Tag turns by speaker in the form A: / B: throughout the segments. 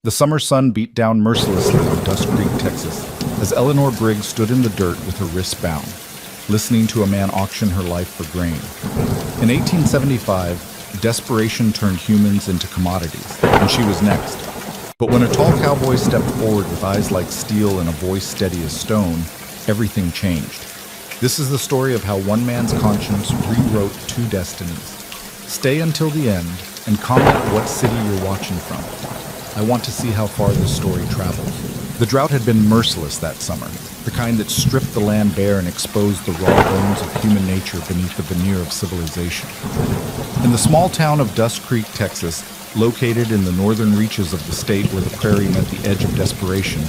A: The summer sun beat down mercilessly on Dust Creek, Texas, as Eleanor Briggs stood in the dirt with her wrists bound, listening to a man auction her life for grain. In 1875, desperation turned humans into commodities, and she was next. But when a tall cowboy stepped forward with eyes like steel and a voice steady as stone, everything changed. This is the story of how one man's conscience rewrote two destinies. Stay until the end and comment what city you're watching from. I want to see how far this story travels. The drought had been merciless that summer, the kind that stripped the land bare and exposed the raw bones of human nature beneath the veneer of civilization. In the small town of Dust Creek, Texas, located in the northern reaches of the state where the prairie met the edge of desperation,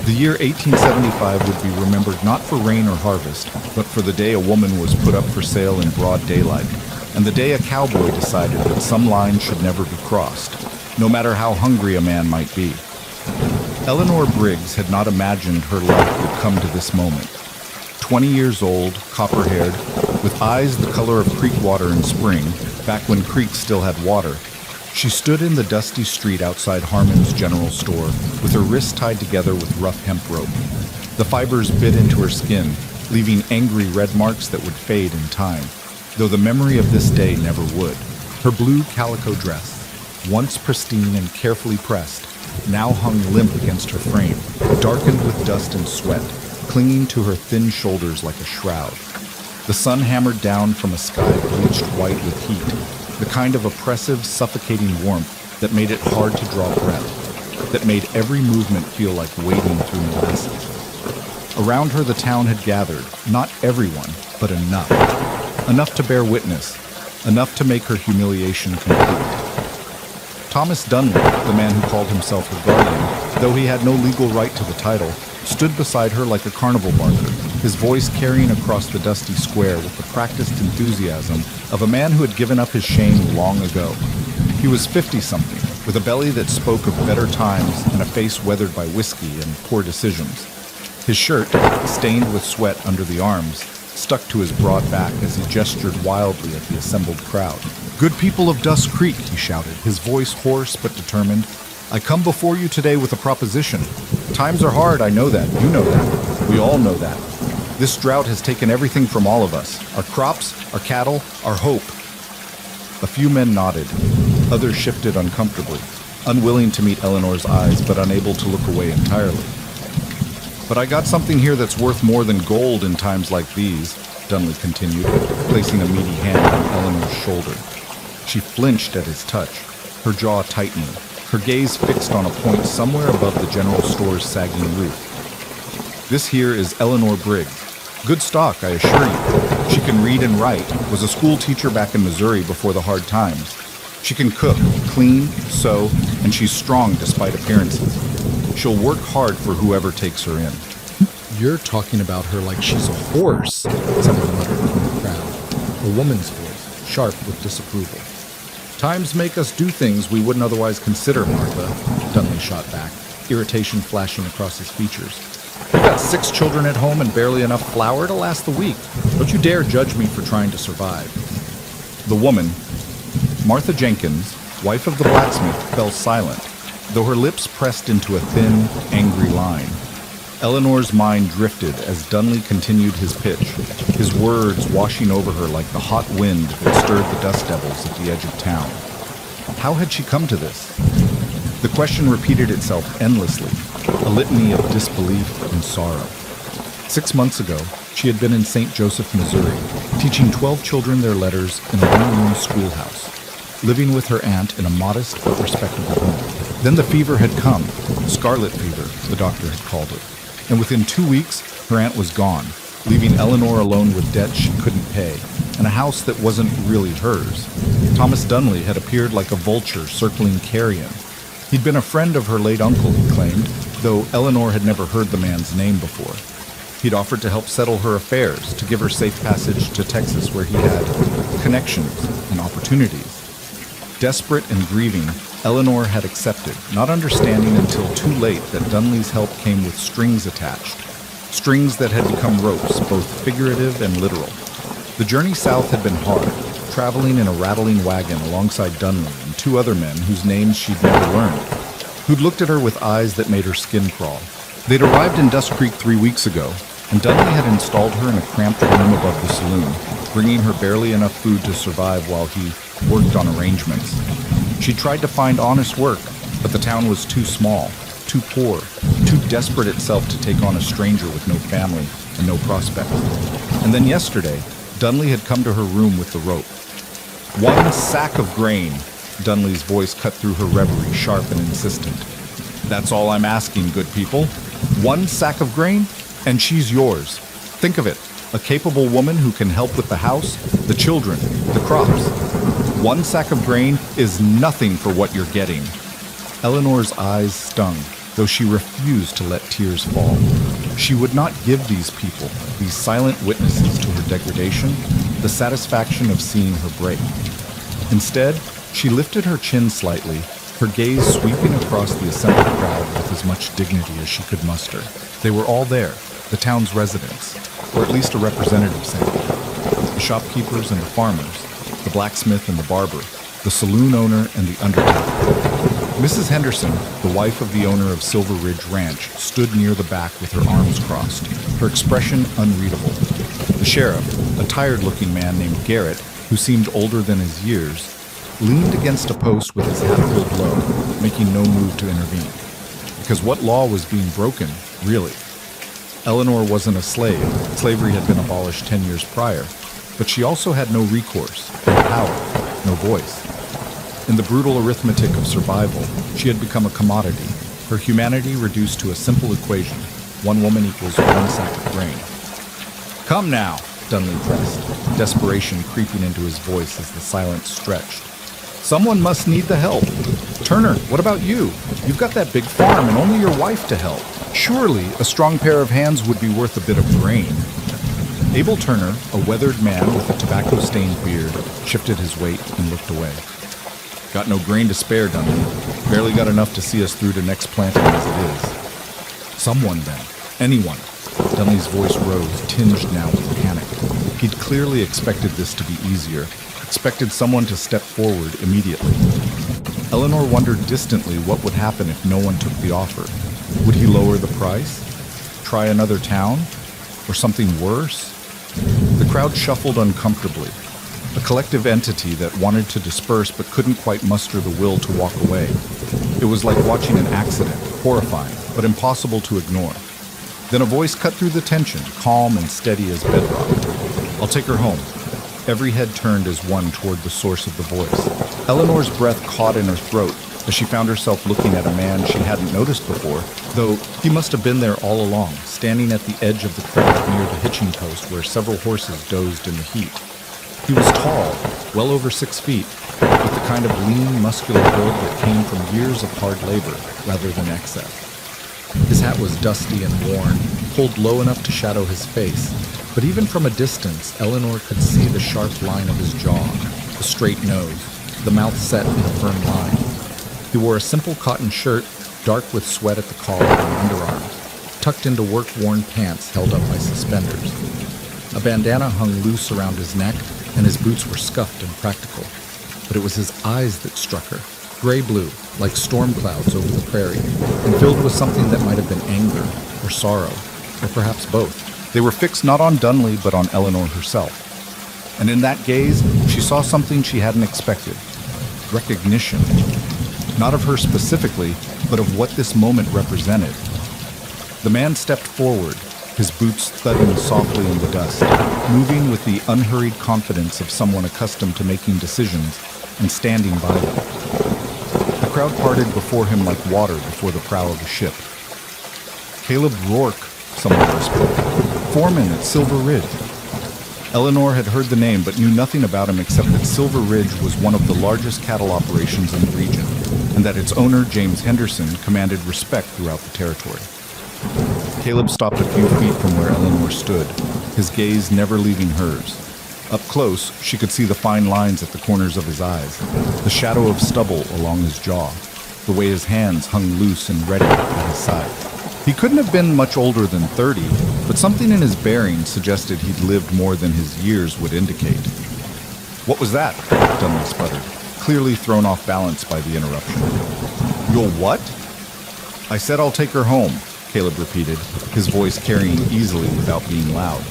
A: the year 1875 would be remembered not for rain or harvest, but for the day a woman was put up for sale in broad daylight, and the day a cowboy decided that some line should never be crossed, no matter how hungry a man might be. Eleanor Briggs had not imagined her life would come to this moment. 20 years old, copper-haired, with eyes the color of creek water in spring, back when creeks still had water, she stood in the dusty street outside Harmon's General Store with her wrists tied together with rough hemp rope. The fibers bit into her skin, leaving angry red marks that would fade in time, though the memory of this day never would. Her blue calico dress, once pristine and carefully pressed, now hung limp against her frame, darkened with dust and sweat, clinging to her thin shoulders like a shroud. The sun hammered down from a sky bleached white with heat, the kind of oppressive, suffocating warmth that made it hard to draw breath, that made every movement feel like wading through molasses. Around her the town had gathered, not everyone, but enough. Enough to bear witness, enough to make her humiliation complete. Thomas Dunley, the man who called himself her guardian, though he had no legal right to the title, stood beside her like a carnival barker, his voice carrying across the dusty square with the practiced enthusiasm of a man who had given up his shame long ago. He was 50-something, with a belly that spoke of better times and a face weathered by whiskey and poor decisions. His shirt, stained with sweat under the arms, stuck to his broad back as he gestured wildly at the assembled crowd. "Good people of Dust Creek," he shouted, his voice hoarse but determined, "I come before you today with a proposition. Times are hard, I know that, you know that, we all know that. This drought has taken everything from all of us, our crops, our cattle, our hope." A few men nodded, others shifted uncomfortably, unwilling to meet Eleanor's eyes but unable to look away entirely. "But I got something here that's worth more than gold in times like these," Dunley continued, placing a meaty hand on Eleanor's shoulder. She flinched at his touch, her jaw tightening, her gaze fixed on a point somewhere above the general store's sagging roof. "This here is Eleanor Briggs. Good stock, I assure you. She can read and write, was a school teacher back in Missouri before the hard times. She can cook, clean, sew, and she's strong despite appearances. She'll work hard for whoever takes her in."
B: "You're talking about her like she's a horse," someone muttered from the crowd, a woman's voice, sharp with disapproval.
A: "Times make us do things we wouldn't otherwise consider, Martha," Dunley shot back, irritation flashing across his features. "You've got 6 children at home and barely enough flour to last the week. Don't you dare judge me for trying to survive." The woman, Martha Jenkins, wife of the blacksmith, fell silent, though her lips pressed into a thin, angry line. Eleanor's mind drifted as Dunley continued his pitch, his words washing over her like the hot wind that stirred the dust devils at the edge of town. How had she come to this? The question repeated itself endlessly, a litany of disbelief and sorrow. 6 months ago, she had been in St. Joseph, Missouri, teaching 12 children their letters in a one-room schoolhouse, living with her aunt in a modest but respectable home. Then the fever had come, scarlet fever, the doctor had called it, and within 2 weeks, her aunt was gone, leaving Eleanor alone with debts she couldn't pay, and a house that wasn't really hers. Thomas Dunley had appeared like a vulture circling carrion. He'd been a friend of her late uncle, he claimed, though Eleanor had never heard the man's name before. He'd offered to help settle her affairs, to give her safe passage to Texas where he had connections and opportunities. Desperate and grieving, Eleanor had accepted, not understanding until too late that Dunley's help came with strings attached. Strings that had become ropes, both figurative and literal. The journey south had been hard, traveling in a rattling wagon alongside Dunley and 2 other men whose names she'd never learned. who'd looked at her with eyes that made her skin crawl. They'd arrived in Dust Creek 3 weeks ago, and Dudley had installed her in a cramped room above the saloon, bringing her barely enough food to survive while he worked on arrangements. She tried to find honest work, but the town was too small, too poor, too desperate itself to take on a stranger with no family and no prospects. And then yesterday, Dunley had come to her room with the rope. 1 sack of grain. Dunley's voice cut through her reverie, sharp and insistent. That's all I'm asking, good people. 1 sack of grain, and she's yours. Think of it, a capable woman who can help with the house, the children, the crops. 1 sack of grain is nothing for what you're getting. Eleanor's eyes stung, though she refused to let tears fall. She would not give these people, these silent witnesses to her degradation, the satisfaction of seeing her break. Instead, she lifted her chin slightly, her gaze sweeping across the assembled crowd with as much dignity as she could muster. They were all there, the town's residents, or at least a representative sample. The shopkeepers and the farmers, the blacksmith and the barber, the saloon owner and the undertaker. Mrs. Henderson, the wife of the owner of Silver Ridge Ranch, stood near the back with her arms crossed, her expression unreadable. The sheriff, a tired-looking man named Garrett, who seemed older than his years, leaned against a post with his hat pulled low, making no move to intervene. Because what law was being broken, really? Eleanor wasn't a slave. Slavery had been abolished 10 years prior. But she also had no recourse, no power, no voice. In the brutal arithmetic of survival, she had become a commodity, her humanity reduced to a simple equation: 1 woman equals 1 sack of grain. Come now, Dunley pressed, desperation creeping into his voice as the silence stretched. Someone must need the help. Turner, what about you? You've got that big farm and only your wife to help. Surely a strong pair of hands would be worth a bit of grain. Abel Turner, a weathered man with a tobacco-stained beard, shifted his weight and looked away. Got no grain to spare, Dunley. Barely got enough to see us through to next planting as it is. Someone then. Anyone. Dunley's voice rose, tinged now with panic. He'd clearly expected this to be easier, expected someone to step forward immediately. Eleanor wondered distantly what would happen if no one took the offer. Would he lower the price? Try another town? Or something worse? The crowd shuffled uncomfortably, a collective entity that wanted to disperse but couldn't quite muster the will to walk away. It was like watching an accident, horrifying, but impossible to ignore. Then a voice cut through the tension, calm and steady as bedrock. I'll take her home. Every head turned as one toward the source of the voice. Eleanor's breath caught in her throat as she found herself looking at a man she hadn't noticed before, though he must have been there all along, standing at the edge of the crowd near the hitching post where several horses dozed in the heat. He was tall, well over 6 feet, with the kind of lean, muscular build that came from years of hard labor rather than excess. His hat was dusty and worn, pulled low enough to shadow his face, but even from a distance, Eleanor could see the sharp line of his jaw, the straight nose, the mouth set in a firm line. He wore a simple cotton shirt, dark with sweat at the collar and underarms, tucked into work-worn pants held up by suspenders. A bandana hung loose around his neck, and his boots were scuffed and practical. But it was his eyes that struck her, gray-blue, like storm clouds over the prairie, and filled with something that might have been anger, or sorrow, or perhaps both. They were fixed not on Dunley, but on Eleanor herself. And in that gaze, she saw something she hadn't expected. Recognition. Not of her specifically, but of what this moment represented. The man stepped forward, his boots thudding softly in the dust, moving with the unhurried confidence of someone accustomed to making decisions and standing by them. The crowd parted before him like water before the prow of a ship. Caleb Rourke, someone whispered. Foreman at Silver Ridge. Eleanor had heard the name but knew nothing about him except that Silver Ridge was one of the largest cattle operations in the region, and that its owner, James Henderson, commanded respect throughout the territory. Caleb stopped a few feet from where Eleanor stood, his gaze never leaving hers. Up close, she could see the fine lines at the corners of his eyes, the shadow of stubble along his jaw, the way his hands hung loose and ready at his sides. He couldn't have been much older than 30, but something in his bearing suggested he'd lived more than his years would indicate. What was that? Dunley sputtered, clearly thrown off balance by the interruption. You'll what? I said I'll take her home, Caleb repeated, his voice carrying easily without being loud.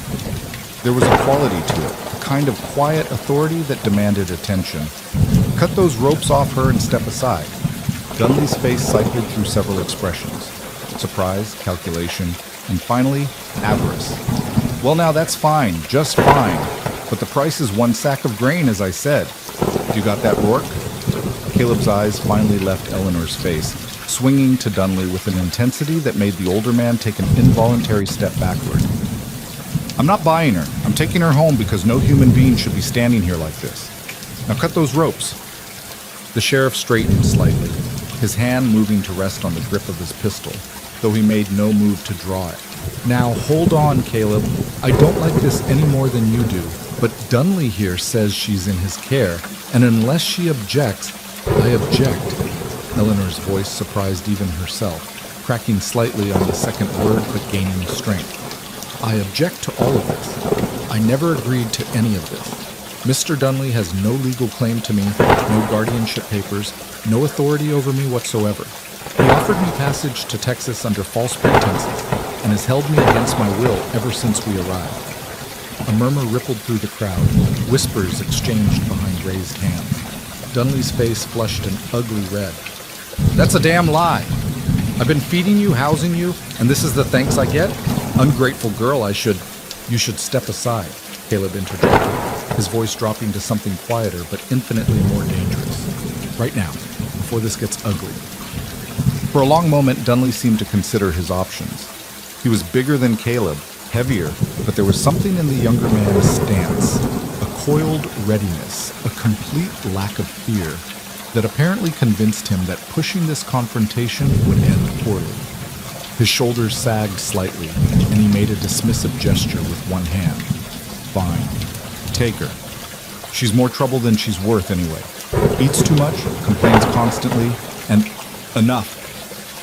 A: There was a quality to it, a kind of quiet authority that demanded attention. Cut those ropes off her and step aside. Dunley's face cycled through several expressions. Surprise, calculation, and finally, avarice. Well, now that's fine, just fine. But the price is 1 sack of grain, as I said. You got that, Rourke? Caleb's eyes finally left Eleanor's face, swinging to Dunley with an intensity that made the older man take an involuntary step backward. I'm not buying her. I'm taking her home because no human being should be standing here like this. Now cut those ropes. The sheriff straightened slightly, his hand moving to rest on the grip of his pistol, though he made no move to draw it. Now hold on, Caleb. I don't like this any more than you do, but Dunley here says she's in his care, and unless she objects, I object. Eleanor's voice surprised even herself, cracking slightly on the second word but gaining strength. I object to all of this. I never agreed to any of this. Mr. Dunley has no legal claim to me, no guardianship papers, no authority over me whatsoever. He offered me passage to Texas under false pretenses and has held me against my will ever since we arrived. A murmur rippled through the crowd, whispers exchanged behind raised hands. Dunley's face flushed an ugly red. That's a damn lie. I've been feeding you, housing you, and this is the thanks I get? Ungrateful girl, You should step aside, Caleb interjected, his voice dropping to something quieter but infinitely more dangerous. Right now, before this gets ugly. For a long moment, Dunley seemed to consider his options. He was bigger than Caleb, heavier, but there was something in the younger man's stance, a coiled readiness, a complete lack of fear, that apparently convinced him that pushing this confrontation would end poorly. His shoulders sagged slightly, and he made a dismissive gesture with one hand. Fine. Take her. She's more trouble than she's worth anyway. Eats too much, complains constantly, and enough.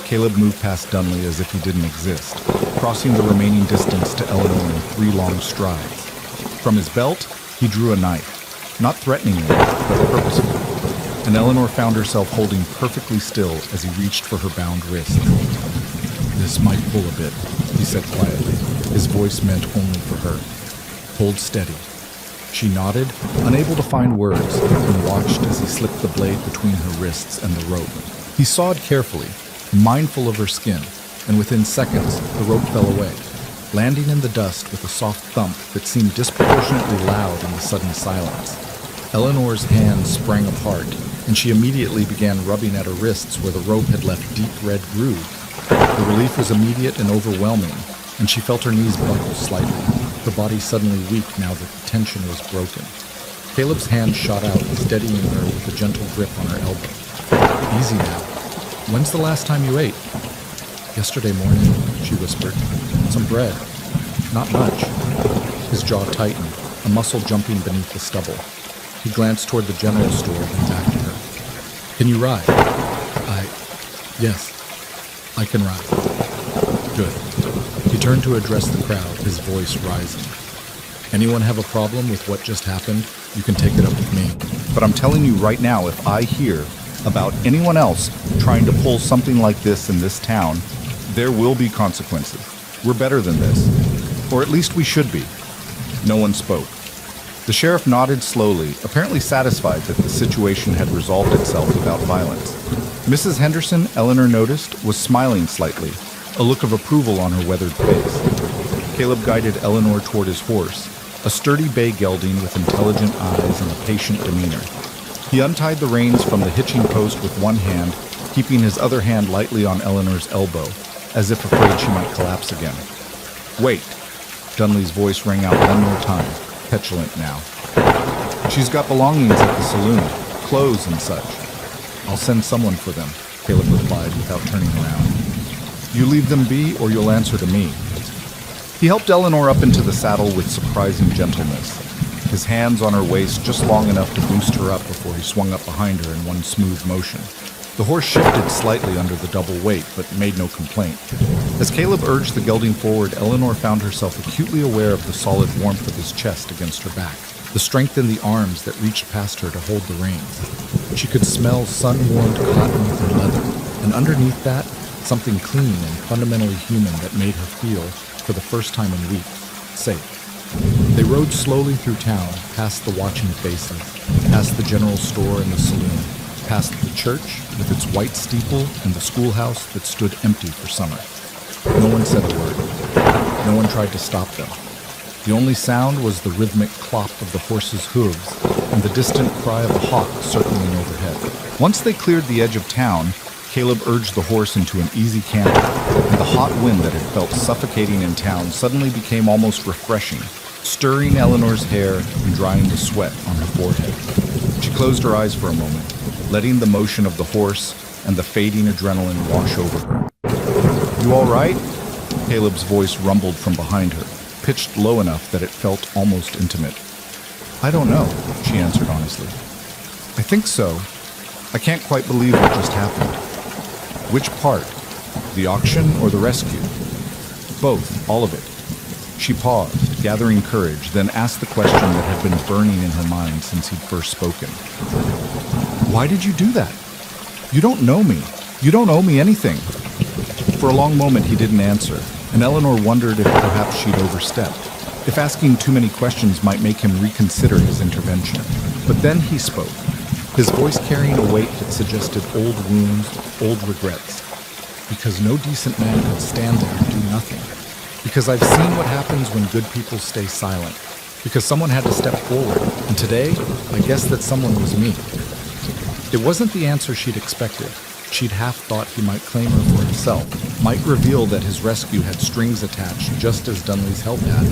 A: Caleb moved past Dunley as if he didn't exist, crossing the remaining distance to Eleanor in 3 long strides. From his belt, he drew a knife, not threateningly, but purposefully, and Eleanor found herself holding perfectly still as he reached for her bound wrist. This might pull a bit, he said quietly, his voice meant only for her. Hold steady. She nodded, unable to find words, and watched as he slipped the blade between her wrists and the rope. He sawed carefully, mindful of her skin, and within seconds, the rope fell away, landing in the dust with a soft thump that seemed disproportionately loud in the sudden silence. Eleanor's hands sprang apart, and she immediately began rubbing at her wrists where the rope had left deep red grooves. The relief was immediate and overwhelming, and she felt her knees buckle slightly, her body suddenly weak now that the tension was broken. Caleb's hand shot out, steadying her with a gentle grip on her elbow. Easy now. When's the last time you ate? Yesterday morning, she whispered. Some bread. Not much. His jaw tightened, a muscle jumping beneath the stubble. He glanced toward the general store, then back to her. Can you ride? Yes. I can ride. Good. He turned to address the crowd, his voice rising. Anyone have a problem with what just happened? You can take it up with me. But I'm telling you right now, if I hear about anyone else trying to pull something like this in this town, there will be consequences. We're better than this. Or at least we should be. No one spoke. The sheriff nodded slowly, apparently satisfied that the situation had resolved itself without violence. Mrs. Henderson, Eleanor noticed, was smiling slightly, a look of approval on her weathered face. Caleb guided Eleanor toward his horse, a sturdy bay gelding with intelligent eyes and a patient demeanor. He untied the reins from the hitching post with one hand, keeping his other hand lightly on Eleanor's elbow, as if afraid she might collapse again. Wait, Dunley's voice rang out one more time, petulant now. She's got belongings at the saloon, clothes and such. I'll send someone for them, Caleb replied without turning around. You leave them be or you'll answer to me. He helped Eleanor up into the saddle with surprising gentleness, his hands on her waist just long enough to boost her up before he swung up behind her in one smooth motion. The horse shifted slightly under the double weight, but made no complaint. As Caleb urged the gelding forward, Eleanor found herself acutely aware of the solid warmth of his chest against her back, the strength in the arms that reached past her to hold the reins. She could smell sun-warmed cotton and leather, and underneath that,
B: something clean and fundamentally human that made her feel, for the first time in weeks, safe. They rode slowly through town, past the watching faces, past the general store and the saloon, past the church with its white steeple and the schoolhouse that stood empty for summer. No one said a word. No one tried to stop them. The only sound was the rhythmic clop of the horse's hooves and the distant cry of a hawk circling overhead. Once they cleared the edge of town, Caleb urged the horse into an easy canter, and the hot wind that had felt suffocating in town suddenly became almost refreshing, stirring Eleanor's hair and drying the sweat on her forehead. She closed her eyes for a moment, letting the motion of the horse and the fading adrenaline wash over her. "You all right?" Caleb's voice rumbled from behind her, pitched low enough that it felt almost intimate. "I don't know," she answered honestly. "I think so. I can't quite believe what just happened." "Which part? The auction or the rescue?" "Both, all of it." She paused, gathering courage, then asked the question that had been burning in her mind since he'd first spoken. "Why did you do that? You don't know me. You don't owe me anything." For a long moment he didn't answer, and Eleanor wondered if perhaps she'd overstepped, if asking too many questions might make him reconsider his intervention. But then he spoke, his voice carrying a weight that suggested old wounds, old regrets. "Because no decent man could stand there and do nothing. Because I've seen what happens when good people stay silent. Because someone had to step forward, and today, I guess that someone was me." It wasn't the answer she'd expected. She'd half thought he might claim her for himself, might reveal that his rescue had strings attached just as Dunley's help had.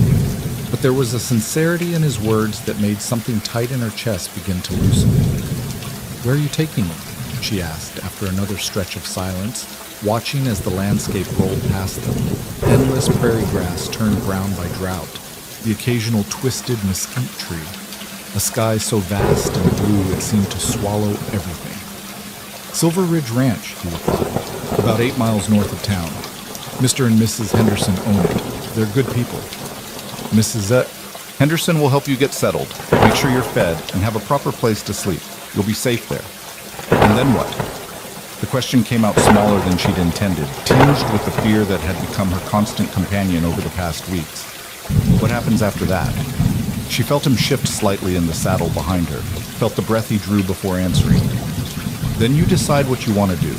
B: But there was a sincerity in his words that made something tight in her chest begin to loosen. "Where are you taking me?" she asked after another stretch of silence, watching as the landscape rolled past them. Endless prairie grass turned brown by drought, the occasional twisted mesquite tree, a sky so vast and blue it seemed to swallow everything. "Silver Ridge Ranch," he replied, "about 8 miles north of town. Mr. and Mrs. Henderson own it. They're good people." "Mrs. Henderson will help you get settled, make sure you're fed, and have a proper place to sleep. You'll be safe there." "And then what?" The question came out smaller than she'd intended, tinged with the fear that had become her constant companion over the past weeks. "What happens after that?" She felt him shift slightly in the saddle behind her, felt the breath he drew before answering. "Then you decide what you want to do.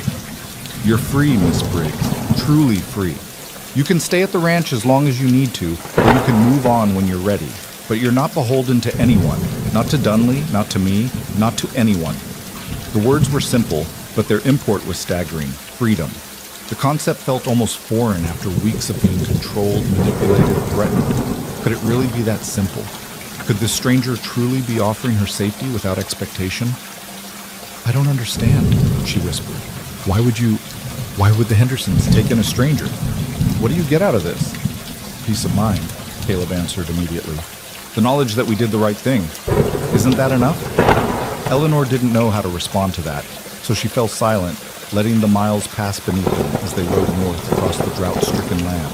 B: You're free, Miss Briggs, truly free. You can stay at the ranch as long as you need to, or you can move on when you're ready. But you're not beholden to anyone, not to Dunley, not to me, not to anyone." The words were simple, but their import was staggering. Freedom. The concept felt almost foreign after weeks of being controlled, manipulated, threatened. Could it really be that simple? Could this stranger truly be offering her safety without expectation? "I don't understand," she whispered. Why would the Hendersons take in a stranger? What do you get out of this?" "Peace of mind," Caleb answered immediately. "The knowledge that we did the right thing. Isn't that enough?" Eleanor didn't know how to respond to that, so she fell silent, letting the miles pass beneath them as they rode north across the drought-stricken land.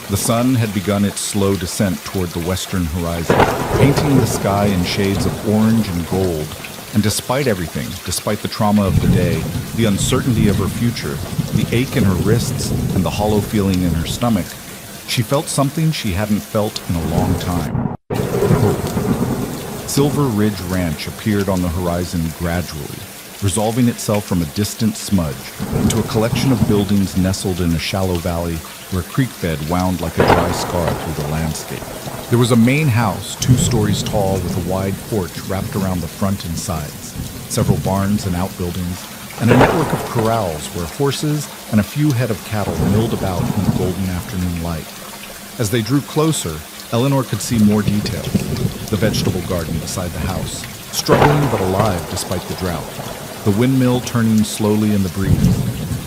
B: The sun had begun its slow descent toward the western horizon, painting the sky in shades of orange and gold. And despite everything, despite the trauma of the day, the uncertainty of her future, the ache in her wrists, and the hollow feeling in her stomach, she felt something she hadn't felt in a long time. Hope. Silver Ridge Ranch appeared on the horizon gradually, resolving itself from a distant smudge into a collection of buildings nestled in a shallow valley where a creek bed wound like a dry scar through the landscape. There was a main house, 2 stories tall, with a wide porch wrapped around the front and sides, several barns and outbuildings, and a network of corrals where horses and a few head of cattle milled about in the golden afternoon light. As they drew closer, Eleanor could see more details. The vegetable garden beside the house, struggling but alive despite the drought. The windmill turning slowly in the breeze.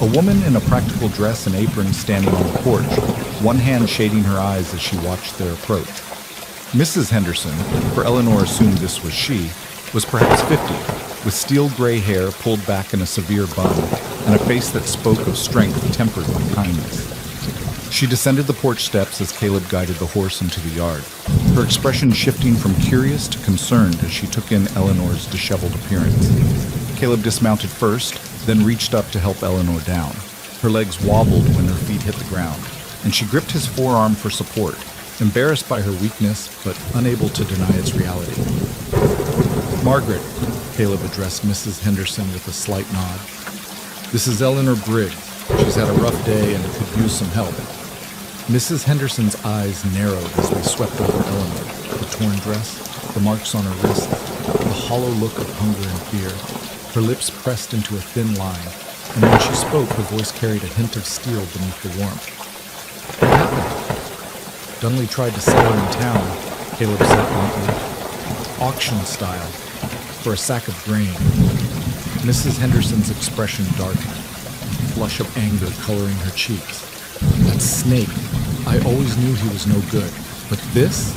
B: A woman in a practical dress and apron standing on the porch, one hand shading her eyes as she watched their approach. Mrs. Henderson, for Eleanor assumed this was she, was perhaps 50, with steel-gray hair pulled back in a severe bun, and a face that spoke of strength tempered by kindness. She descended the porch steps as Caleb guided the horse into the yard, her expression shifting from curious to concerned as she took in Eleanor's disheveled appearance. Caleb dismounted first, then reached up to help Eleanor down.
A: Her legs wobbled when her feet hit the ground, and she gripped his forearm for support, embarrassed by her weakness, but unable to deny its reality. "Margaret," Caleb addressed Mrs. Henderson with a slight nod. "This is Eleanor Briggs. She's had a rough day and could use some help." Mrs. Henderson's eyes narrowed as they swept over Eleanor, the torn dress, the marks on her wrist, the hollow look of hunger and fear. Her lips pressed into a thin line, and when she spoke, her voice carried a hint of steel beneath the warmth. "What happened?" "Dunley tried to sell her in town," Caleb said bluntly. "Auction style, for a sack of grain." Mrs. Henderson's expression darkened, a flush of anger coloring her cheeks. "That snake, I always knew he was no good. But this?"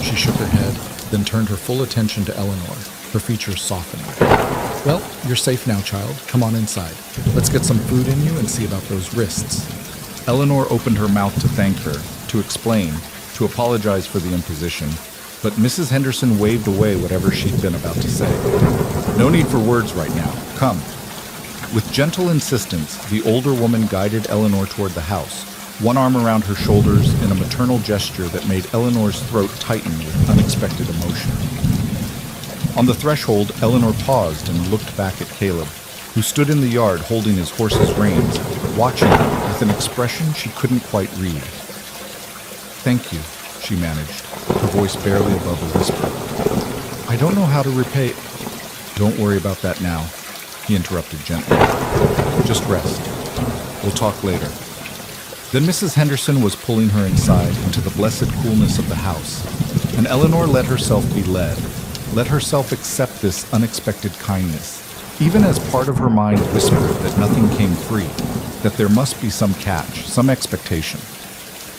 A: She shook her head, then turned her full attention to Eleanor, her features softening. "Well, you're safe now, child. Come on inside. Let's get some food in you and see about those wrists." Eleanor opened her mouth to thank her, to explain, to apologize for the imposition, but Mrs. Henderson waved away whatever she'd been about to say. "No need for words right now. Come." With gentle insistence, the older woman guided Eleanor toward the house, one arm around her shoulders in a maternal gesture that made Eleanor's throat tighten with unexpected emotion. On the threshold, Eleanor paused and looked back at Caleb, who stood in the yard holding his horse's reins, watching her with an expression she couldn't quite read. "Thank you," she managed, her voice barely above a whisper. "I don't know how to repay—" "Don't worry about that now," he interrupted gently. "Just rest. We'll talk later." Then Mrs. Henderson was pulling her inside into the blessed coolness of the house, and Eleanor let herself be led, let herself accept this unexpected kindness, even as part of her mind whispered that nothing came free, that there must be some catch, some expectation.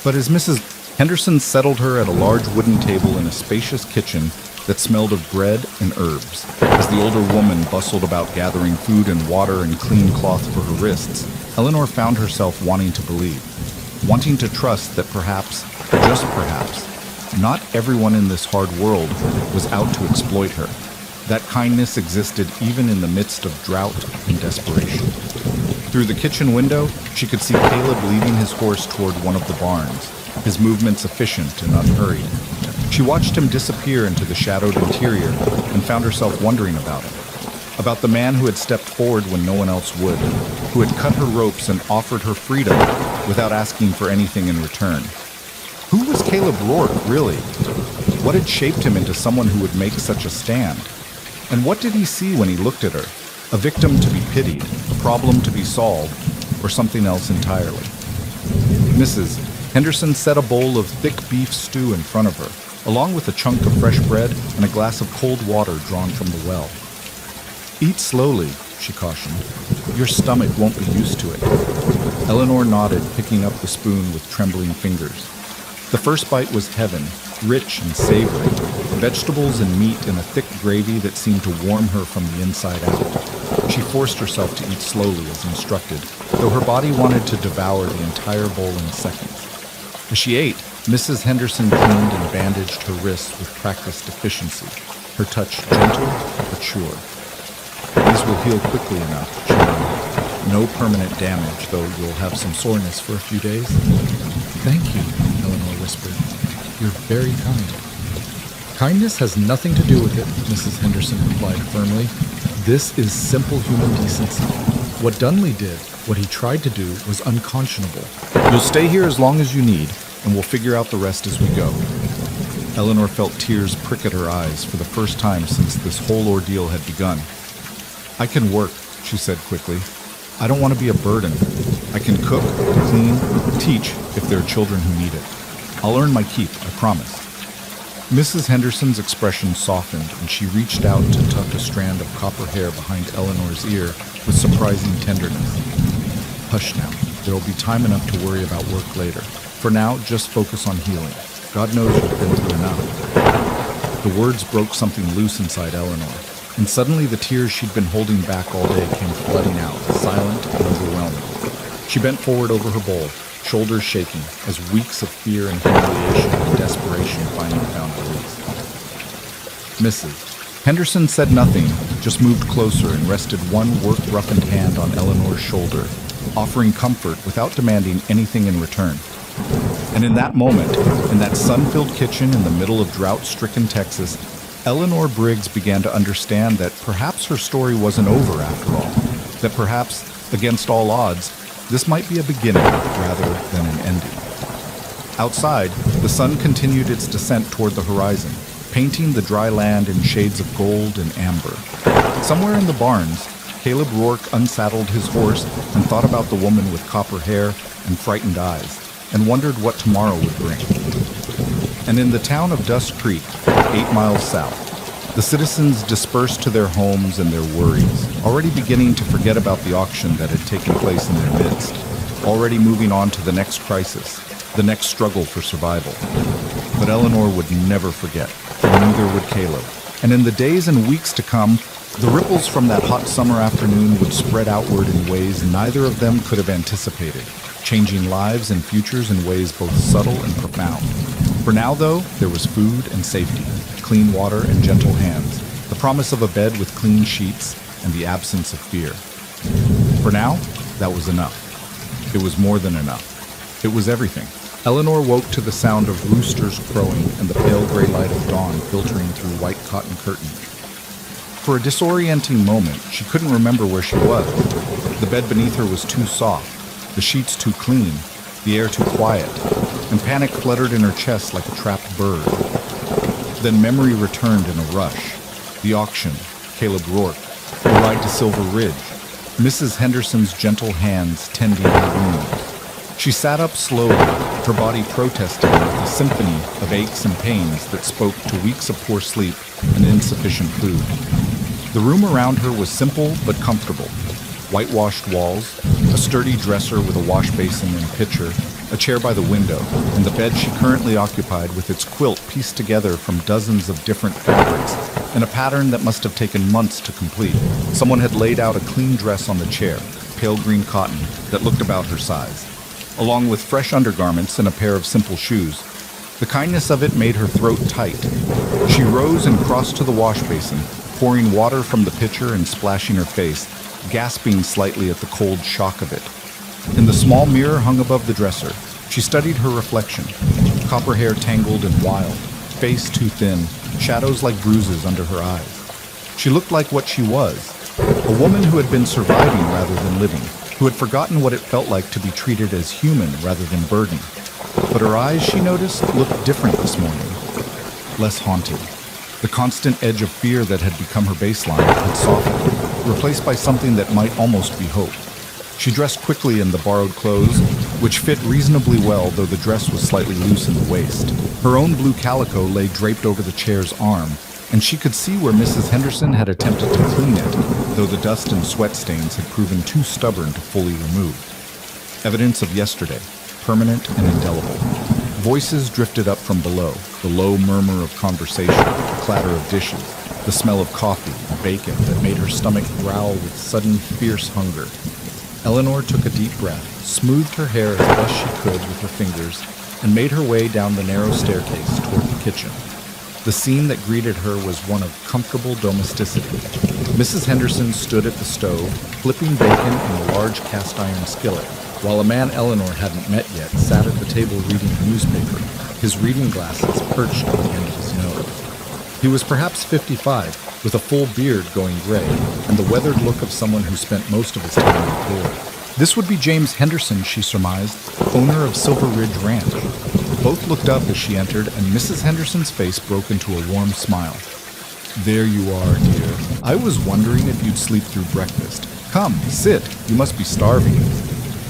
A: But as Mrs. Henderson settled her at a large wooden table in a spacious kitchen that smelled of bread and herbs, as the older woman bustled about gathering food and water and clean cloth for her wrists, Eleanor found herself wanting to believe, wanting to trust that perhaps, just perhaps, not everyone in this hard world was out to exploit her. That kindness existed even in the midst of drought and desperation. Through the kitchen window, she could see Caleb leading his horse toward one of the barns, his movements efficient and unhurried. She watched him disappear into the shadowed interior and found herself wondering about him, about the man who had stepped forward when no one else would, who had cut her ropes and offered her freedom without asking for anything in return. Who was Caleb Rourke, really? What had shaped him into someone who would make such a stand? And what did he see when he looked at her? A victim to be pitied, a problem to be solved, or something else entirely? Mrs. Henderson set a bowl of thick beef stew in front of her, along with a chunk of fresh bread and a glass of cold water drawn from the well. "Eat slowly," she cautioned. "Your stomach won't be used to it." Eleanor nodded, picking up the spoon with trembling fingers. The first bite was heaven, rich and savory, vegetables and meat in a thick gravy that seemed to warm her from the inside out. She forced herself to eat slowly as instructed, though her body wanted to devour the entire bowl in seconds. As she ate, Mrs. Henderson cleaned and bandaged her wrists with practiced efficiency, her touch gentle but sure. "These will heal quickly enough," she murmured. "No permanent damage, though you'll have some soreness for a few days." "Thank you," Eleanor whispered. "You're very kind." "Kindness has nothing to do with it," Mrs. Henderson replied firmly. "This is simple human decency. What Dunley did, what he tried to do, was unconscionable. You'll stay here as long as you need, and we'll figure out the rest as we go." Eleanor felt tears prick at her eyes for the first time since this whole ordeal had begun. "I can work," she said quickly. "I don't want to be a burden. I can cook, clean, teach if there are children who need it. I'll earn my keep, I promise." Mrs. Henderson's expression softened, and she reached out to tuck a strand of copper hair behind Eleanor's ear with surprising tenderness. "Hush now. There'll be time enough to worry about work later. For now, just focus on healing. God knows you've been through enough." The words broke something loose inside Eleanor, and suddenly the tears she'd been holding back all day came flooding out, silent and overwhelming. She bent forward over her bowl, shoulders shaking, as weeks of fear and humiliation and desperation finally found release. Mrs. Henderson said nothing, just moved closer and rested one work-roughened hand on Eleanor's shoulder, offering comfort without demanding anything in return. And in that moment, in that sun-filled kitchen in the middle of drought-stricken Texas, Eleanor Briggs began to understand that perhaps her story wasn't over after all, that perhaps, against all odds, this might be a beginning rather than an ending. Outside, the sun continued its descent toward the horizon, painting the dry land in shades of gold and amber. Somewhere in the barns, Caleb Rourke unsaddled his horse and thought about the woman with copper hair and frightened eyes, and wondered what tomorrow would bring. And in the town of Dust Creek, 8 miles south, the citizens dispersed to their homes and their worries, already beginning to forget about the auction that had taken place in their midst, already moving on to the next crisis, the next struggle for survival. But Eleanor would never forget, and neither would Caleb. And in the days and weeks to come, the ripples from that hot summer afternoon would spread outward in ways neither of them could have anticipated, changing lives and futures in ways both subtle and profound. For now, though, there was food and safety, clean water and gentle hands, the promise of a bed with clean sheets, and the absence of fear. For now, that was enough. It was more than enough. It was everything. Eleanor woke to the sound of roosters crowing and the pale gray light of dawn filtering through white cotton curtains. For a disorienting moment, she couldn't remember where she was. The bed beneath her was too soft, the sheets too clean, the air too quiet, and panic fluttered in her chest like a trapped bird. Then memory returned in a rush. The auction, Caleb Rourke, the ride to Silver Ridge, Mrs. Henderson's gentle hands tending her wound. She sat up slowly, her body protesting with a symphony of aches and pains that spoke to weeks of poor sleep and insufficient food. The room around her was simple but comfortable. Whitewashed walls, a sturdy dresser with a wash basin and pitcher, a chair by the window, and the bed she currently occupied with its quilt pieced together from dozens of different fabrics in a pattern that must have taken months to complete. Someone had laid out a clean dress on the chair, pale green cotton, that looked about her size, along with fresh undergarments and a pair of simple shoes. The kindness of it made her throat tight. She rose and crossed to the wash basin, pouring water from the pitcher and splashing her face, gasping slightly at the cold shock of it. In the small mirror hung above the dresser, she studied her reflection, copper hair tangled and wild, face too thin, shadows like bruises under her eyes. She looked like what she was, a woman who had been surviving rather than living, who had forgotten what it felt like to be treated as human rather than burden. But her eyes, she noticed, looked different this morning, less haunted. The constant edge of fear that had become her baseline had softened, replaced by something that might almost be hope. She dressed quickly in the borrowed clothes, which fit reasonably well, though the dress was slightly loose in the waist. Her own blue calico lay draped over the chair's arm, and she could see where Mrs. Henderson had attempted to clean it, though the dust and sweat stains had proven too stubborn to fully remove. Evidence of yesterday, permanent and indelible. Voices drifted up from below, the low murmur of conversation, the clatter of dishes, the smell of coffee and bacon that made her stomach growl with sudden, fierce hunger. Eleanor took a deep breath, smoothed her hair as best she could with her fingers, and made her way down the narrow staircase toward the kitchen. The scene that greeted her was one of comfortable domesticity. Mrs. Henderson stood at the stove, flipping bacon in a large cast-iron skillet, while a man Eleanor hadn't met yet sat at the table reading a newspaper, his reading glasses perched on the end of his nose. He was perhaps 55, with a full beard going gray, and the weathered look of someone who spent most of his time abroad. This would be James Henderson, she surmised, owner of Silver Ridge Ranch. Both looked up as she entered, and Mrs. Henderson's face broke into a warm smile. "There you are, dear. I was wondering if you'd sleep through breakfast. Come, sit. You must be starving."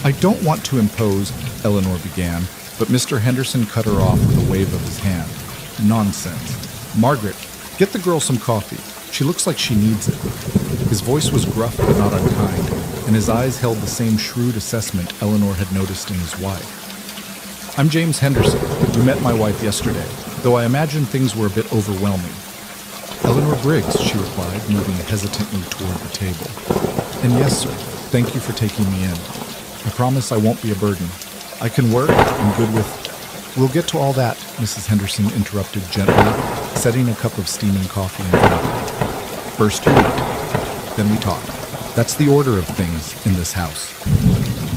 A: "I don't want to impose," Eleanor began, but Mr. Henderson cut her off with a wave of his hand. "Nonsense. Margaret, get the girl some coffee. She looks like she needs it." His voice was gruff but not unkind, and his eyes held the same shrewd assessment Eleanor had noticed in his wife. "I'm James Henderson. You met my wife yesterday, though I imagine things were a bit overwhelming." "Eleanor Briggs," she replied, moving hesitantly toward the table. "And yes, sir. Thank you for taking me in. I promise I won't be a burden. I can work. I'm good with—" "We'll get to all that," Mrs. Henderson interrupted gently, setting a cup of steaming coffee in front of her. "First you eat, then we talk. That's the order of things in this house."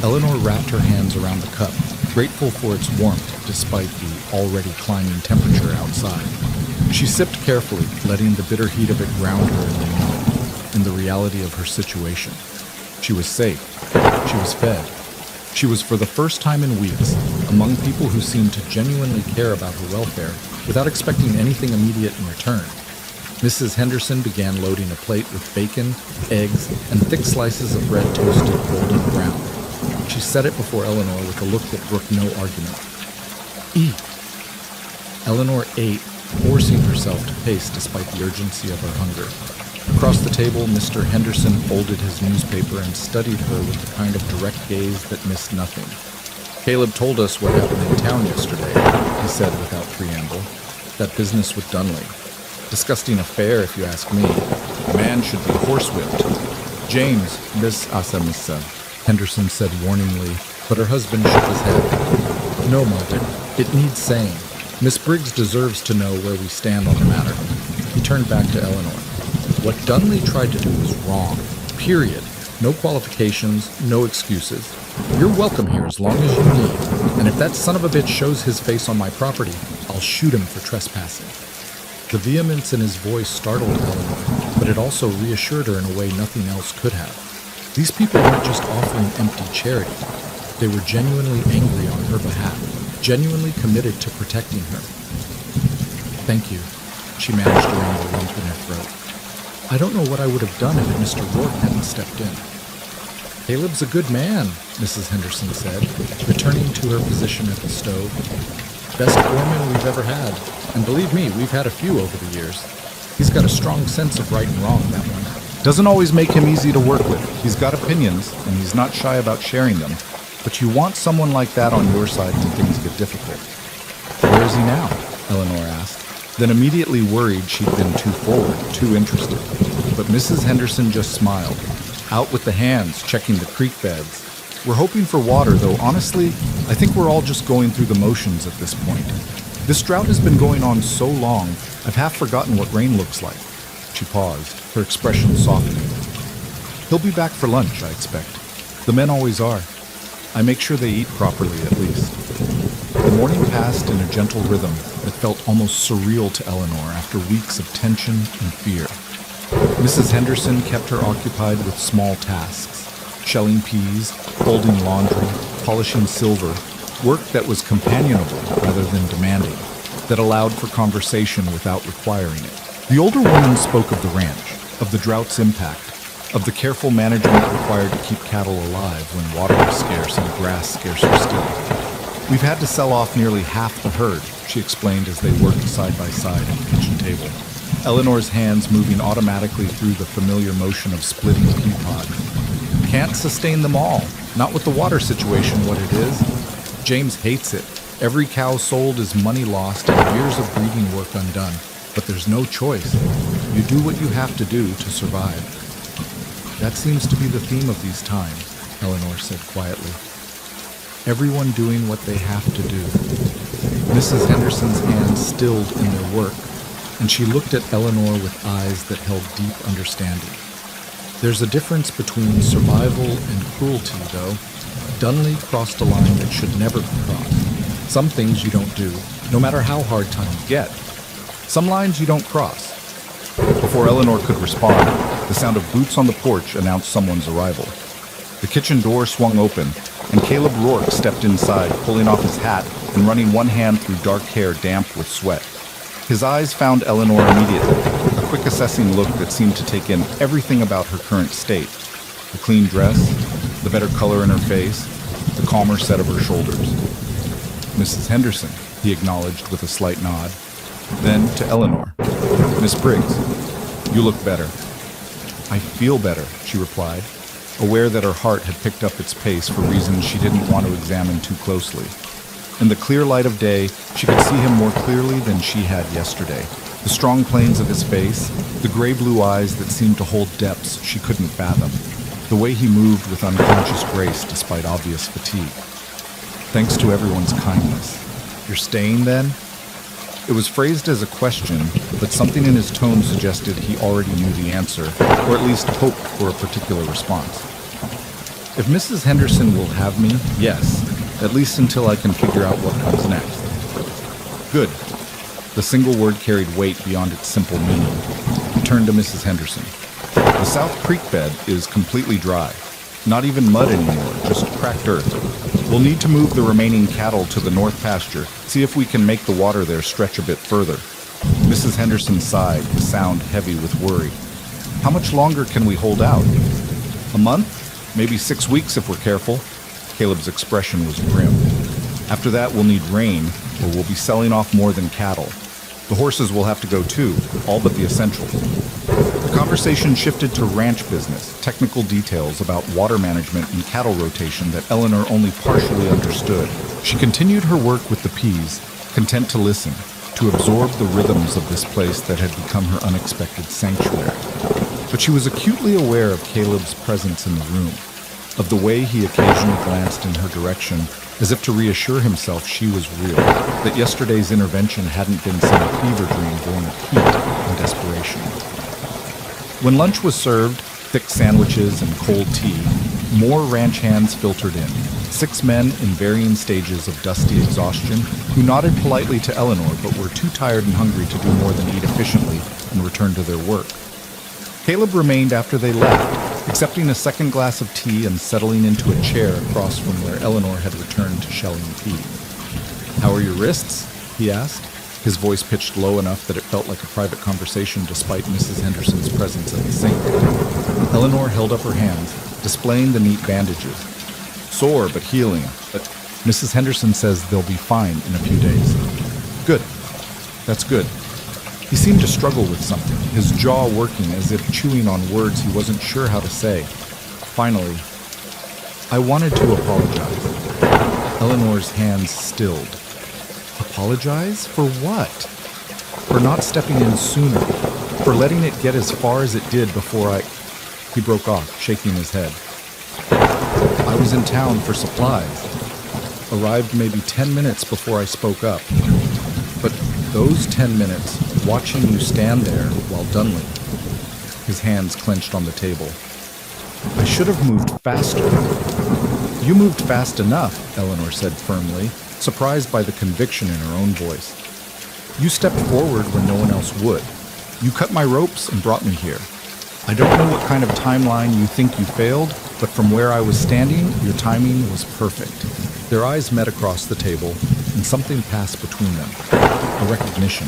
B: Eleanor wrapped her hands around the cup, grateful for its warmth despite the already climbing temperature outside. She sipped carefully, letting the bitter heat of it ground her in the moment, in the reality of her situation. She was safe. She was fed. She was, for the first time in weeks, among people who seemed to genuinely care about her welfare without expecting anything immediate in return. Mrs. Henderson began loading a plate with bacon, eggs, and thick slices of bread toasted golden brown. She set it before Eleanor with a look that brooked no argument. "Eat." Eleanor ate, forcing herself to pace despite the urgency of her hunger. Across the table, Mr. Henderson folded his newspaper and studied her with the kind of direct gaze that missed nothing. "Caleb told us what happened in town yesterday," he said without preamble. "That business with Dunley. Disgusting affair, if you ask me. The man should be horsewhipped." "James, this mesa," Henderson said warningly, but her husband shook his head. "No, Margaret, it needs saying. Miss Briggs deserves to know where we stand on the matter." He turned back to Eleanor. "What Dunley tried to do was wrong. Period. No qualifications, no excuses. You're welcome here as long as you need, and if that son of a bitch shows his face on my property, I'll shoot him for trespassing." The vehemence in his voice startled Eleanor, but it also reassured her in a way nothing else could have. These people weren't just offering empty charity. They were genuinely angry on her behalf, genuinely committed to protecting her. "Thank you," she managed to wrangle a lump in her throat. "I don't know what I would have done if Mr. Rourke hadn't stepped in." "Caleb's a good man," Mrs. Henderson said, returning to her position at the stove. "Best foreman we've ever had, and believe me, we've had a few over the years. He's got a strong sense of right and wrong, that one."
A: Doesn't always make him easy to work with. He's got opinions, and he's not shy about sharing them. But you want someone like that on your side when things get difficult. "Where is he now?" Eleanor asked, then immediately worried she'd been too forward, too interested. But Mrs. Henderson just smiled. "Out with the hands, checking the creek beds. We're hoping for water, though honestly, I think we're all just going through the motions at this point. This drought has been going on so long, I've half forgotten what rain looks like." She paused, her expression softening. "He'll be back for lunch, I expect. The men always are. I make sure they eat properly, at least." The morning passed in a gentle rhythm that felt almost surreal to Eleanor after weeks of tension and fear. Mrs. Henderson kept her occupied with small tasks, shelling peas, folding laundry, polishing silver, work that was companionable rather than demanding, that allowed for conversation without requiring it. The older woman spoke of the ranch, of the drought's impact, of the careful management required to keep cattle alive when water was scarce and grass scarcer still. "We've had to sell off nearly half the herd," she explained as they worked side by side at the kitchen table, Eleanor's hands moving automatically through the familiar motion of splitting pea pod. "Can't sustain them all, not with the water situation what it is. James hates it. Every cow sold is money lost and years of breeding work undone. But there's no choice. You do what you have to do to survive." "That seems to be the theme of these times," Eleanor said quietly. "Everyone doing what they have to do." Mrs. Henderson's hands stilled in their work, and she looked at Eleanor with eyes that held deep understanding. "There's a difference between survival and cruelty, though. Dunley crossed a line that should never be crossed. Some things you don't do, no matter how hard times get. Some lines you don't cross." Before Eleanor could respond, the sound of boots on the porch announced someone's arrival. The kitchen door swung open, and Caleb Rourke stepped inside, pulling off his hat and running one hand through dark hair damp with sweat. His eyes found Eleanor immediately, a quick assessing look that seemed to take in everything about her current state. The clean dress, the better color in her face, the calmer set of her shoulders. "Mrs. Henderson," he acknowledged with a slight nod. Then to Eleanor, "Miss Briggs, you look better." "I feel better," she replied, aware that her heart had picked up its pace for reasons she didn't want to examine too closely. In the clear light of day, she could see him more clearly than she had yesterday. The strong planes of his face, the gray-blue eyes that seemed to hold depths she couldn't fathom, the way he moved with unconscious grace despite obvious fatigue. "Thanks to everyone's kindness. You're staying, then?" It was phrased as a question, but something in his tone suggested he already knew the answer, or at least hoped for a particular response. If Mrs. Henderson will have me, yes, at least until I can figure out what comes next. Good. The single word carried weight beyond its simple meaning. He turned to Mrs. Henderson. The South Creek bed is completely dry. Not even mud anymore, just cracked earth. We'll need to move the remaining cattle to the north pasture, see if we can make the water there stretch a bit further. Mrs. Henderson sighed, the sound heavy with worry. How much longer can we hold out? A month? Maybe 6 weeks if we're careful. Caleb's expression was grim. After that, we'll need rain, or we'll be selling off more than cattle. The horses will have to go too, all but the essentials. The conversation shifted to ranch business, technical details about water management and cattle rotation that Eleanor only partially understood. She continued her work with the peas, content to listen, to absorb the rhythms of this place that had become her unexpected sanctuary. But she was acutely aware of Caleb's presence in the room, of the way he occasionally glanced in her direction, as if to reassure himself she was real, that yesterday's intervention hadn't been some fever dream born of heat and desperation. When lunch was served, thick sandwiches and cold tea, more ranch hands filtered in. 6 men in varying stages of dusty exhaustion who nodded politely to Eleanor but were too tired and hungry to do more than eat efficiently and return to their work. Caleb remained after they left, accepting a second glass of tea and settling into a chair across from where Eleanor had returned to shelling peas. "How are your wrists?" he asked, his voice pitched low enough that it felt like a private conversation despite Mrs. Henderson's presence at the sink. Eleanor held up her hands, displaying the neat bandages. "Sore, but healing. But Mrs. Henderson says they'll be fine in a few days." "Good. That's good." He seemed to struggle with something, his jaw working as if chewing on words he wasn't sure how to say. Finally, "I wanted to apologize." Eleanor's hands stilled. Apologize? For what? For not stepping in sooner, for letting it get as far as it did before I... He broke off, shaking his head. "I was in town for supplies. Arrived maybe 10 minutes before I spoke up. But those 10 minutes, watching you stand there while Dunley..." His hands clenched on the table. "I should have moved faster." "You moved fast enough," Eleanor said firmly, surprised by the conviction in her own voice. "You stepped forward when no one else would. You cut my ropes and brought me here. I don't know what kind of timeline you think you failed, but from where I was standing, your timing was perfect." Their eyes met across the table, and something passed between them. A recognition,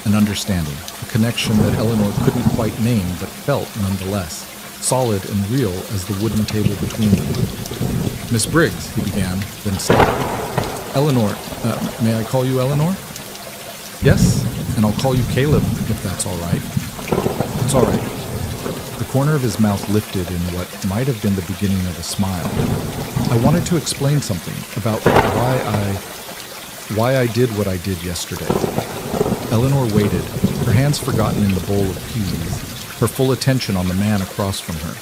A: an understanding, a connection that Eleanor couldn't quite name but felt nonetheless, solid and real as the wooden table between them. "Miss Briggs," he began, then stopped. "Eleanor, may I call you Eleanor?" "Yes, and I'll call you Caleb, if that's all right." "It's all right." The corner of his mouth lifted in what might have been the beginning of a smile. "I wanted to explain something about why I did what I did yesterday." Eleanor waited, her hands forgotten in the bowl of peas, her full attention on the man across from her.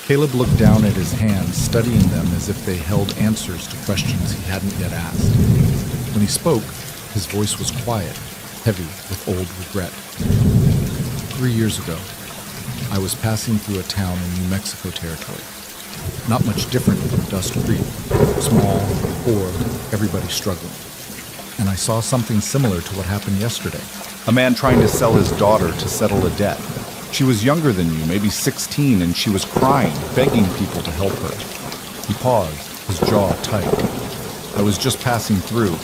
A: Caleb looked down at his hands, studying them as if they held answers to questions he hadn't yet asked. When he spoke, his voice was quiet, heavy with old regret. 3 years ago, I was passing through a town in New Mexico territory. Not much different from Dust Creek. Small, poor, everybody struggling. And I saw something similar to what happened yesterday. A man trying to sell his daughter to settle a debt. She was younger than you, maybe 16, and she was crying, begging people to help her. He paused, his jaw tight. I was just passing through.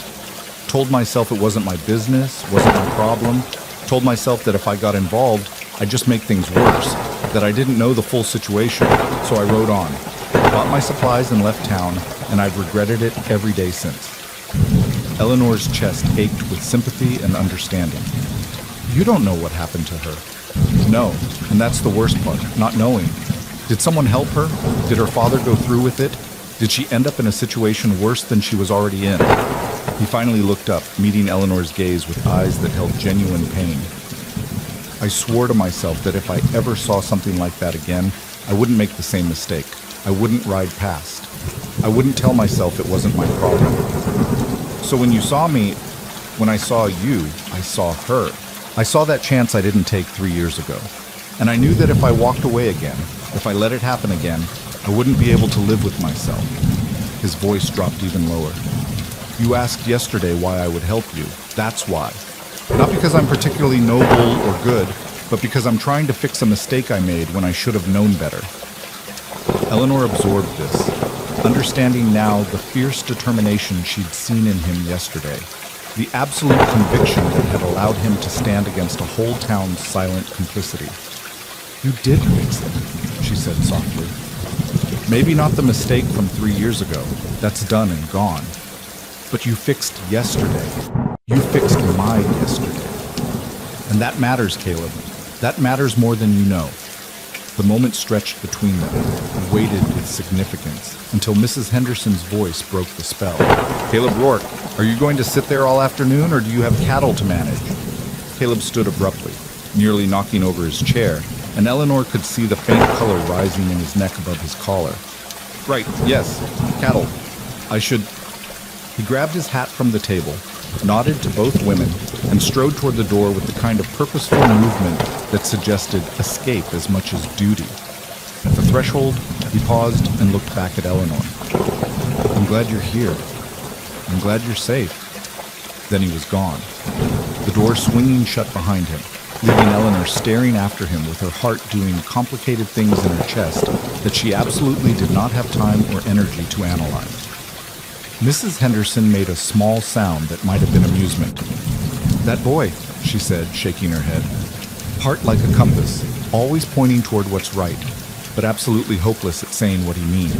A: Told myself it wasn't my business, wasn't my problem. Told myself that if I got involved, I'd just make things worse, that I didn't know the full situation, so I rode on. Bought my supplies and left town, and I've regretted it every day since. Eleanor's chest ached with sympathy and understanding. You don't know what happened to her. No, and that's the worst part, not knowing. Did someone help her? Did her father go through with it? Did she end up in a situation worse than she was already in? He finally looked up, meeting Eleanor's gaze with eyes that held genuine pain. I swore to myself that if I ever saw something like that again, I wouldn't make the same mistake. I wouldn't ride past. I wouldn't tell myself it wasn't my problem. So when you saw me, when I saw you, I saw her. I saw that chance I didn't take 3 years ago. And I knew that if I walked away again, if I let it happen again, I wouldn't be able to live with myself. His voice dropped even lower. You asked yesterday why I would help you. That's why. Not because I'm particularly noble or good, but because I'm trying to fix a mistake I made when I should have known better. Eleanor absorbed this, understanding now the fierce determination she'd seen in him yesterday, the absolute conviction that had allowed him to stand against a whole town's silent complicity. You did fix it, she said softly. Maybe not the mistake from 3 years ago. That's done and gone. But you fixed yesterday. You fixed my yesterday. And that matters, Caleb. That matters more than you know. The moment stretched between them and waited with significance until Mrs. Henderson's voice broke the spell. Caleb Rourke, are you going to sit there all afternoon, or do you have cattle to manage? Caleb stood abruptly, nearly knocking over his chair, and Eleanor could see the faint color rising in his neck above his collar. Right, yes, cattle. I should... He grabbed his hat from the table, nodded to both women, and strode toward the door with the kind of purposeful movement that suggested escape as much as duty. At the threshold, he paused and looked back at Eleanor. I'm glad you're here. I'm glad you're safe. Then he was gone, the door swinging shut behind him, leaving Eleanor staring after him with her heart doing complicated things in her chest that she absolutely did not have time or energy to analyze. Mrs. Henderson made a small sound that might have been amusement. That boy, she said, shaking her head. Heart like a compass, always pointing toward what's right, but absolutely hopeless at saying what he means.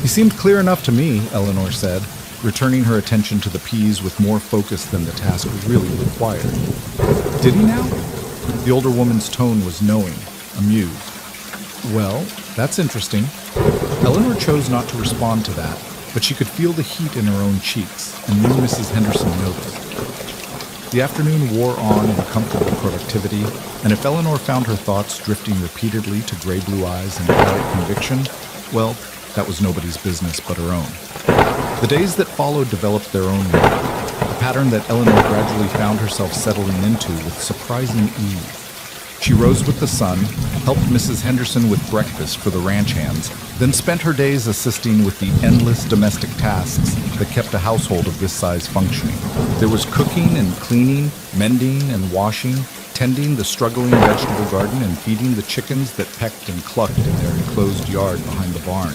A: He seemed clear enough to me, Eleanor said, returning her attention to the peas with more focus than the task really required. Did he now? The older woman's tone was knowing, amused. Well, that's interesting. Eleanor chose not to respond to that, but she could feel the heat in her own cheeks and knew Mrs. Henderson noticed. The afternoon wore on in comfortable productivity, and if Eleanor found her thoughts drifting repeatedly to gray-blue eyes and quiet conviction, well, that was nobody's business but her own. The days that followed developed their own rhythm, a pattern that Eleanor gradually found herself settling into with surprising ease. She rose with the sun, helped Mrs. Henderson with breakfast for the ranch hands, then spent her days assisting with the endless domestic tasks that kept a household of this size functioning. There was cooking and cleaning, mending and washing, tending the struggling vegetable garden and feeding the chickens that pecked and clucked in their enclosed yard behind the barn.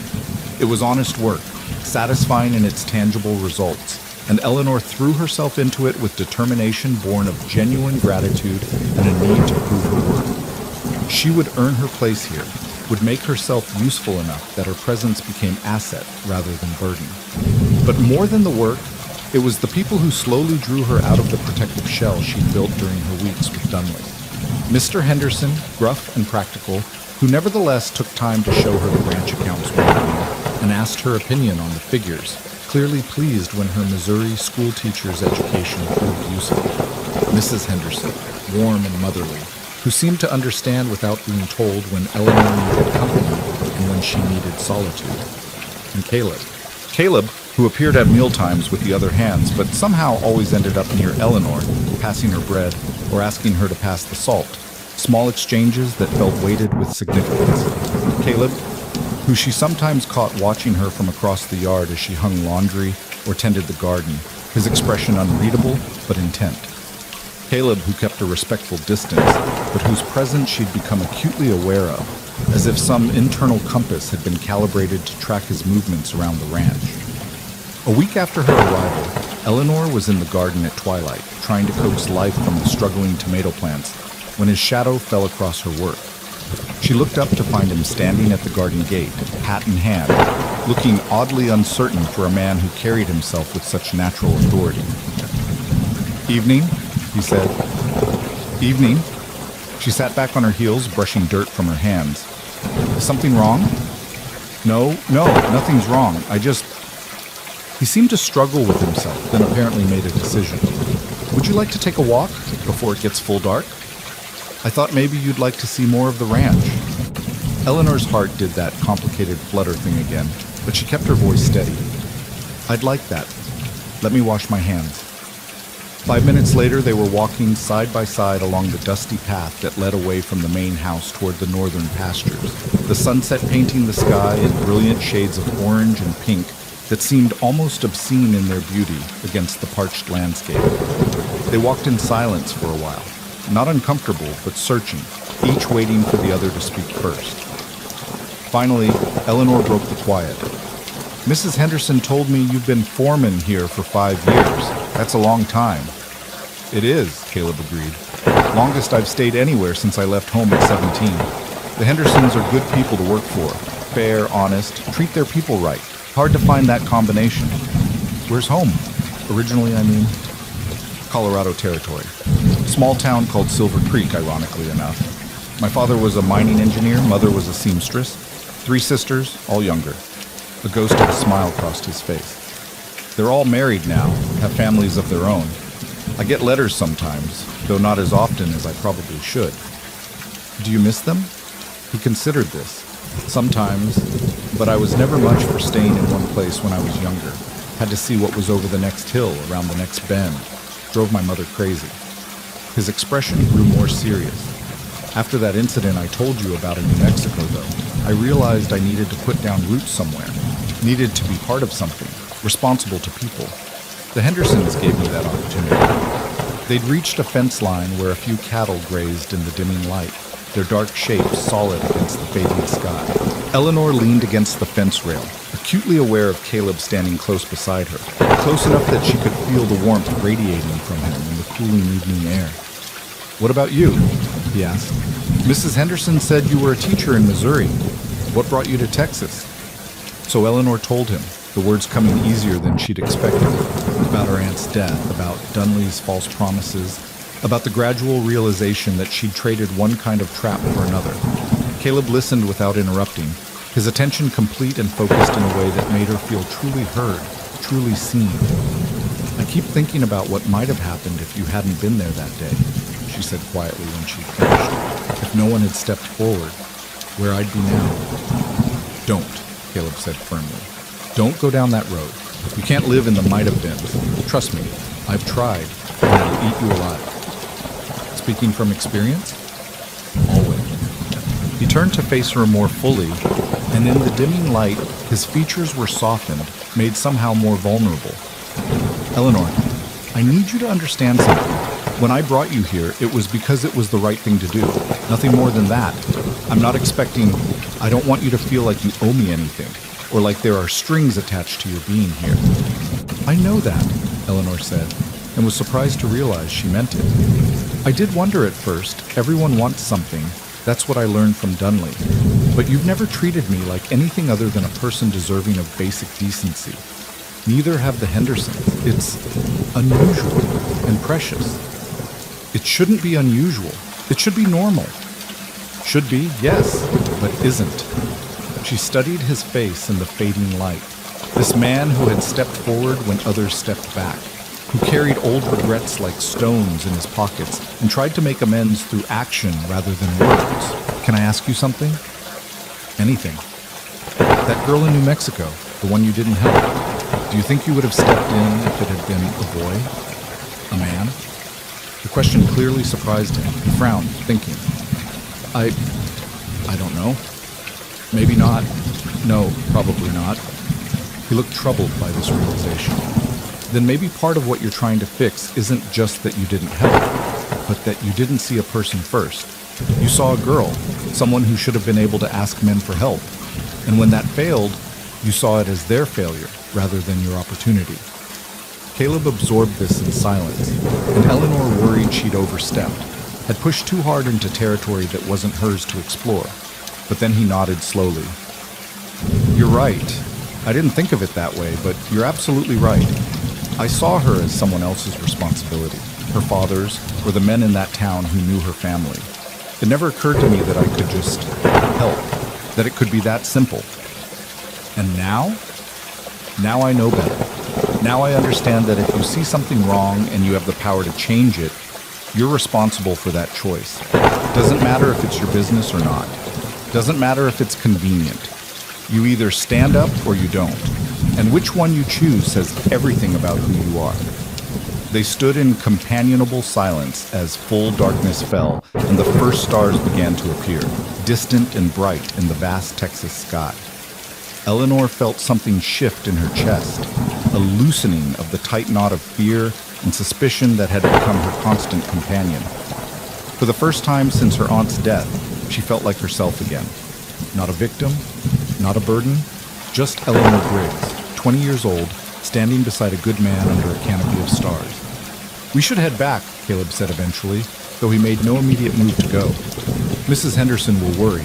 A: It was honest work, satisfying in its tangible results, and Eleanor threw herself into it with determination born of genuine gratitude and a need to prove her worth. She would earn her place here, would make herself useful enough that her presence became asset rather than burden. But more than the work, it was the people who slowly drew her out of the protective shell she'd built during her weeks with Dunley. Mr. Henderson, gruff and practical, who nevertheless took time to show her the ranch accounts one evening and asked her opinion on the figures, clearly pleased when her Missouri school teacher's education proved useful. Mrs. Henderson, warm and motherly, who seemed to understand without being told when Eleanor needed company and when she needed solitude. And Caleb, who appeared at mealtimes with the other hands, but somehow always ended up near Eleanor, passing her bread or asking her to pass the salt, small exchanges that felt weighted with significance. Caleb, who she sometimes caught watching her from across the yard as she hung laundry or tended the garden, his expression unreadable but intent. Caleb, who kept a respectful distance, but whose presence she'd become acutely aware of, as if some internal compass had been calibrated to track his movements around the ranch. A week after her arrival, Eleanor was in the garden at twilight, trying to coax life from the struggling tomato plants, when his shadow fell across her work. She looked up to find him standing at the garden gate, hat in hand, looking oddly uncertain for a man who carried himself with such natural authority. Evening, he said. Evening. She sat back on her heels, brushing dirt from her hands. Is something wrong? No, nothing's wrong. He seemed to struggle with himself, then apparently made a decision. Would you like to take a walk before it gets full dark? I thought maybe you'd like to see more of the ranch. Eleanor's heart did that complicated flutter thing again, but she kept her voice steady. I'd like that. Let me wash my hands. 5 minutes later, they were walking side by side along the dusty path that led away from the main house toward the northern pastures, the sunset painting the sky in brilliant shades of orange and pink that seemed almost obscene in their beauty against the parched landscape. They walked in silence for a while, not uncomfortable, but searching, each waiting for the other to speak first. Finally, Eleanor broke the quiet. "Mrs. Henderson told me you've been foreman here for 5 years. That's a long time." "It is," Caleb agreed. "Longest I've stayed anywhere since I left home at 17. The Hendersons are good people to work for. Fair, honest, treat their people right. Hard to find that combination." "Where's home?" "Originally, I mean." "Colorado Territory. Small town called Silver Creek, ironically enough. My father was a mining engineer, mother was a seamstress. 3 sisters, all younger." A ghost of a smile crossed his face. "They're all married now, have families of their own. I get letters sometimes, though not as often as I probably should." "Do you miss them?" He considered this. "Sometimes, but I was never much for staying in one place when I was younger. Had to see what was over the next hill, around the next bend. Drove my mother crazy." His expression grew more serious. "After that incident I told you about in New Mexico, though, I realized I needed to put down roots somewhere. Needed to be part of something, responsible to people. The Hendersons gave me that opportunity." They'd reached a fence line where a few cattle grazed in the dimming light, their dark shapes solid against the fading sky. Eleanor leaned against the fence rail, acutely aware of Caleb standing close beside her, close enough that she could feel the warmth radiating from him in the cooling evening air. "What about you?" he asked. "Mrs. Henderson said you were a teacher in Missouri. What brought you to Texas?" So Eleanor told him, the words coming easier than she'd expected, about her aunt's death, about Dunley's false promises, about the gradual realization that she'd traded one kind of trap for another. Caleb listened without interrupting, his attention complete and focused in a way that made her feel truly heard, truly seen. "I keep thinking about what might have happened if you hadn't been there that day," she said quietly when she finished. "If no one had stepped forward, where I'd be now." "Don't," Caleb said firmly. "Don't go down that road. You can't live in the might-have-beens. Trust me, I've tried, and it'll eat you alive." Speaking from experience? Always. He turned to face her more fully, and in the dimming light, his features were softened, made somehow more vulnerable. "Eleanor, I need you to understand something. When I brought you here, it was because it was the right thing to do. Nothing more than that. I'm not expecting... I don't want you to feel like you owe me anything, or like there are strings attached to your being here." "I know that," Eleanor said, and was surprised to realize she meant it. "I did wonder at first. Everyone wants something. That's what I learned from Dunley. But you've never treated me like anything other than a person deserving of basic decency. Neither have the Hendersons. It's unusual and precious. It shouldn't be unusual. It should be normal." "Should be, yes, but isn't." She studied his face in the fading light. This man who had stepped forward when others stepped back, who carried old regrets like stones in his pockets and tried to make amends through action rather than words. "Can I ask you something?" "Anything." "That girl in New Mexico, the one you didn't help, do you think you would have stepped in if it had been a boy? A man?" The question clearly surprised him. He frowned, thinking. I don't know. Maybe not. No, probably not." He looked troubled by this realization. "Then maybe part of what you're trying to fix isn't just that you didn't help, but that you didn't see a person first. You saw a girl, someone who should have been able to ask men for help. And when that failed, you saw it as their failure rather than your opportunity." Caleb absorbed this in silence, and Eleanor worried she'd overstepped, had pushed too hard into territory that wasn't hers to explore. But then he nodded slowly. "You're right. I didn't think of it that way, but you're absolutely right. I saw her as someone else's responsibility, her father's, or the men in that town who knew her family. It never occurred to me that I could just help, that it could be that simple. And now? Now I know better. Now I understand that if you see something wrong and you have the power to change it, you're responsible for that choice. Doesn't matter if it's your business or not. Doesn't matter if it's convenient. You either stand up or you don't. And which one you choose says everything about who you are." They stood in companionable silence as full darkness fell and the first stars began to appear, distant and bright in the vast Texas sky. Eleanor felt something shift in her chest, a loosening of the tight knot of fear and suspicion that had become her constant companion. For the first time since her aunt's death, she felt like herself again. Not a victim, not a burden, just Eleanor Briggs, 20 years old, standing beside a good man under a canopy of stars. "We should head back," Caleb said eventually, though he made no immediate move to go. "Mrs. Henderson will worry."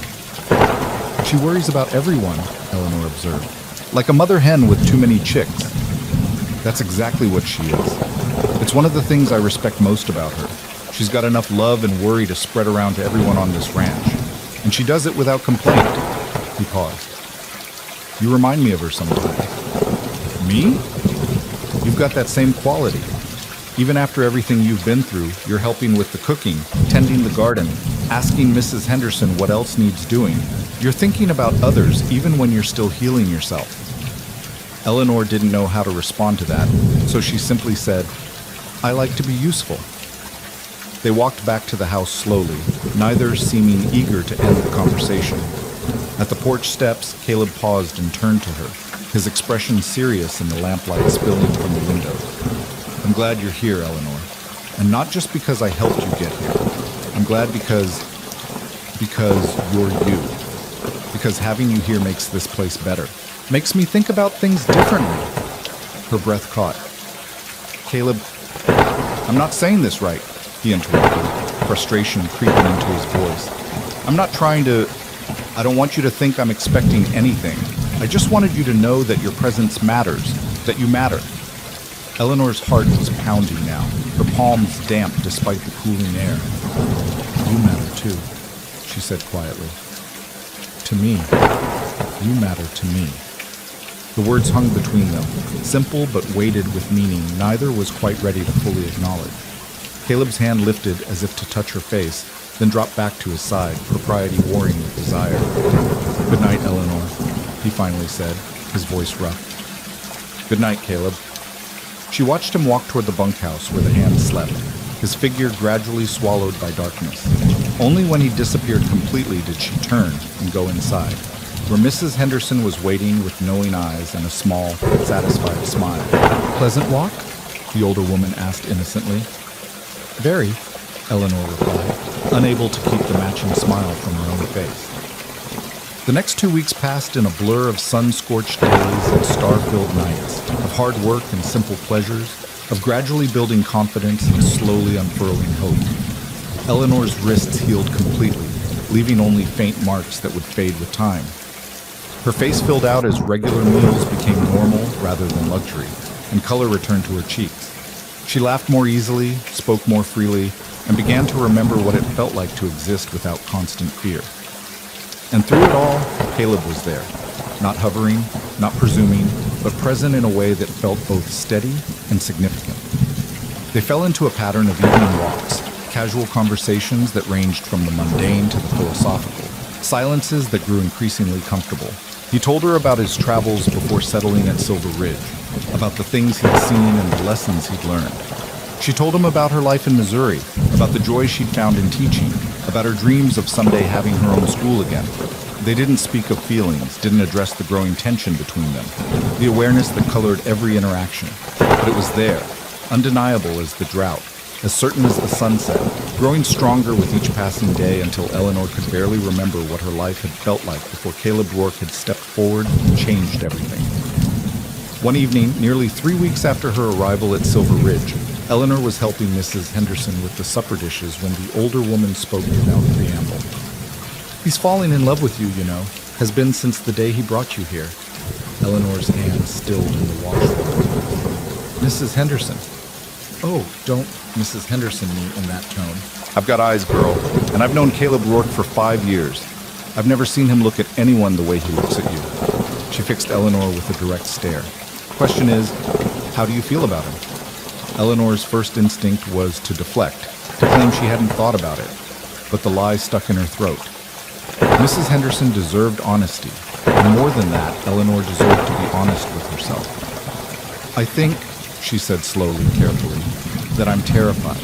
A: "She worries about everyone," Eleanor observed. "Like a mother hen with too many chicks." "That's exactly what she is. It's one of the things I respect most about her. She's got enough love and worry to spread around to everyone on this ranch. And she does it without complaint." He paused. "You remind me of her sometimes." "Me? You've got that same quality. Even after everything you've been through, you're helping with the cooking, tending the garden, asking Mrs. Henderson what else needs doing. You're thinking about others even when you're still healing yourself." Eleanor didn't know how to respond to that, so she simply said, "I like to be useful." They walked back to the house slowly, neither seeming eager to end the conversation. At the porch steps, Caleb paused and turned to her, his expression serious in the lamplight spilling from the window. "I'm glad you're here, Eleanor. And not just because I helped you get here. I'm glad because you're you. Because having you here makes this place better. Makes me think about things differently." Her breath caught. "Caleb, I'm not saying this right," he interrupted, frustration creeping into his voice. I don't want you to think I'm expecting anything. I just wanted you to know that your presence matters, that you matter." Eleanor's heart was pounding now, her palms damp despite the cooling air. "You matter too," she said quietly. "To me. You matter to me." The words hung between them, simple but weighted with meaning neither was quite ready to fully acknowledge. Caleb's hand lifted as if to touch her face, then dropped back to his side, propriety warring with desire. "Good night, Eleanor," he finally said, his voice rough. "Good night, Caleb." She watched him walk toward the bunkhouse where the hand slept, his figure gradually swallowed by darkness. Only when he disappeared completely did she turn and go inside, where Mrs. Henderson was waiting with knowing eyes and a small, satisfied smile. "Pleasant walk?" the older woman asked innocently. "Very," Eleanor replied, unable to keep the matching smile from her own face. The next 2 weeks passed in a blur of sun-scorched days and star-filled nights, of hard work and simple pleasures, of gradually building confidence and slowly unfurling hope. Eleanor's wrists healed completely, leaving only faint marks that would fade with time. Her face filled out as regular meals became normal rather than luxury, and color returned to her cheeks. She laughed more easily, spoke more freely, and began to remember what it felt like to exist without constant fear. And through it all, Caleb was there, not hovering, not presuming, but present in a way that felt both steady and significant. They fell into a pattern of evening walks, casual conversations that ranged from the mundane to the philosophical, silences that grew increasingly comfortable. He told her about his travels before settling at Silver Ridge, about the things he'd seen and the lessons he'd learned. She told him about her life in Missouri, about the joy she'd found in teaching, about her dreams of someday having her own school again. They didn't speak of feelings, didn't address the growing tension between them, the awareness that colored every interaction. But it was there, undeniable as the drought, as certain as the sunset, growing stronger with each passing day until Eleanor could barely remember what her life had felt like before Caleb Rourke had stepped forward and changed everything. One evening, nearly 3 weeks after her arrival at Silver Ridge, Eleanor was helping Mrs. Henderson with the supper dishes when the older woman spoke without preamble. "He's falling in love with you, you know. Has been since the day he brought you here." Eleanor's hand stilled in the washroom. "Mrs. Henderson." "Oh, don't Mrs. Henderson me in that tone." "I've got eyes, girl, and I've known Caleb Rourke for 5 years. I've never seen him look at anyone the way he looks at you." She fixed Eleanor with a direct stare. "Question is, how do you feel about him?" Eleanor's first instinct was to deflect, to claim she hadn't thought about it, but the lie stuck in her throat. Mrs. Henderson deserved honesty, and more than that, Eleanor deserved to be honest with herself. "I think," she said slowly, carefully, that I'm terrified.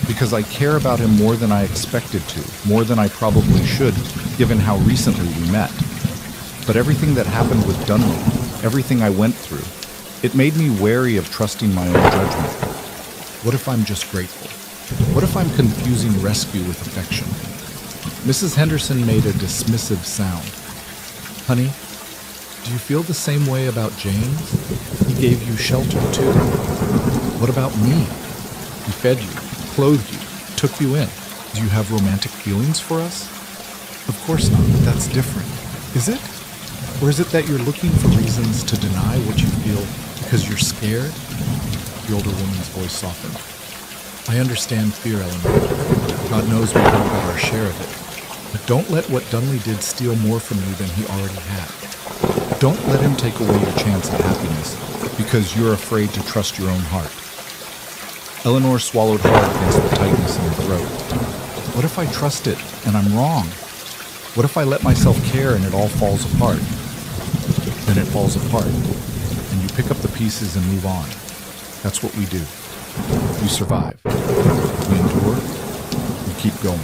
A: Because I care about him more than I expected to, more than I probably should, given how recently we met. But everything that happened with Dunley, everything I went through, it made me wary of trusting my own judgment. What if I'm just grateful? What if I'm confusing rescue with affection? Mrs. Henderson made a dismissive sound. Honey, do you feel the same way about James? He gave you shelter too. What about me? He fed you, clothed you, took you in. Do you have romantic feelings for us? Of course not. That's different. Is it? Or is it that you're looking for reasons to deny what you feel because you're scared? The older woman's voice softened. I understand fear, Eleanor. God knows we all got our share of it. But don't let what Dunley did steal more from you than he already had. Don't let him take away your chance at happiness because you're afraid to trust your own heart. Eleanor swallowed hard against the tightness in her throat. What if I trust it and I'm wrong? What if I let myself care and it all falls apart? Then it falls apart, and you pick up the pieces and move on. That's what we do. We survive. We endure. We keep going.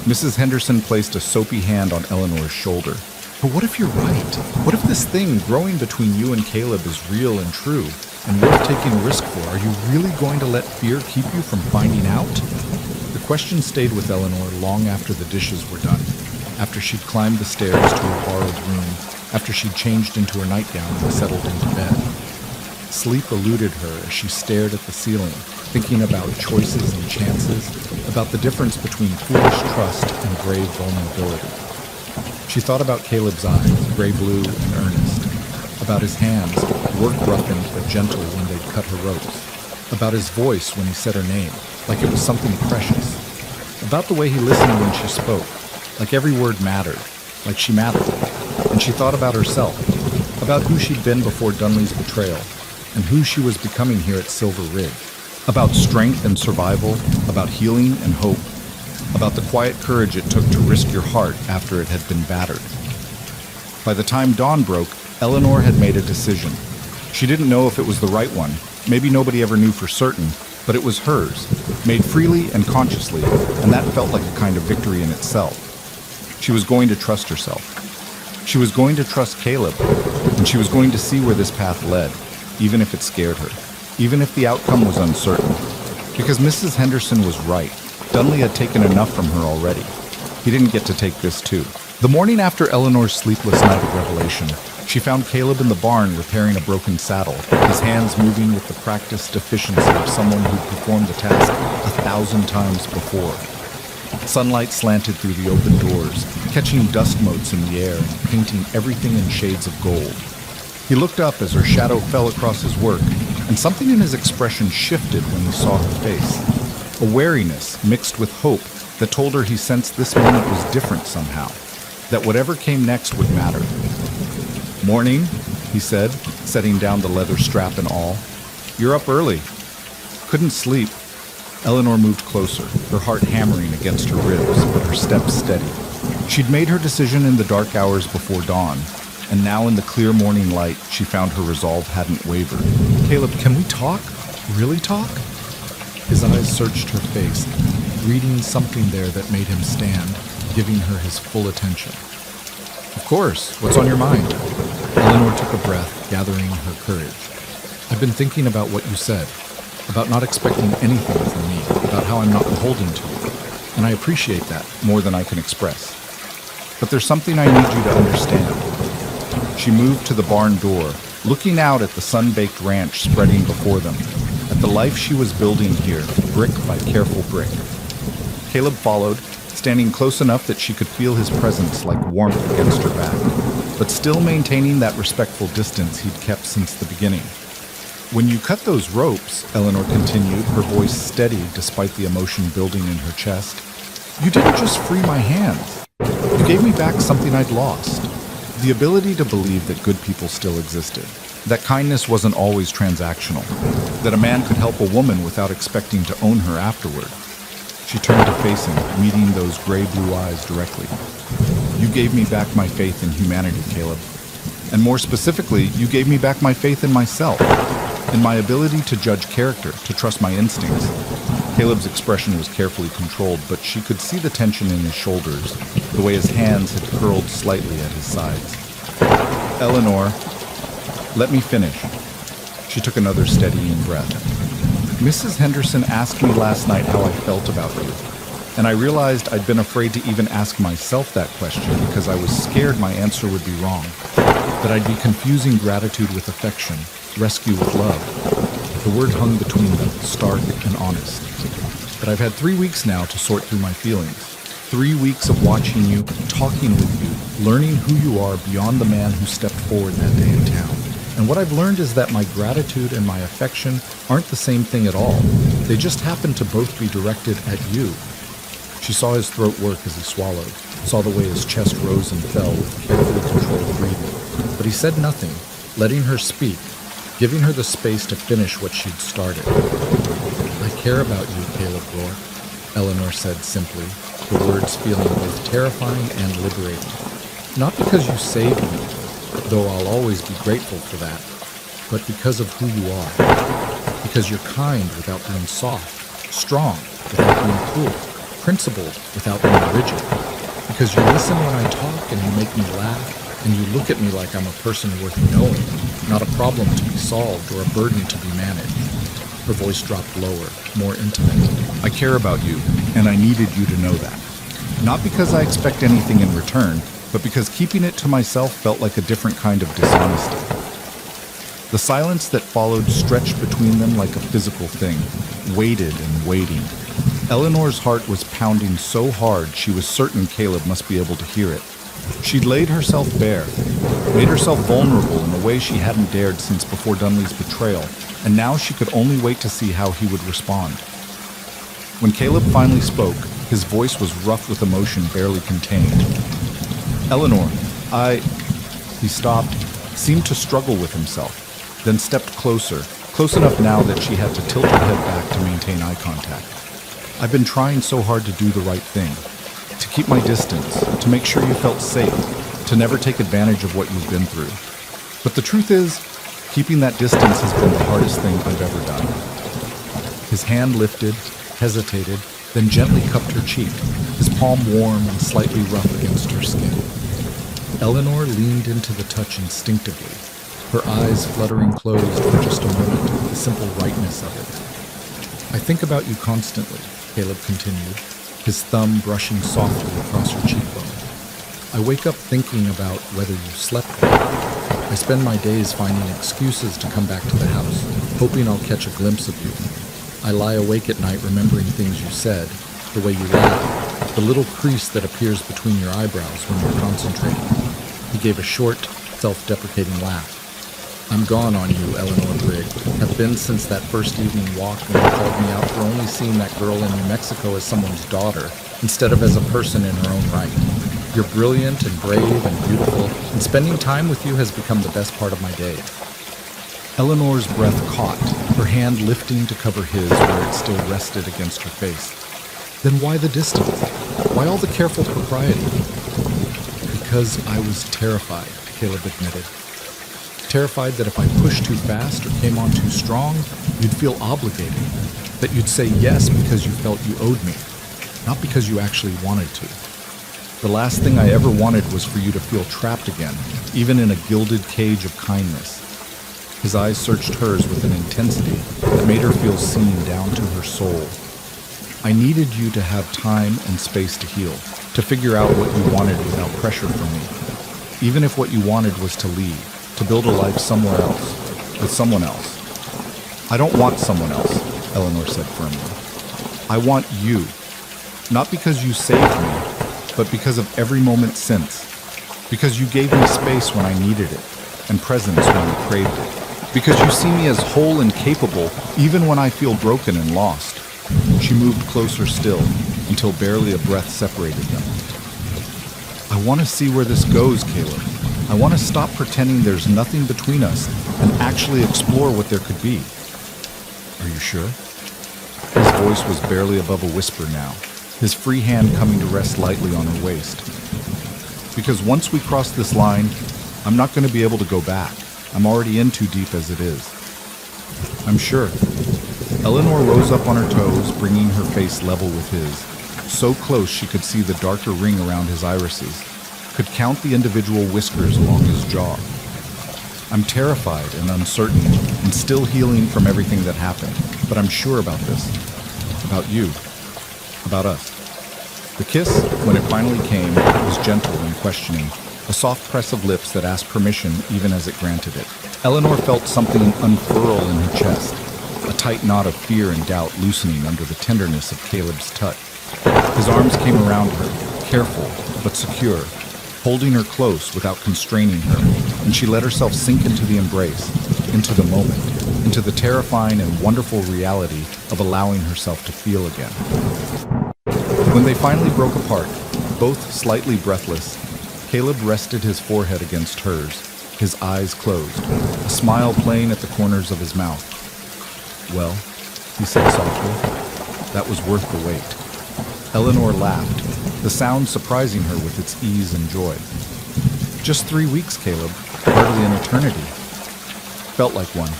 A: Mrs. Henderson placed a soapy hand on Eleanor's shoulder. But what if you're right? What if this thing growing between you and Caleb is real and true, and worth taking a risk for? Are you really going to let fear keep you from finding out? The question stayed with Eleanor long after the dishes were done, after she'd climbed the stairs to her borrowed room, after she'd changed into her nightgown and settled into bed. Sleep eluded her as she stared at the ceiling, thinking about choices and chances, about the difference between foolish trust and brave vulnerability. She thought about Caleb's eyes, gray-blue and earnest, about his hands, work-roughened but gentle when they'd cut her ropes, about his voice when he said her name, like it was something precious, about the way he listened when she spoke, like every word mattered, like she mattered. And she thought about herself, about who she'd been before Dunley's betrayal, and who she was becoming here at Silver Ridge, about strength and survival, about healing and hope, about the quiet courage it took to risk your heart after it had been battered. By the time dawn broke, Eleanor had made a decision. She didn't know if it was the right one. Maybe nobody ever knew for certain, but it was hers, made freely and consciously, and that felt like a kind of victory in itself. She was going to trust herself. She was going to trust Caleb, and she was going to see where this path led, even if it scared her, even if the outcome was uncertain. Because Mrs. Henderson was right. Dunley had taken enough from her already. He didn't get to take this too. The morning after Eleanor's sleepless night of revelation, she found Caleb in the barn repairing a broken saddle, his hands moving with the practiced efficiency of someone who'd performed the task 1,000 times before. Sunlight slanted through the open doors, catching dust motes in the air and painting everything in shades of gold. He looked up as her shadow fell across his work, and something in his expression shifted when he saw her face. A wariness mixed with hope that told her he sensed this moment was different somehow, that whatever came next would matter. "Morning," he said, setting down the leather strap and all. "You're up early." "Couldn't sleep." Eleanor moved closer, her heart hammering against her ribs, but her steps steady. She'd made her decision in the dark hours before dawn, and now in the clear morning light, she found her resolve hadn't wavered. "Caleb, can we talk? Really talk?" His eyes searched her face, reading something there that made him stand, giving her his full attention. "Of course. What's on your mind?" Eleanor took a breath, gathering her courage. "I've been thinking about what you said, about not expecting anything from me, about how I'm not beholden to you, and I appreciate that more than I can express. But there's something I need you to understand." She moved to the barn door, looking out at the sun-baked ranch spreading before them, at the life she was building here, brick by careful brick. Caleb followed, standing close enough that she could feel his presence like warmth against her back, but still maintaining that respectful distance he'd kept since the beginning. "When you cut those ropes," Eleanor continued, her voice steady despite the emotion building in her chest, "you didn't just free my hands. You gave me back something I'd lost. The ability to believe that good people still existed, that kindness wasn't always transactional, that a man could help a woman without expecting to own her afterward." She turned to face him, meeting those gray-blue eyes directly. "You gave me back my faith in humanity, Caleb. And more specifically, you gave me back my faith in myself. in my ability to judge character, to trust my instincts. Caleb's expression was carefully controlled, but she could see the tension in his shoulders, the way his hands had curled slightly at his sides. Eleanor, let me finish. She took another steadying breath. Mrs. Henderson asked me last night how I felt about you, and I realized I'd been afraid to even ask myself that question because I was scared my answer would be wrong, that I'd be confusing gratitude with affection, rescue with love. The word hung between them, stark and honest. But I've had 3 weeks now to sort through my feelings. 3 weeks of watching you, talking with you, learning who you are beyond the man who stepped forward that day in town. And what I've learned is that my gratitude and my affection aren't the same thing at all. They just happen to both be directed at you. She saw his throat work as he swallowed, saw the way his chest rose and fell with carefully controlled breathing. But he said nothing, letting her speak, giving her the space to finish what she'd started. I care about you, Caleb Rourke, Eleanor said simply, the words feeling both terrifying and liberating. Not because you saved me, though I'll always be grateful for that, but because of who you are. Because you're kind without being soft, strong without being cruel, principled without being rigid. Because you listen when I talk and you make me laugh, and you look at me like I'm a person worth knowing, not a problem to be solved or a burden to be managed. Her voice dropped lower, more intimate. I care about you, and I needed you to know that. Not because I expect anything in return, but because keeping it to myself felt like a different kind of dishonesty. The silence that followed stretched between them like a physical thing, waited and waiting. Eleanor's heart was pounding so hard she was certain Caleb must be able to hear it. She'd laid herself bare, made herself vulnerable in a way she hadn't dared since before Dunley's betrayal, and now she could only wait to see how he would respond. When Caleb finally spoke, his voice was rough with emotion barely contained. Eleanor, He stopped, seemed to struggle with himself, then stepped closer, close enough now that she had to tilt her head back to maintain eye contact. I've been trying so hard to do the right thing, to keep my distance, to make sure you felt safe, to never take advantage of what you've been through. But the truth is, keeping that distance has been the hardest thing I've ever done. His hand lifted, hesitated, then gently cupped her cheek, his palm warm and slightly rough against her skin. Eleanor leaned into the touch instinctively, her eyes fluttering closed for just a moment, the simple rightness of it. I think about you constantly, Caleb continued, his thumb brushing softly across her cheekbone. I wake up thinking about whether you slept well. I spend my days finding excuses to come back to the house, hoping I'll catch a glimpse of you. I lie awake at night remembering things you said, the way you laugh, the little crease that appears between your eyebrows when you're concentrating. He gave a short, self-deprecating laugh. I'm gone on you, Eleanor Brigg. Have been since that first evening walk when you called me out for only seeing that girl in New Mexico as someone's daughter, instead of as a person in her own right. You're brilliant and brave and beautiful, and spending time with you has become the best part of my day. Eleanor's breath caught, her hand lifting to cover his where it still rested against her face. Then why the distance? Why all the careful propriety? Because I was terrified, Caleb admitted. Terrified that if I pushed too fast or came on too strong, you'd feel obligated. That you'd say yes because you felt you owed me, not because you actually wanted to. The last thing I ever wanted was for you to feel trapped again, even in a gilded cage of kindness. His eyes searched hers with an intensity that made her feel seen down to her soul. I needed you to have time and space to heal, to figure out what you wanted without pressure from me. Even if what you wanted was to leave, to build a life somewhere else, with someone else. I don't want someone else, Eleanor said firmly. I want you. Not because you saved me, but because of every moment since. Because you gave me space when I needed it, and presence when I craved it. Because you see me as whole and capable, even when I feel broken and lost. She moved closer still, until barely a breath separated them. I want to see where this goes, Caleb. I want to stop pretending there's nothing between us and actually explore what there could be. Are you sure? His voice was barely above a whisper now, his free hand coming to rest lightly on her waist. Because once we cross this line, I'm not going to be able to go back. I'm already in too deep as it is. I'm sure. Eleanor rose up on her toes, bringing her face level with his. So close she could see the darker ring around his irises, could count the individual whiskers along his jaw. I'm terrified and uncertain and still healing from everything that happened, but I'm sure about this. About you. About us. The kiss, when it finally came, was gentle and questioning, a soft press of lips that asked permission even as it granted it. Eleanor felt something unfurl in her chest, a tight knot of fear and doubt loosening under the tenderness of Caleb's touch. His arms came around her, careful but secure, holding her close without constraining her, and she let herself sink into the embrace, into the moment, into the terrifying and wonderful reality of allowing herself to feel again. When they finally broke apart, both slightly breathless, Caleb rested his forehead against hers, his eyes closed, a smile playing at the corners of his mouth. "Well," he said softly, "that was worth the wait." Eleanor laughed, the sound surprising her with its ease and joy. "Just 3 weeks, Caleb. Hardly an eternity." Felt like one.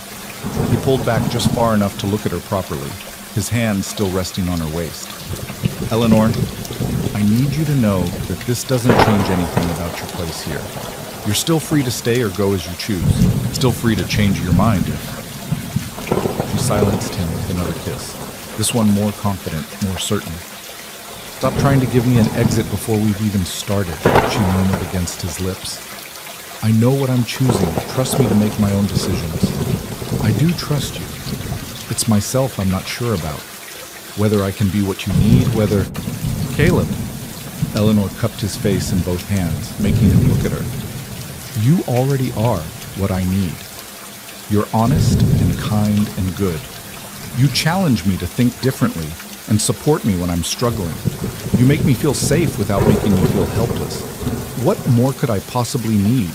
A: He pulled back just far enough to look at her properly, his hand still resting on her waist. "Eleanor, I need you to know that this doesn't change anything about your place here. You're still free to stay or go as you choose. Still free to change your mind if..." She silenced him with another kiss, this one more confident, more certain. "Stop trying to give me an exit before we've even started," she murmured against his lips. "I know what I'm choosing. Trust me to make my own decisions. I do trust you. It's myself I'm not sure about. Whether I can be what you need, whether..." "Caleb!" Eleanor cupped his face in both hands, making him look at her. "You already are what I need. You're honest and kind and good. You challenge me to think differently and support me when I'm struggling. You make me feel safe without making me feel helpless. What more could I possibly need?"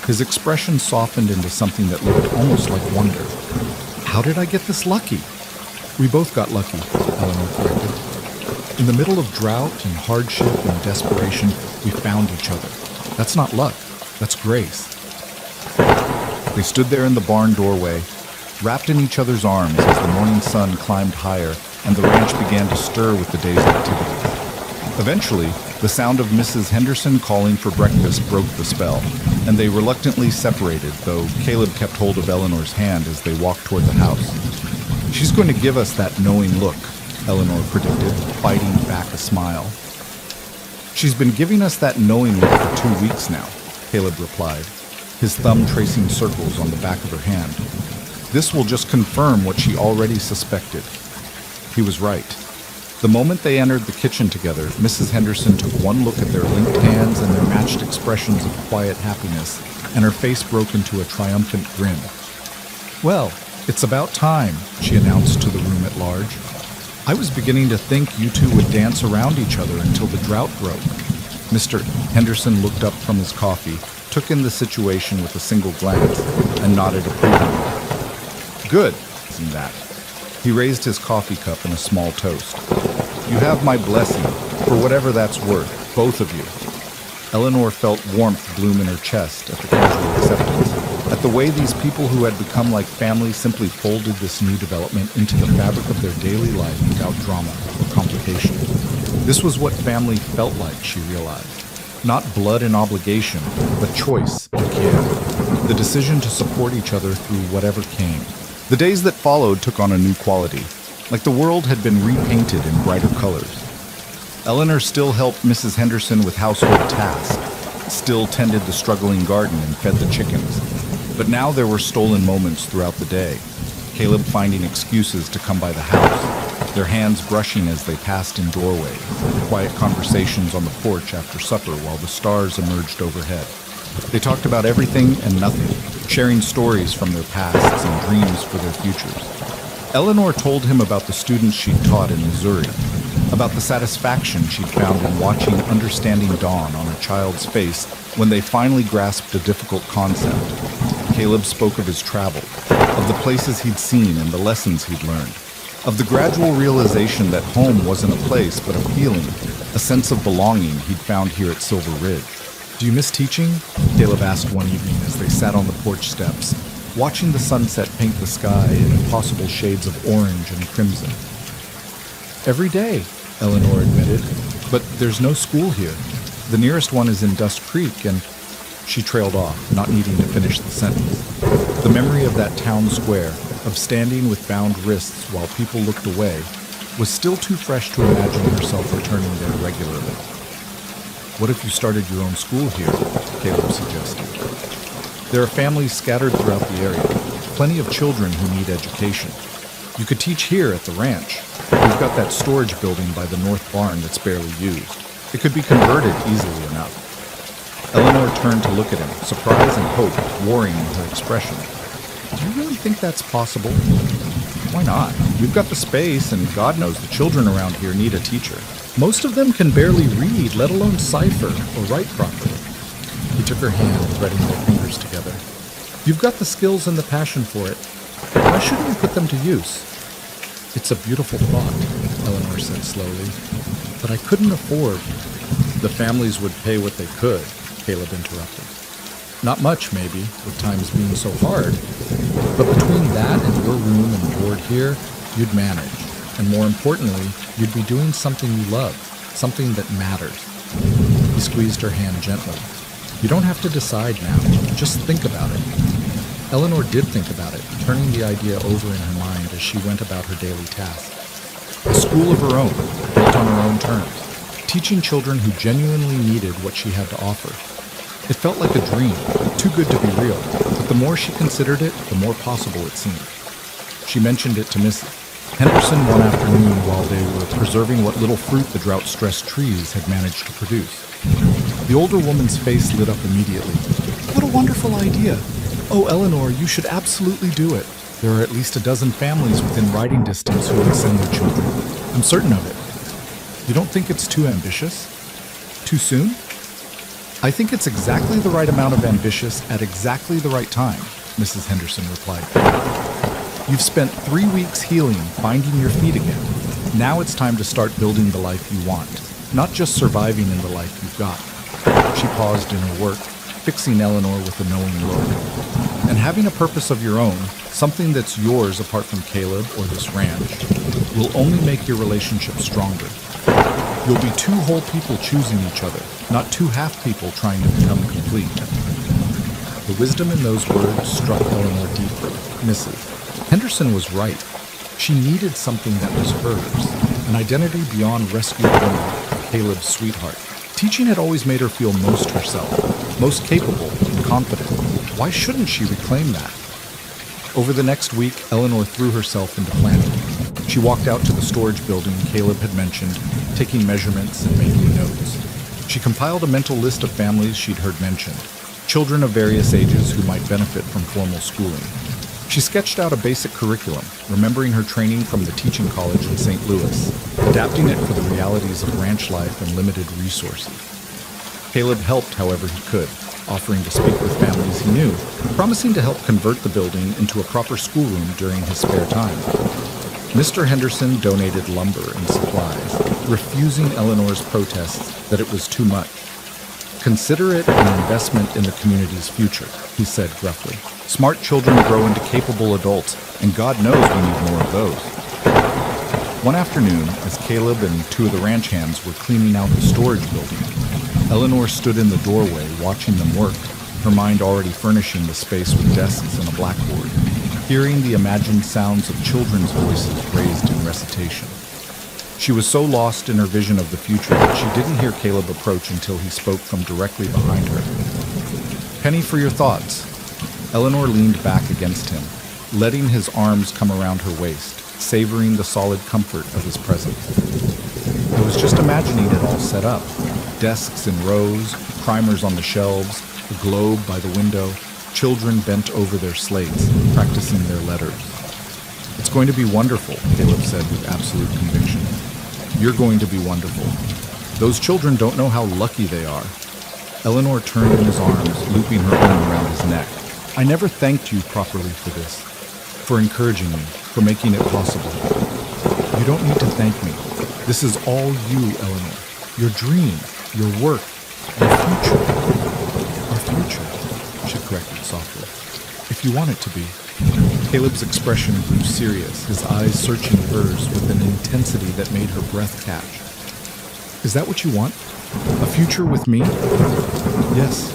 A: His expression softened into something that looked almost like wonder. "How did I get this lucky?" "We both got lucky," Eleanor corrected. "In the middle of drought and hardship and desperation, we found each other. That's not luck, that's grace." They stood there in the barn doorway, wrapped in each other's arms as the morning sun climbed higher and the ranch began to stir with the day's activities. Eventually, the sound of Mrs. Henderson calling for breakfast broke the spell, and they reluctantly separated, though Caleb kept hold of Eleanor's hand as they walked toward the house. "She's going to give us that knowing look," Eleanor predicted, fighting back a smile. "She's been giving us that knowing look for 2 weeks now," Caleb replied, his thumb tracing circles on the back of her hand. "This will just confirm what she already suspected." He was right. The moment they entered the kitchen together, Mrs. Henderson took one look at their linked hands and their matched expressions of quiet happiness, and her face broke into a triumphant grin. "Well, it's about time," she announced to the room at large. "I was beginning to think you two would dance around each other until the drought broke." Mr. Henderson looked up from his coffee, took in the situation with a single glance, and nodded approvingly. "Good, isn't that?" He raised his coffee cup in a small toast. "You have my blessing, for whatever that's worth, both of you." Eleanor felt warmth bloom in her chest at the casual acceptance, at the way these people who had become like family simply folded this new development into the fabric of their daily life without drama or complication. This was what family felt like, she realized. Not blood and obligation, but choice and care. The decision to support each other through whatever came. The days that followed took on a new quality, like the world had been repainted in brighter colors. Eleanor still helped Mrs. Henderson with household tasks, still tended the struggling garden and fed the chickens. But now there were stolen moments throughout the day, Caleb finding excuses to come by the house, their hands brushing as they passed in doorways, quiet conversations on the porch after supper while the stars emerged overhead. They talked about everything and nothing, sharing stories from their pasts and dreams for their futures. Eleanor told him about the students she'd taught in Missouri, about the satisfaction she'd found in watching understanding dawn on a child's face when they finally grasped a difficult concept. Caleb spoke of his travel, of the places he'd seen and the lessons he'd learned, of the gradual realization that home wasn't a place but a feeling, a sense of belonging he'd found here at Silver Ridge. "Do you miss teaching?" Caleb asked one evening as they sat on the porch steps, watching the sunset paint the sky in impossible shades of orange and crimson. Every day, Eleanor admitted, but there's no school here. The nearest one is in Dust Creek, and she trailed off, not needing to finish the sentence. The memory of that town square, of standing with bound wrists while people looked away, was still too fresh to imagine herself returning there regularly. What if you started your own school here? Caleb suggested. There are families scattered throughout the area, plenty of children who need education. You could teach here at the ranch. We've got that storage building by the north barn that's barely used. It could be converted easily enough. Eleanor turned to look at him, surprise and hope warring in her expression. Do you really think that's possible? Why not? We've got the space, and God knows the children around here need a teacher. Most of them can barely read, let alone cipher or write properly. He took her hand, threading their fingers together. You've got the skills and the passion for it. Why shouldn't you put them to use? It's a beautiful thought, Eleanor said slowly, but I couldn't afford. The families would pay what they could, Caleb interrupted. Not much, maybe, with times being so hard, but between that and your room and board here, you'd manage. And more importantly, you'd be doing something you love, something that matters. He squeezed her hand gently. You don't have to decide now, just think about it. Eleanor did think about it, turning the idea over in her mind as she went about her daily task. A school of her own, built on her own terms, teaching children who genuinely needed what she had to offer. It felt like a dream, too good to be real, but the more she considered it, the more possible it seemed. She mentioned it to Mrs. Henderson one afternoon while they were preserving what little fruit the drought-stressed trees had managed to produce. The older woman's face lit up immediately. What a wonderful idea! Oh, Eleanor, you should absolutely do it. There are at least a dozen families within riding distance who would send their children. I'm certain of it. You don't think it's too ambitious? Too soon? I think it's exactly the right amount of ambitious at exactly the right time, Mrs. Henderson replied. You've spent 3 weeks healing, finding your feet again. Now it's time to start building the life you want, not just surviving in the life you've got. She paused in her work, fixing Eleanor with a knowing look. And having a purpose of your own, something that's yours apart from Caleb or this ranch, will only make your relationship stronger. You'll be two whole people choosing each other, not two half people trying to become complete. The wisdom in those words struck Eleanor deeply. Mrs. Henderson was right. She needed something that was hers, an identity beyond rescued woman, Caleb's sweetheart. Teaching had always made her feel most herself, most capable and confident. Why shouldn't she reclaim that? Over the next week, Eleanor threw herself into planning. She walked out to the storage building Caleb had mentioned, taking measurements and making notes. She compiled a mental list of families she'd heard mentioned, children of various ages who might benefit from formal schooling. She sketched out a basic curriculum, remembering her training from the teaching college in St. Louis, adapting it for the realities of ranch life and limited resources. Caleb helped however he could, offering to speak with families he knew, promising to help convert the building into a proper schoolroom during his spare time. Mr. Henderson donated lumber and supplies, refusing Eleanor's protests that it was too much. Consider it an investment in the community's future, he said gruffly. Smart children grow into capable adults, and God knows we need more of those. One afternoon, as Caleb and two of the ranch hands were cleaning out the storage building, Eleanor stood in the doorway watching them work, her mind already furnishing the space with desks and a blackboard, hearing the imagined sounds of children's voices raised in recitation. She was so lost in her vision of the future that she didn't hear Caleb approach until he spoke from directly behind her. Penny for your thoughts. Eleanor leaned back against him, letting his arms come around her waist, savoring the solid comfort of his presence. I was just imagining it all set up. Desks in rows, primers on the shelves, a globe by the window, children bent over their slates, practicing their letters. It's going to be wonderful, Caleb said with absolute conviction. You're going to be wonderful. Those children don't know how lucky they are. Eleanor turned in his arms, looping her own around his neck. I never thanked you properly for this, for encouraging me, for making it possible. You don't need to thank me. This is all you, Eleanor. Your dream, your work, your future. Our future, she corrected softly. If
B: if you want it to be. Caleb's expression grew serious, his eyes searching hers with an intensity that made her breath catch. Is that what you want? A future with me? Yes.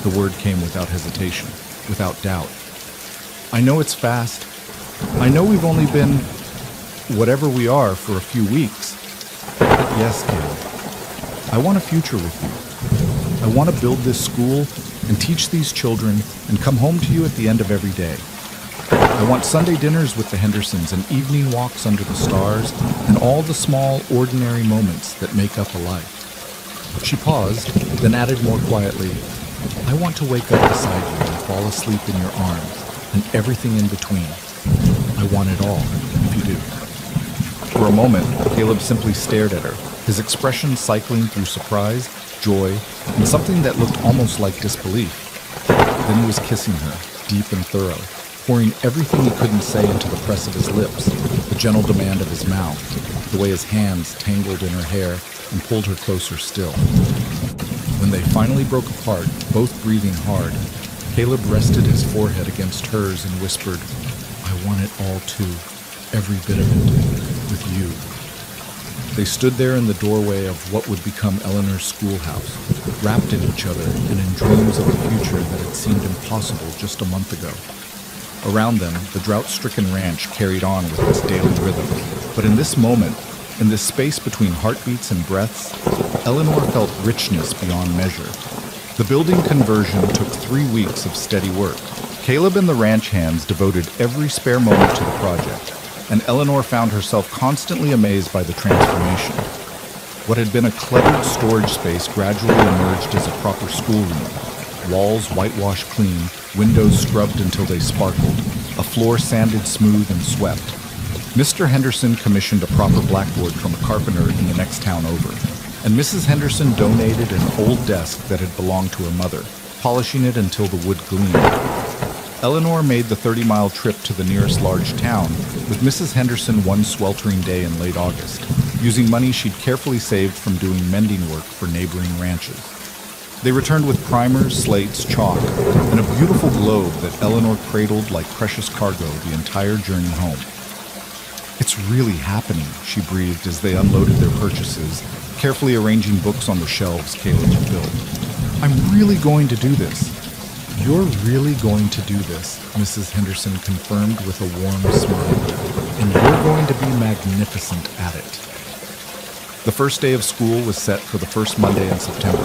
B: The word came without hesitation, without doubt. I know it's fast. I know we've only been whatever we are for a few weeks. But yes, Caleb. I want a future with you. I want to build this school and teach these children and come home to you at the end of every day. I want Sunday dinners with the Hendersons and evening walks under the stars and all the small, ordinary moments that make up a life. She paused, then added more quietly, I want to wake up beside you and fall asleep in your arms and everything in between. I want it all, if you do. For a moment, Caleb simply stared at her, his expression cycling through surprise, joy, and something that looked almost like disbelief. Then he was kissing her, deep and thorough, pouring everything he couldn't say into the press of his lips, the gentle demand of his mouth, the way his hands tangled in her hair and pulled her closer still. When they finally broke apart, both breathing hard, Caleb rested his forehead against hers and whispered, I want it all too, every bit of it, with you. They stood there in the doorway of what would become Eleanor's schoolhouse, wrapped in each other and in dreams of a future that had seemed impossible just a month ago. Around them, the drought-stricken ranch carried on with its daily rhythm. But in this moment, in this space between heartbeats and breaths, Eleanor felt richness beyond measure. The building conversion took 3 weeks of steady work. Caleb and the ranch hands devoted every spare moment to the project, and Eleanor found herself constantly amazed by the transformation. What had been a cluttered storage space gradually emerged as a proper schoolroom. Walls whitewashed clean, windows scrubbed until they sparkled, a floor sanded smooth and swept. Mr. Henderson commissioned a proper blackboard from a carpenter in the next town over, and Mrs. Henderson donated an old desk that had belonged to her mother, polishing it until the wood gleamed. Eleanor made the 30-mile trip to the nearest large town with Mrs. Henderson one sweltering day in late August, using money she'd carefully saved from doing mending work for neighboring ranches. They returned with primers, slates, chalk, and a beautiful globe that Eleanor cradled like precious cargo the entire journey home. It's really happening, she breathed as they unloaded their purchases, carefully arranging books on the shelves Caleb had built. I'm really going to do this. You're really going to do this, Mrs. Henderson confirmed with a warm smile, and you're going to be magnificent at it. The first day of school was set for the first Monday in September,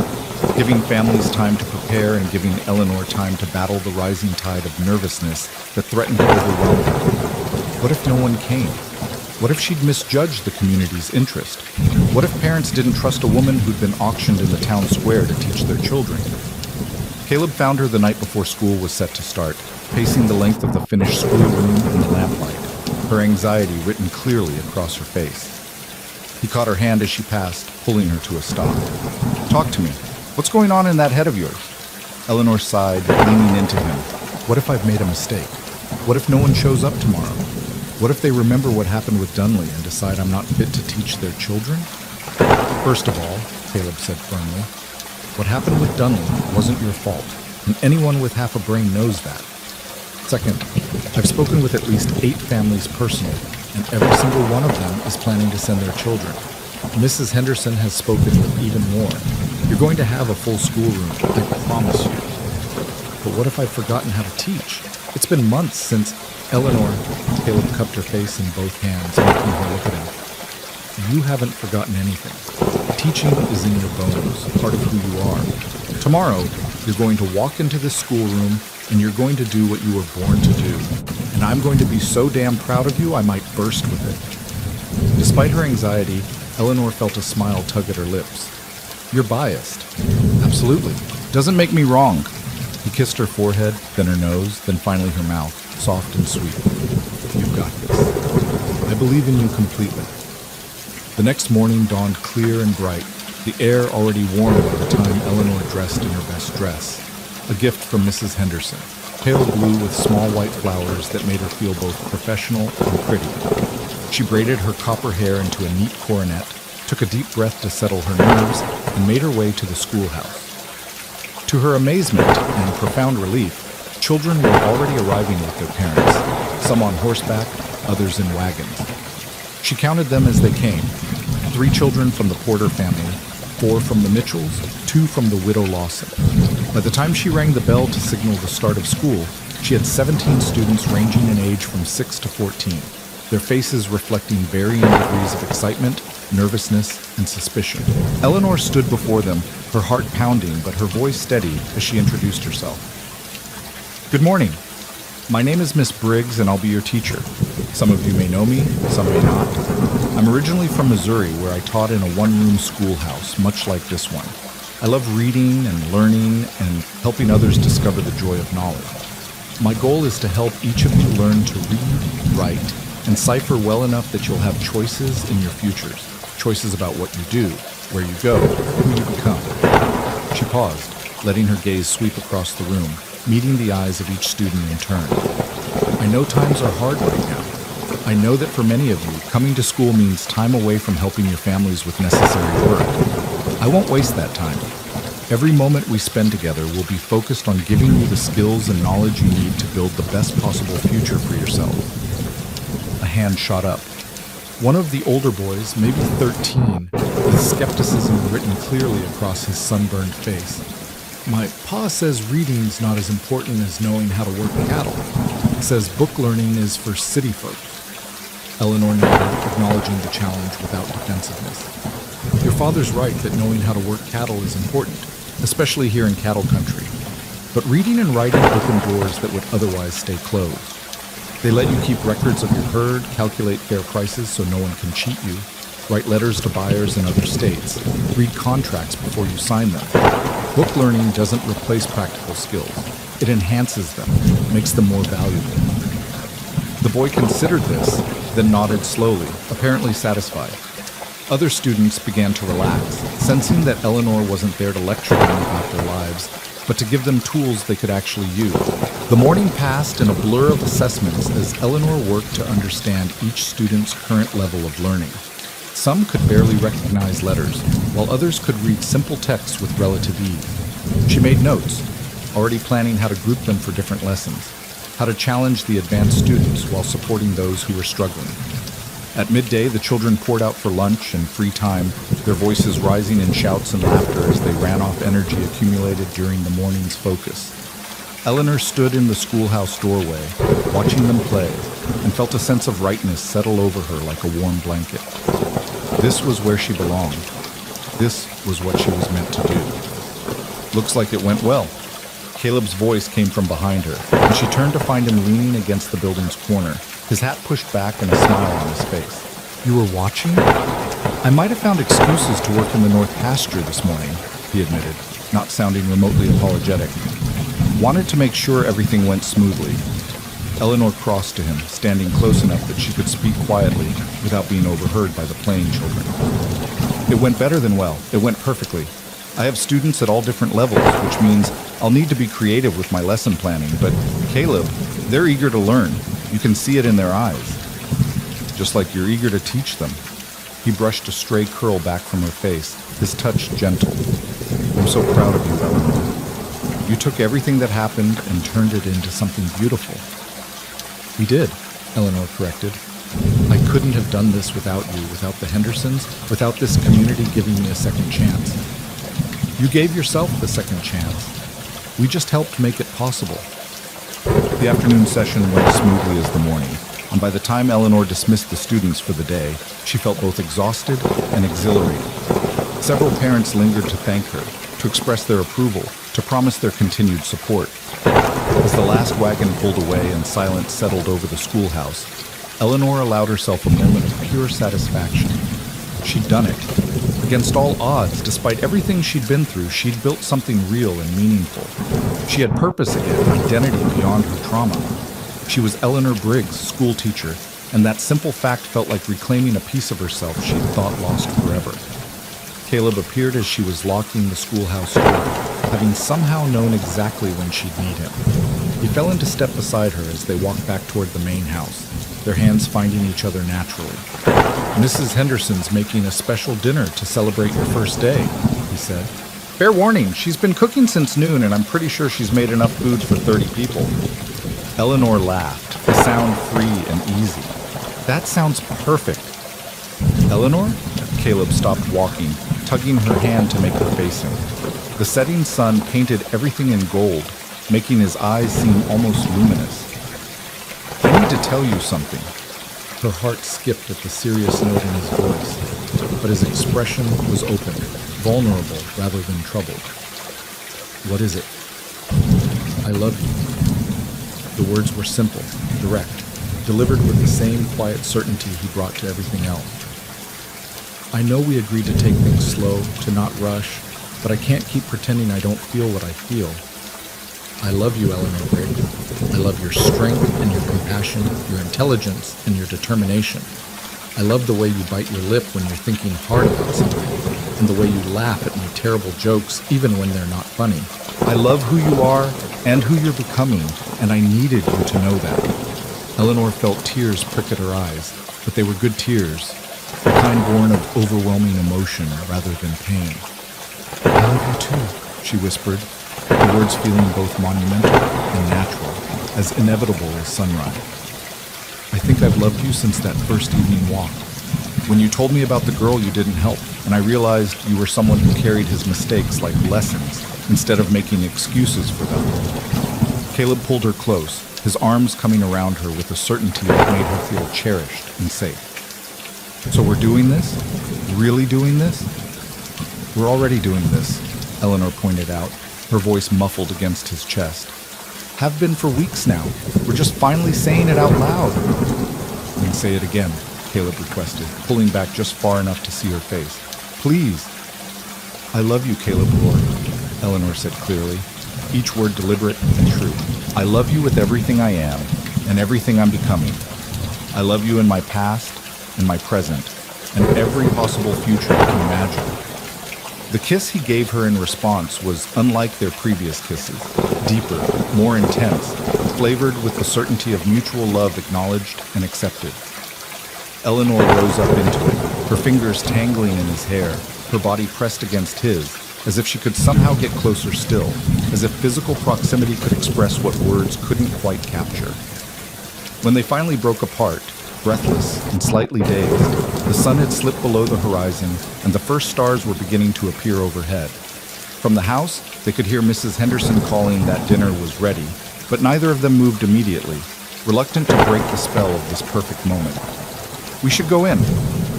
B: giving families time to prepare and giving Eleanor time to battle the rising tide of nervousness that threatened to overwhelm her. What if no one came? What if she'd misjudged the community's interest? What if parents didn't trust a woman who'd been auctioned in the town square to teach their children? Caleb found her the night before school was set to start, pacing the length of the finished schoolroom in the lamplight, her anxiety written clearly across her face. He caught her hand as she passed, pulling her to a stop. Talk to me. What's going on in that head of yours? Eleanor sighed, leaning into him. What if I've made a mistake? What if no one shows up tomorrow? What if they remember what happened with Dunley and decide I'm not fit to teach their children? First of all, Caleb said firmly, what happened with Dunley wasn't your fault, and anyone with half a brain knows that. Second, I've spoken with at least 8 families personally, and every single one of them is planning to send their children. Mrs. Henderson has spoken with even more. You're going to have a full schoolroom, I promise you. But what if I've forgotten how to teach? It's been months since Eleanor, Caleb cupped her face in both hands, making her look at him. You haven't forgotten anything. Teaching is in your bones, part of who you are. Tomorrow, you're going to walk into this schoolroom and you're going to do what you were born to do. And I'm going to be so damn proud of you, I might burst with it. Despite her anxiety, Eleanor felt a smile tug at her lips. You're biased. Absolutely. Doesn't make me wrong. He kissed her forehead, then her nose, then finally her mouth, soft and sweet. You've got this. I believe in you completely. The next morning dawned clear and bright, the air already warm by the time Eleanor dressed in her best dress, a gift from Mrs. Henderson, pale blue with small white flowers that made her feel both professional and pretty. She braided her copper hair into a neat coronet, took a deep breath to settle her nerves, and made her way to the schoolhouse. To her amazement and profound relief,
A: Children were already arriving with their parents, some on horseback, others in wagons. She counted them as they came. 3 children from the Porter family, 4 from the Mitchells, 2 from the widow Lawson. By the time she rang the bell to signal the start of school, she had 17 students ranging in age from 6 to 14, their faces reflecting varying degrees of excitement, nervousness, and suspicion. Eleanor stood before them, her heart pounding but her voice steady as she introduced herself. Good morning. My name is Miss Briggs and I'll be your teacher. Some of you may know me, some may not. I'm originally from Missouri where I taught in a one-room schoolhouse, much like this one. I love reading and learning and helping others discover the joy of knowledge. My goal is to help each of you learn to read, write, and cipher well enough that you'll have choices in your futures. Choices about what you do, where you go, who you become. She paused, letting her gaze sweep across the room, meeting the eyes of each student in turn. I know times are hard right now. I know that for many of you, coming to school means time away from helping your families with necessary work. I won't waste that time. Every moment we spend together will be focused on giving you the skills and knowledge you need to build the best possible future for yourself. A hand shot up. One of the older boys, maybe 13, with skepticism written clearly across his sunburned face. My pa says reading's not as important as knowing how to work cattle. He says book learning is for city folk. Eleanor nodded, acknowledging the challenge without defensiveness. Your father's right that knowing how to work cattle is important, especially here in cattle country. But reading and writing open doors that would otherwise stay closed. They let you keep records of your herd, calculate fair prices so no one can cheat you, write letters to buyers in other states, read contracts before you sign them. Book learning doesn't replace practical skills. It enhances them, makes them more valuable. The boy considered this, then nodded slowly, apparently satisfied. Other students began to relax, sensing that Eleanor wasn't there to lecture them about their lives, but to give them tools they could actually use. The morning passed in a blur of assessments as Eleanor worked to understand each student's current level of learning. Some could barely recognize letters, while others could read simple texts with relative ease. She made notes, already planning how to group them for different lessons, how to challenge the advanced students while supporting those who were struggling. At midday, the children poured out for lunch and free time, their voices rising in shouts and laughter as they ran off energy accumulated during the morning's focus. Eleanor stood in the schoolhouse doorway, watching them play, and felt a sense of rightness settle over her like a warm blanket. This was where she belonged. This was what she was meant to do. Looks like it went well. Caleb's voice came from behind her, and she turned to find him leaning against the building's corner, his hat pushed back and a smile on his face. You were watching? I might have found excuses to work in the North Pasture this morning, he admitted, not sounding remotely apologetic. Wanted to make sure everything went smoothly. Eleanor crossed to him, standing close enough that she could speak quietly without being overheard by the playing children. It went better than well. It went perfectly. I have students at all different levels, which means I'll need to be creative with my lesson planning, but Caleb, they're eager to learn. You can see it in their eyes. Just like you're eager to teach them. He brushed a stray curl back from her face, his touch gentle. I'm so proud of you, Eleanor. You took everything that happened and turned it into something beautiful. We did, Eleanor corrected. I couldn't have done this without you, without the Hendersons, without this community giving me a second chance. You gave yourself the second chance. We just helped make it possible. The afternoon session went smoothly as the morning, and by the time Eleanor dismissed the students for the day, she felt both exhausted and exhilarated. Several parents lingered to thank her, to express their approval, to promise their continued support. As the last wagon pulled away and silence settled over the schoolhouse, Eleanor allowed herself a moment of pure satisfaction. She'd done it. Against all odds, despite everything she'd been through, she'd built something real and meaningful. She had purpose again, identity beyond her trauma. She was Eleanor Briggs, school teacher, and that simple fact felt like reclaiming a piece of herself she'd thought lost forever. Caleb appeared as she was locking the schoolhouse door, having somehow known exactly when she'd need him. He fell into step beside her as they walked back toward the main house, their hands finding each other naturally. Mrs. Henderson's making a special dinner to celebrate your first day, he said. Fair warning, she's been cooking since noon, and I'm pretty sure she's made enough food for 30 people. Eleanor laughed, the sound free and easy. That sounds perfect. Eleanor? Caleb stopped walking, tugging her hand to make her face him. The setting sun painted everything in gold, making his eyes seem almost luminous. I need to tell you something.
B: Her heart skipped at the serious note in his voice, but his expression was open, vulnerable rather than troubled. What is it? I love you. The words were simple, direct, delivered with the same quiet certainty he brought to everything else. I know we agreed to take things slow, to not rush, but I can't keep pretending I don't feel what I feel. I love you, Eleanor Briggs. I love your strength and your compassion, your intelligence and your determination. I love the way you bite your lip when you're thinking hard about something, and the way you laugh at my terrible jokes even when they're not funny.
A: I love who you are and who you're becoming, and I needed you to know that. Eleanor felt tears prick at her eyes, but they were good tears, the kind born of overwhelming emotion rather than pain. I love you too, she whispered, the words feeling both monumental and natural, as inevitable as sunrise. I think I've loved you since that first evening walk. When you told me about the girl you didn't help, and I realized you were someone who carried his mistakes like lessons instead of making excuses for them. Caleb pulled her close, his arms coming around her with a certainty that made her feel cherished and safe. So we're doing this? Really doing this? We're already doing this, Eleanor pointed out, her voice muffled against his chest. Have been for weeks now. We're just finally saying it out loud. Then say it again, Caleb requested, pulling back just far enough to see her face. Please. I love you, Caleb roared, Eleanor said clearly, each word deliberate and true. I love you with everything I am and everything I'm becoming. I love you in my past and my present and every possible future I can imagine. The kiss he gave her in response was unlike their previous kisses, deeper, more intense, flavored with the certainty of mutual love acknowledged and accepted. Eleanor rose up into it, her fingers tangling in his hair, her body pressed against his, as if she could somehow get closer still, as if physical proximity could express what words couldn't quite capture. When they finally broke apart, breathless and slightly dazed, the sun had slipped below the horizon and the first stars were beginning to appear overhead. From the house, they could hear Mrs. Henderson calling that dinner was ready, but neither of them moved immediately, reluctant to break the spell of this perfect moment. We should go in,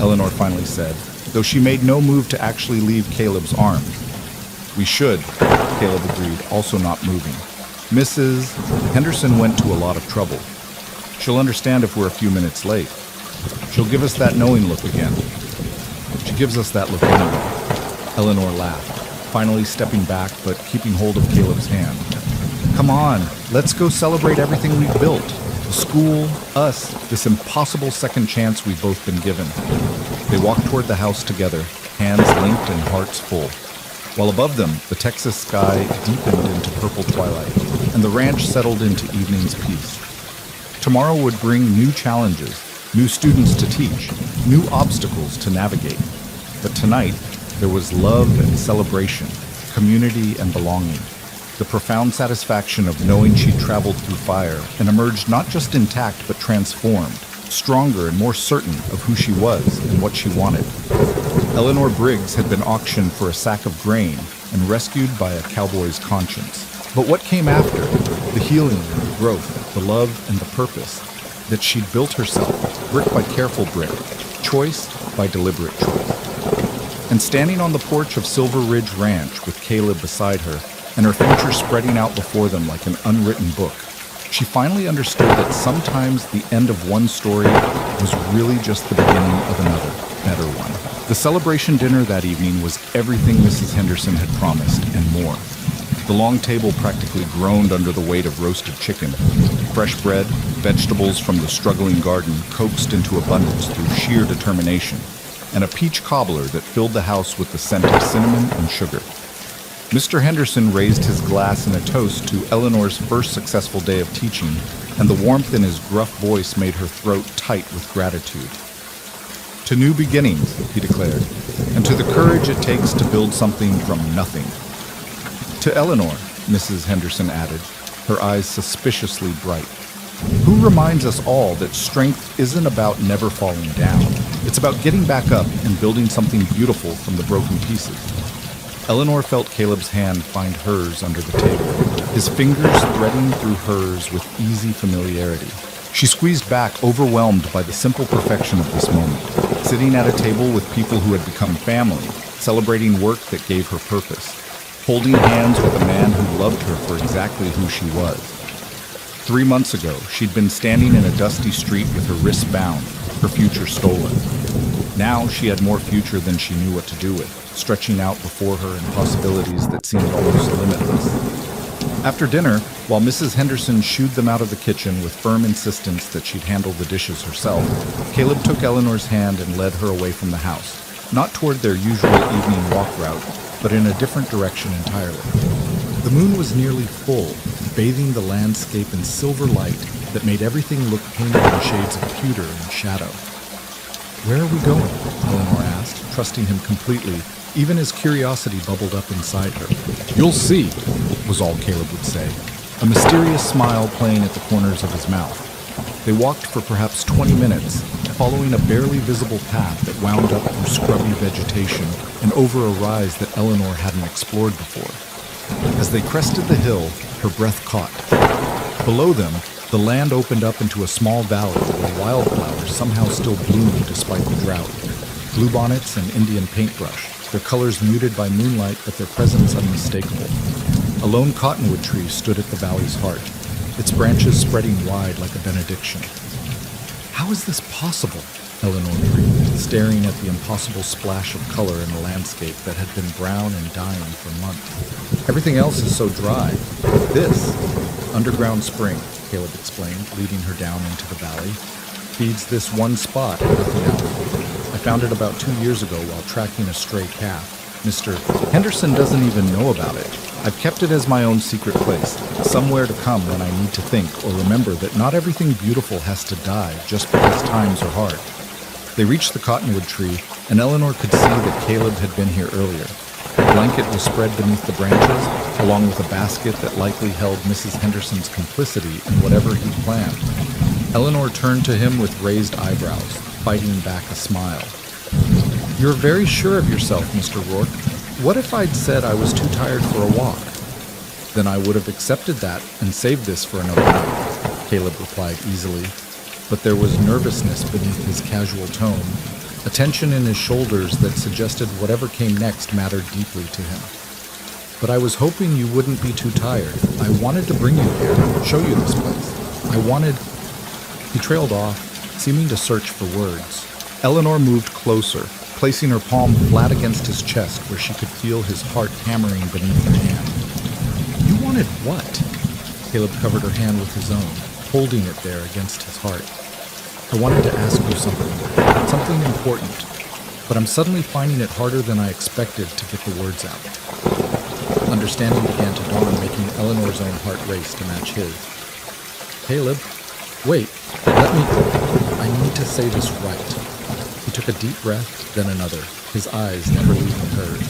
A: Eleanor finally said, though she made no move to actually leave Caleb's arms. We should, Caleb agreed, also not moving. Mrs. Henderson went to a lot of trouble. She'll understand if we're a few minutes late. She'll give us that knowing look again. She gives us that look anyway. Eleanor laughed, finally stepping back but keeping hold of Caleb's hand. Come on, let's go celebrate everything we've built. The school, us, this impossible second chance we've both been given. They walked toward the house together, hands linked and hearts full. While above them, the Texas sky deepened into purple twilight, and the ranch settled into evening's peace. Tomorrow would bring new challenges, new students to teach, new obstacles to navigate. But tonight, there was love and celebration, community and belonging. The profound satisfaction of knowing she'd traveled through fire and emerged not just intact but transformed, stronger and more certain of who she was and what she wanted. Eleanor Briggs had been auctioned for a sack of grain and rescued by a cowboy's conscience. But what came after? The healing and the growth, the love and the purpose that she'd built herself, brick by careful brick, choice by deliberate choice. And standing on the porch of Silver Ridge Ranch with Caleb beside her and her future spreading out before them like an unwritten book, she finally understood that sometimes the end of one story was really just the beginning of another, better one. The celebration dinner that evening was everything Mrs. Henderson had promised and more. The long table practically groaned under the weight of roasted chicken, fresh bread, vegetables from the struggling garden coaxed into abundance through sheer determination, and a peach cobbler that filled the house with the scent of cinnamon and sugar. Mr. Henderson raised his glass in a toast to Eleanor's first successful day of teaching, and the warmth in his gruff voice made her throat tight with gratitude. To new beginnings, he declared, and to the courage it takes to build something from nothing. To Eleanor, Mrs. Henderson added, her eyes suspiciously bright, who reminds us all that strength isn't about never falling down. It's about getting back up and building something beautiful from the broken pieces. Eleanor felt Caleb's hand find hers under the table, his fingers threading through hers with easy familiarity. She squeezed back, overwhelmed by the simple perfection of this moment, sitting at a table with people who had become family, celebrating work that gave her purpose, holding hands with a man who loved her for exactly who she was. 3 months ago, she'd been standing in a dusty street with her wrists bound, her future stolen. Now she had more future than she knew what to do with, stretching out before her in possibilities that seemed almost limitless. After dinner, while Mrs. Henderson shooed them out of the kitchen with firm insistence that she'd handle the dishes herself, Caleb took Eleanor's hand and led her away from the house, not toward their usual evening walk route, but in a different direction entirely. The moon was nearly full, bathing the landscape in silver light that made everything look painted in shades of pewter and shadow. "Where are we going?" Eleanor asked, trusting him completely, even as curiosity bubbled up inside her. "You'll see," was all Caleb would say, a mysterious smile playing at the corners of his mouth. They walked for perhaps 20 minutes, following a barely visible path that wound up through scrubby vegetation and over a rise that Eleanor hadn't explored before. As they crested the hill, her breath caught. Below them, the land opened up into a small valley where wildflowers somehow still bloomed despite the drought. Bluebonnets and Indian paintbrush, their colors muted by moonlight but their presence unmistakable. A lone cottonwood tree stood at the valley's heart, its branches spreading wide like a benediction. "How is this possible?" Eleanor breathed, staring at the impossible splash of color in the landscape that had been brown and dying for months. "Everything else is so dry. This, underground spring," Caleb explained, leading her down into the valley, "feeds this one spot and nothing else. I found it about 2 years ago while tracking a stray calf. Mr. Henderson doesn't even know about it. I've kept it as my own secret place, somewhere to come when I need to think or remember that not everything beautiful has to die just because times are hard." They reached the cottonwood tree, and Eleanor could see that Caleb had been here earlier. A blanket was spread beneath the branches, along with a basket that likely held Mrs. Henderson's complicity in whatever he'd planned. Eleanor turned to him with raised eyebrows, fighting back a smile. "You're very sure of yourself, Mr. Rourke. What if I'd said I was too tired for a walk?" "Then I would have accepted that and saved this for another night," Caleb replied easily. But there was nervousness beneath his casual tone, a tension in his shoulders that suggested whatever came next mattered deeply to him. "But I was hoping you wouldn't be too tired. I wanted to bring you here, show you this place. I wanted..." He trailed off, seeming to search for words. Eleanor moved closer, placing her palm flat against his chest where she could feel his heart hammering beneath her hand. "You wanted what?" Caleb covered her hand with his own, holding it there against his heart. "I wanted to ask you something important, but I'm suddenly finding it harder than I expected to get the words out." Understanding began to dawn, making Eleanor's own heart race to match his. "Caleb, wait, I need to say this right." He took a deep breath, then another, his eyes never leaving hers.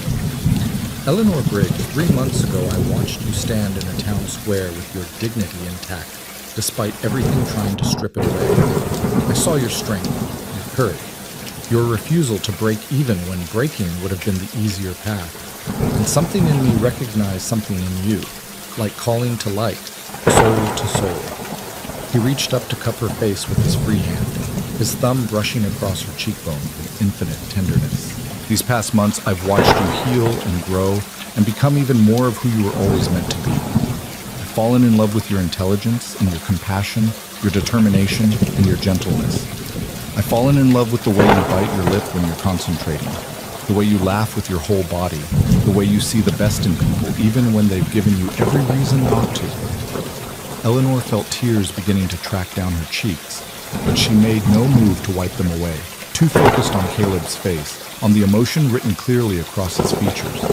A: "Eleanor Briggs, 3 months ago I watched you stand in a town square with your dignity intact, despite everything trying to strip it away. I saw your strength, your courage, your refusal to break even when breaking would have been the easier path. And something in me recognized something in you, like calling to light, soul to soul." He reached up to cup her face with his free hand, his thumb brushing across her cheekbone with infinite tenderness. "These past months, I've watched you heal and grow and become even more of who you were always meant to be. I've fallen in love with your intelligence and your compassion, your determination, and your gentleness. I've fallen in love with the way you bite your lip when you're concentrating, the way you laugh with your whole body, the way you see the best in people even when they've given you every reason not to." Eleanor felt tears beginning to track down her cheeks, but she made no move to wipe them away, too focused on Caleb's face, on the emotion written clearly across his features.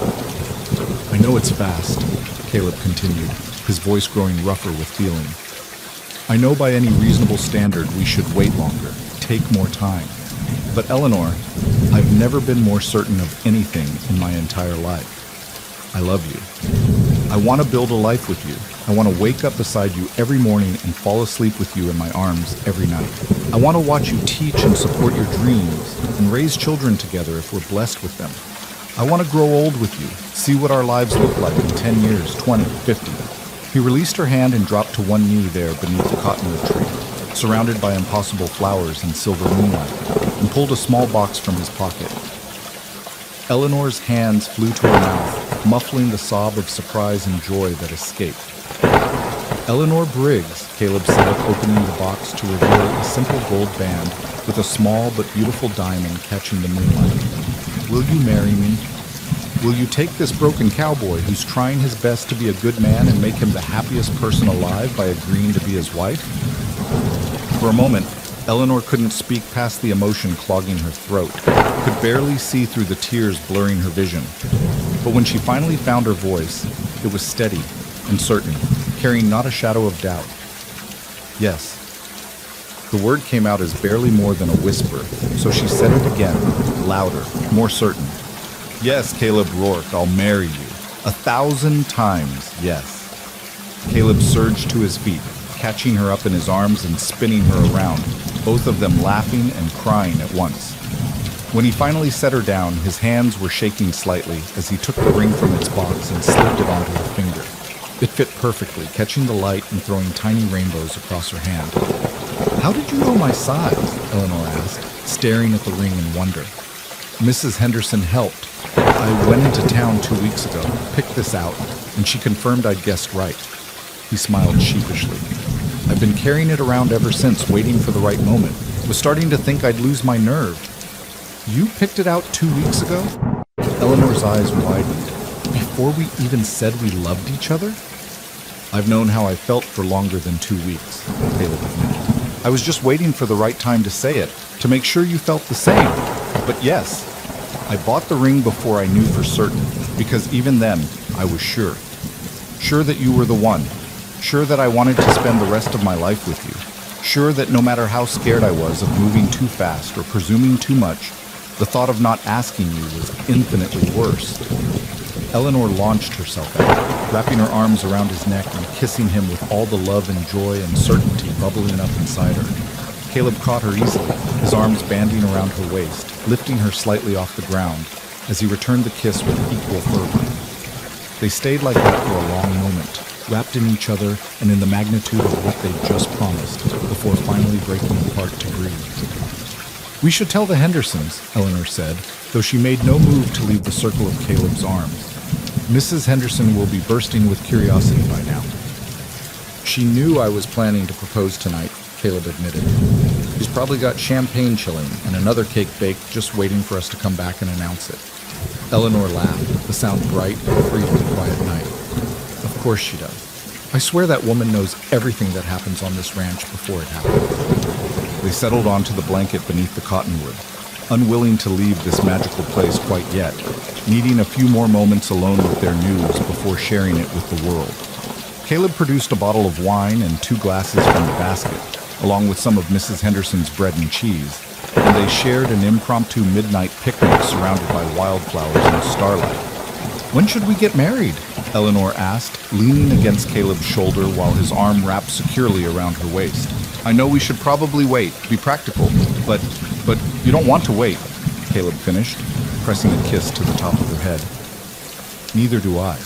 A: "I know it's fast," Caleb continued, his voice growing rougher with feeling. "I know by any reasonable standard we should wait longer, take more time. But Eleanor, I've never been more certain of anything in my entire life. I love you." I want to build a life with you. I want to wake up beside you every morning and fall asleep with you in my arms every night. I want to watch you teach and support your dreams and raise children together if we're blessed with them. I want to grow old with you, see what our lives look like in 10 years, 20, 50. He released her hand and dropped to one knee there beneath the cottonwood tree, surrounded by impossible flowers and silver moonlight, and pulled a small box from his pocket. Eleanor's hands flew to her mouth, muffling the sob of surprise and joy that escaped. Eleanor Briggs, Caleb said, opening the box to reveal a simple gold band with a small but beautiful diamond catching the moonlight. Will you marry me? Will you take this broken cowboy who's trying his best to be a good man and make him the happiest person alive by agreeing to be his wife? For a moment, Eleanor couldn't speak past the emotion clogging her throat, could barely see through the tears blurring her vision. But when she finally found her voice, it was steady and certain, carrying not a shadow of doubt. Yes. The word came out as barely more than a whisper, so she said it again, louder, more certain. Yes, Caleb Rourke, I'll marry you. 1,000 times, yes. Caleb surged to his feet, catching her up in his arms and spinning her around, both of them laughing and crying at once. When he finally set her down, his hands were shaking slightly as he took the ring from its box and slipped it onto her finger. It fit perfectly, catching the light and throwing tiny rainbows across her hand. How did you know my size? Eleanor asked, staring at the ring in wonder. Mrs. Henderson helped. I went into town 2 weeks ago, picked this out, and she confirmed I'd guessed right. He smiled sheepishly. I've been carrying it around ever since, waiting for the right moment. Was starting to think I'd lose my nerve. You picked it out 2 weeks ago? Eleanor's eyes widened. Before we even said we loved each other? I've known how I felt for longer than 2 weeks, Caleb admitted. I was just waiting for the right time to say it, to make sure you felt the same. But yes, I bought the ring before I knew for certain, because even then, I was sure. Sure that you were the one. Sure that I wanted to spend the rest of my life with you. Sure that no matter how scared I was of moving too fast or presuming too much, the thought of not asking you was infinitely worse. Eleanor launched herself out, wrapping her arms around his neck and kissing him with all the love and joy and certainty bubbling up inside her. Caleb caught her easily, his arms banding around her waist, lifting her slightly off the ground as he returned the kiss with equal fervor. They stayed like that for a long moment, wrapped in each other and in the magnitude of what they'd just promised, before finally breaking apart to grieve. We should tell the Hendersons, Eleanor said, though she made no move to leave the circle of Caleb's arms. Mrs. Henderson will be bursting with curiosity by now. She knew I was planning to propose tonight, Caleb admitted. She's probably got champagne chilling and another cake baked just waiting for us to come back and announce it. Eleanor laughed, the sound bright and free of the quiet night. Of course she does. I swear that woman knows everything that happens on this ranch before it happens. They settled onto the blanket beneath the cottonwood, unwilling to leave this magical place quite yet, needing a few more moments alone with their news before sharing it with the world. Caleb produced a bottle of wine and 2 glasses from the basket, along with some of Mrs. Henderson's bread and cheese, and they shared an impromptu midnight picnic surrounded by wildflowers and starlight. When should we get married? Eleanor asked, leaning against Caleb's shoulder while his arm wrapped securely around her waist. I know we should probably wait, be practical, but you don't want to wait, Caleb finished, pressing a kiss to the top of her head. Neither do I.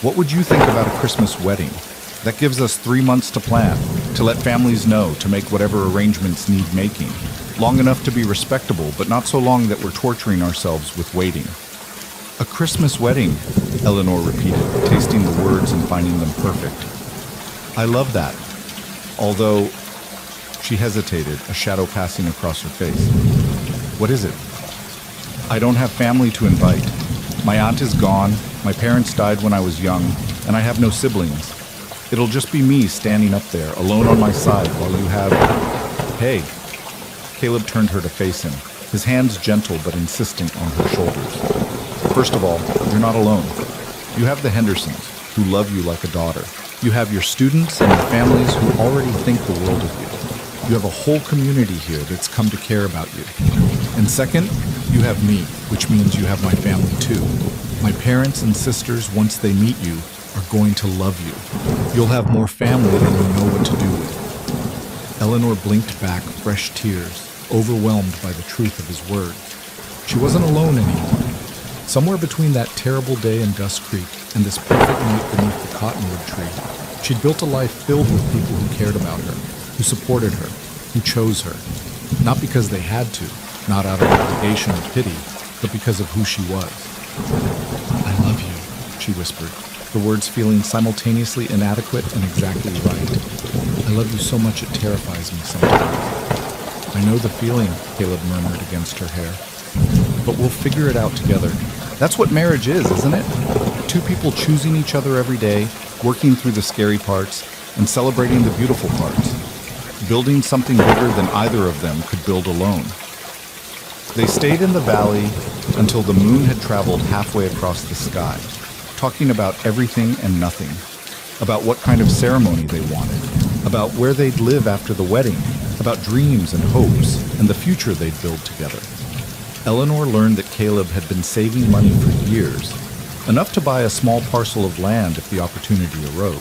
A: What would you think about a Christmas wedding? That gives us 3 months to plan, to let families know, to make whatever arrangements need making. Long enough to be respectable, but not so long that we're torturing ourselves with waiting. A Christmas wedding, Eleanor repeated, tasting the words and finding them perfect. I love that. Although, she hesitated, a shadow passing across her face. What is it? I don't have family to invite. My aunt is gone, my parents died when I was young, and I have no siblings. It'll just be me standing up there, alone on my side, while you have... Hey. Caleb turned her to face him, his hands gentle but insistent on her shoulders. First of all, you're not alone. You have the Hendersons, who love you like a daughter. You have your students and your families who already think the world of you. You have a whole community here that's come to care about you. And second, you have me, which means you have my family too. My parents and sisters, once they meet you,
B: are going to love you. You'll have more family than you know what to do with." Eleanor blinked back fresh tears, overwhelmed by the truth of his words. She wasn't alone anymore. Somewhere between that terrible day in Dust Creek and this perfect night beneath the cottonwood tree, she'd built a life filled with people who cared about her, who supported her, who chose her. Not because they had to, not out of obligation or pity, but because of who she was. "I love you," she whispered, the words feeling simultaneously inadequate and exactly right. "I love you so much it terrifies me sometimes." "I know the feeling," Caleb murmured against her hair. "But we'll figure it out together." That's what marriage is, isn't it? Two people choosing each other every day, working through the scary parts, and celebrating the beautiful parts. Building something bigger than either of them could build alone. They stayed in the valley until the moon had traveled halfway across the sky, talking about everything and nothing, about what kind of ceremony they wanted, about where they'd live after the wedding, about dreams and hopes, and the future they'd build together. Eleanor learned that Caleb had been saving money for years, enough to buy a small parcel of land if the opportunity arose.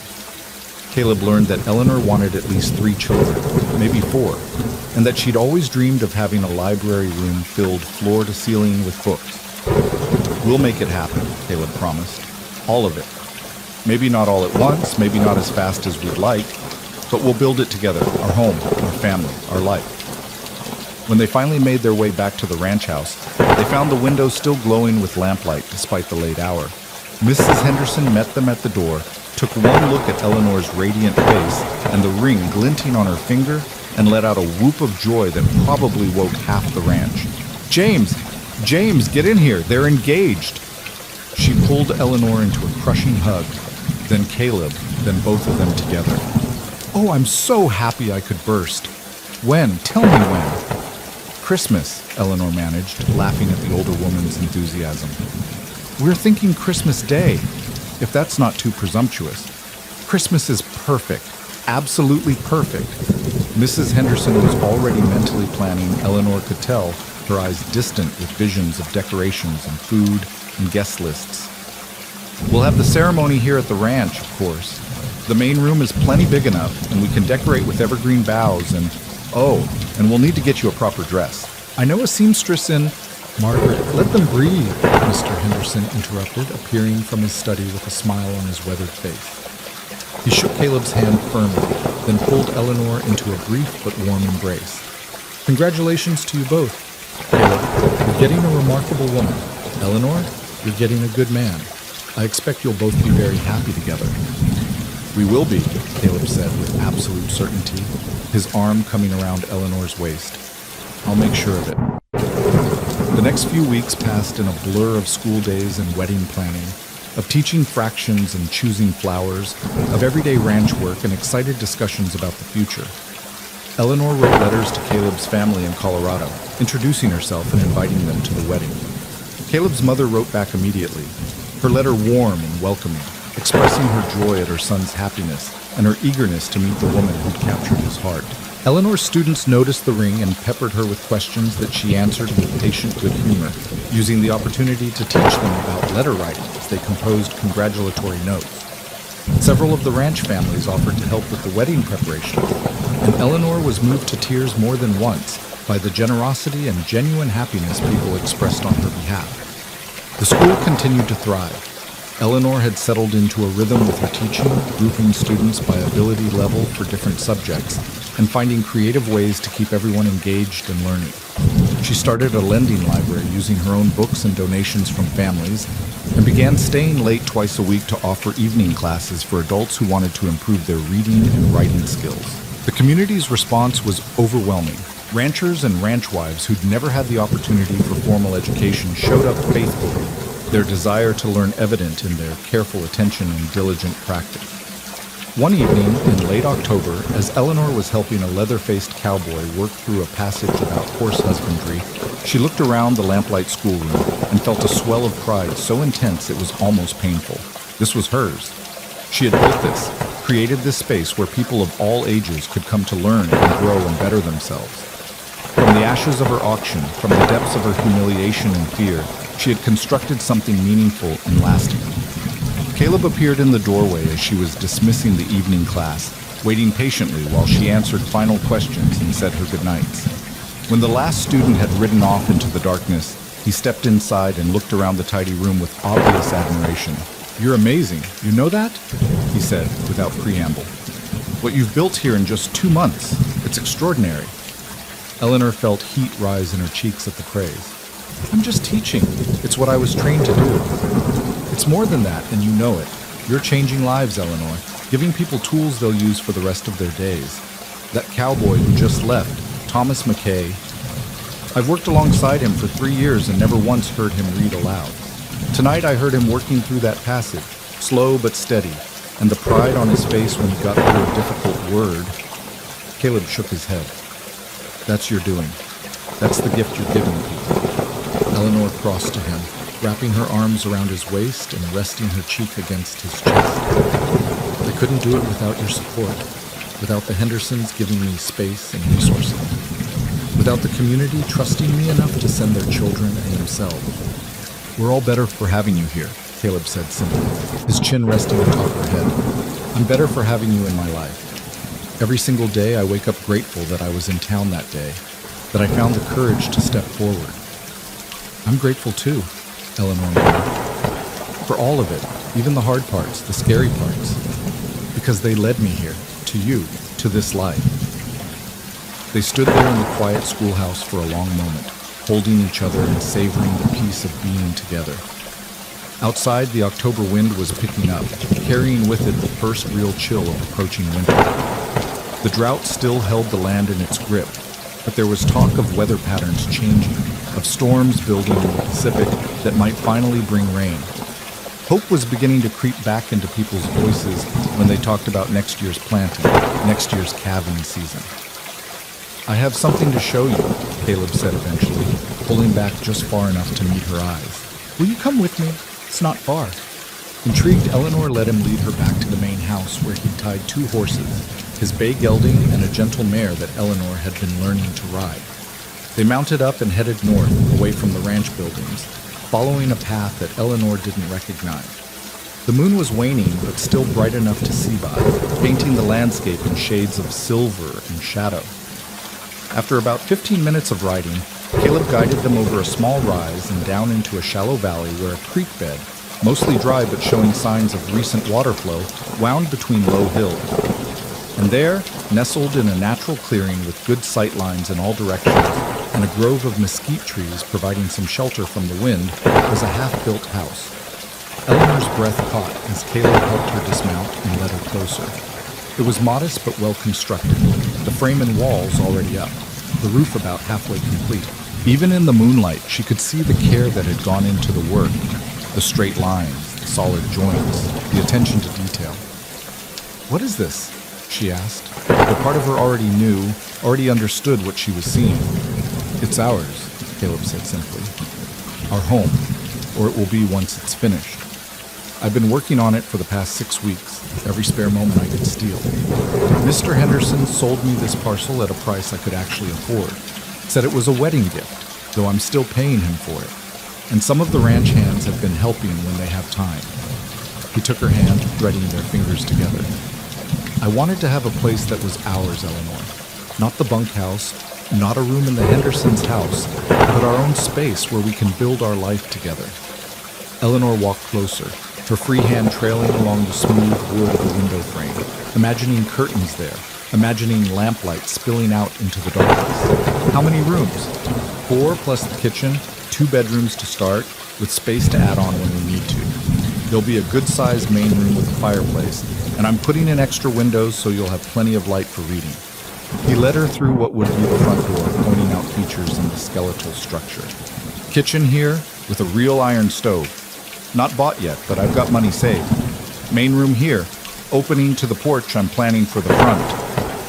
B: Caleb learned that Eleanor wanted at least 3 children, maybe 4, and that she'd always dreamed of having a library room filled floor to ceiling with books. "We'll make it happen," Caleb promised. "All of it. Maybe not all at once, maybe not as fast as we'd like, but we'll build it together, our home, our family, our life." When they finally made their way back to the ranch house, they found the window still glowing with lamplight despite the late hour. Mrs. Henderson met them at the door, took one look at Eleanor's radiant face and the ring glinting on her finger, and let out a whoop of joy that probably woke half the ranch. "James! James, get in here! They're engaged!" She pulled Eleanor into a crushing hug, then Caleb, then both of them together. "Oh, I'm so happy I could burst." "When? Tell me when." "Christmas," Eleanor managed, laughing at the older woman's enthusiasm. "We're thinking Christmas Day, if that's not too presumptuous." "Christmas is perfect, absolutely perfect." Mrs. Henderson was already mentally planning, Eleanor could tell, her eyes distant with visions of decorations and food and guest lists. "We'll have the ceremony here at the ranch, of course. The main room is plenty big enough, and we can decorate with evergreen boughs and... Oh, and we'll need to get you a proper dress. I know a seamstress in..." "Margaret, let them breathe," Mr. Henderson interrupted, appearing from his study with a smile on his weathered face. He shook Caleb's hand firmly, then pulled Eleanor into a brief but warm embrace. "Congratulations to you both. Caleb, you're getting a remarkable woman. Eleanor, you're getting a good man. I expect you'll both be very happy together." "We will be," Caleb said with absolute certainty, his arm coming around Eleanor's waist. "I'll make sure of it." The next few weeks passed in a blur of school days and wedding planning, of teaching fractions and choosing flowers, of everyday ranch work and excited discussions about the future. Eleanor wrote letters to Caleb's family in Colorado, introducing herself and inviting them to the wedding. Caleb's mother wrote back immediately, her letter warm and welcoming, expressing her joy at her son's happiness and her eagerness to meet the woman who'd captured his heart. Eleanor's students noticed the ring and peppered her with questions that she answered with patient good humor, using the opportunity to teach them about letter writing as they composed congratulatory notes. Several of the ranch families offered to help with the wedding preparations, and Eleanor was moved to tears more than once by the generosity and genuine happiness people expressed on her behalf. The school continued to thrive. Eleanor had settled into a rhythm with her teaching, grouping students by ability level for different subjects, and finding creative ways to keep everyone engaged and learning. She started a lending library using her own books and donations from families, and began staying late twice a week to offer evening classes for adults who wanted to improve their reading and writing skills. The community's response was overwhelming. Ranchers and ranch wives who'd never had the opportunity for formal education showed up faithfully, their desire to learn evident in their careful attention and diligent practice. One evening in late October, as Eleanor was helping a leather-faced cowboy work through a passage about horse husbandry, she looked around the lamplight schoolroom and felt a swell of pride so intense it was almost painful. This was hers. She had built this, created this space where people of all ages could come to learn and grow and better themselves. From the ashes of her auction, from the depths of her humiliation and fear, she had constructed something meaningful and lasting.
A: Caleb appeared in the doorway as she was dismissing the evening class, waiting patiently while she answered final questions and said her goodnights. When the last student had ridden off into the darkness, he stepped inside and looked around the tidy room with obvious admiration.
B: "You're amazing. You know that?"
A: He said, without preamble. "What you've built here in just 2 months, it's extraordinary."
B: Eleanor felt heat rise in her cheeks at the praise. "I'm just teaching. It's what I was trained to do." "It's more than that, and you know it. You're changing lives, Eleanor, giving people tools they'll use for the rest of their days. That cowboy who just left, Thomas McKay, I've worked alongside him for 3 years and never once heard him read aloud. Tonight I heard him working through that passage, slow but steady, and the pride on his face when he got through a difficult word." Caleb shook his head. "That's your doing. That's the gift you're giving people." Eleanor crossed to him, wrapping her arms around his waist and resting her cheek against his chest. "I couldn't do it without your support, without the Hendersons giving me space and resources, without the community trusting me enough to send their children and themselves."
A: "We're all better for having you here," Caleb said simply, his chin resting atop her head. "I'm better for having you in my life. Every single day I wake up grateful that I was in town that day, that I found the courage to step forward."
B: "I'm grateful too," Eleanor murmured. "For all of it, even the hard parts, the scary parts, because they led me here, to you, to this life." They stood there in the quiet schoolhouse for a long moment, holding each other and savoring the peace of being together. Outside, the October wind was picking up, carrying with it the first real chill of approaching winter. The drought still held the land in its grip, but there was talk of weather patterns changing, of storms building in the Pacific that might finally bring rain. Hope was beginning to creep back into people's voices when they talked about next year's planting, next year's calving season. "I have something to show you," Caleb said eventually, pulling back just far enough to meet her eyes. "Will you come with me? It's not far." Intrigued, Eleanor let him lead her back to the main house where he'd tied 2 horses, his bay gelding and a gentle mare that Eleanor had been learning to ride. They mounted up and headed north, away from the ranch buildings, following a path that Eleanor didn't recognize. The moon was waning, but still bright enough to see by, painting the landscape in shades of silver and shadow. After about 15 minutes of riding, Caleb guided them over a small rise and down into a shallow valley where a creek bed, mostly dry but showing signs of recent water flow, wound between low hills. And there, nestled in a natural clearing with good sight lines in all directions and a grove of mesquite trees providing some shelter from the wind, was a half-built house. Eleanor's breath caught as Caleb helped her dismount and led her closer. It was modest but well constructed, the frame and walls already up, the roof about halfway complete. Even in the moonlight, she could see the care that had gone into the work, the straight lines, the solid joints, the attention to detail. "What is this?" she asked. The part of her already knew, already understood what she was seeing. "It's ours," Caleb said simply. "Our home, or it will be once it's finished. I've been working on it for the past 6 weeks, every spare moment I could steal. Mr. Henderson sold me this parcel at a price I could actually afford. Said it was a wedding gift, though I'm still paying him for it. And some of the ranch hands have been helping when they have time." He took her hand, threading their fingers together. "I wanted to have a place that was ours, Eleanor. Not the bunkhouse, not a room in the Hendersons' house, but our own space where we can build our life together." Eleanor walked closer, her free hand trailing along the smooth wood of the window frame, imagining curtains there, imagining lamplight spilling out into the darkness. "How many rooms?" 4 plus the kitchen, 2 bedrooms to start, with space to add on when we need to. There'll be a good-sized main room with a fireplace, and I'm putting in extra windows so you'll have plenty of light for reading. He led her through what would be the front door, pointing out features in the skeletal structure. "Kitchen here, with a real iron stove. Not bought yet, but I've got money saved. Main room here, opening to the porch I'm planning for the front.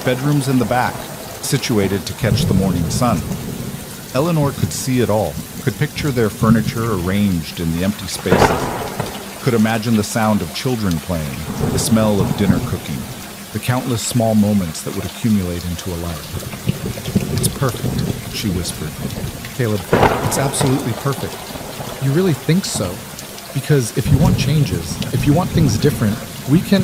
B: Bedrooms in the back, situated to catch the morning sun." Eleanor could see it all, could picture their furniture arranged in the empty spaces, could imagine the sound of children playing, the smell of dinner cooking, the countless small moments that would accumulate into a life. "It's perfect," she whispered. "Caleb, it's absolutely perfect." "You really think so?" Because if you want changes, if you want things different, we can...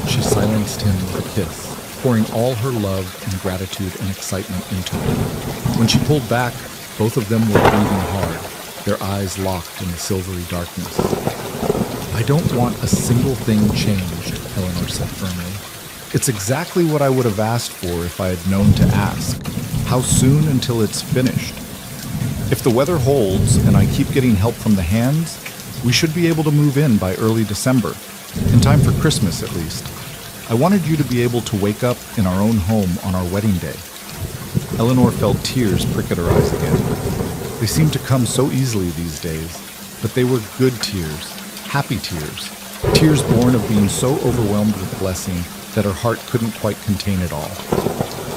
B: She silenced him with a kiss, pouring all her love and gratitude and excitement into it. When she pulled back, both of them were breathing hard, their eyes locked in the silvery darkness. I don't want a single thing changed, Eleanor said firmly. It's exactly what I would have asked for if I had known to ask. How soon until it's finished? If the weather holds and I keep getting help from the hands, we should be able to move in by early December, in time for Christmas at least. I wanted you to be able to wake up in our own home on our wedding day. Eleanor felt tears prick at her eyes again. They seemed to come so easily these days, but they were good tears, happy tears, tears born of being so overwhelmed with blessing that her heart couldn't quite contain it all.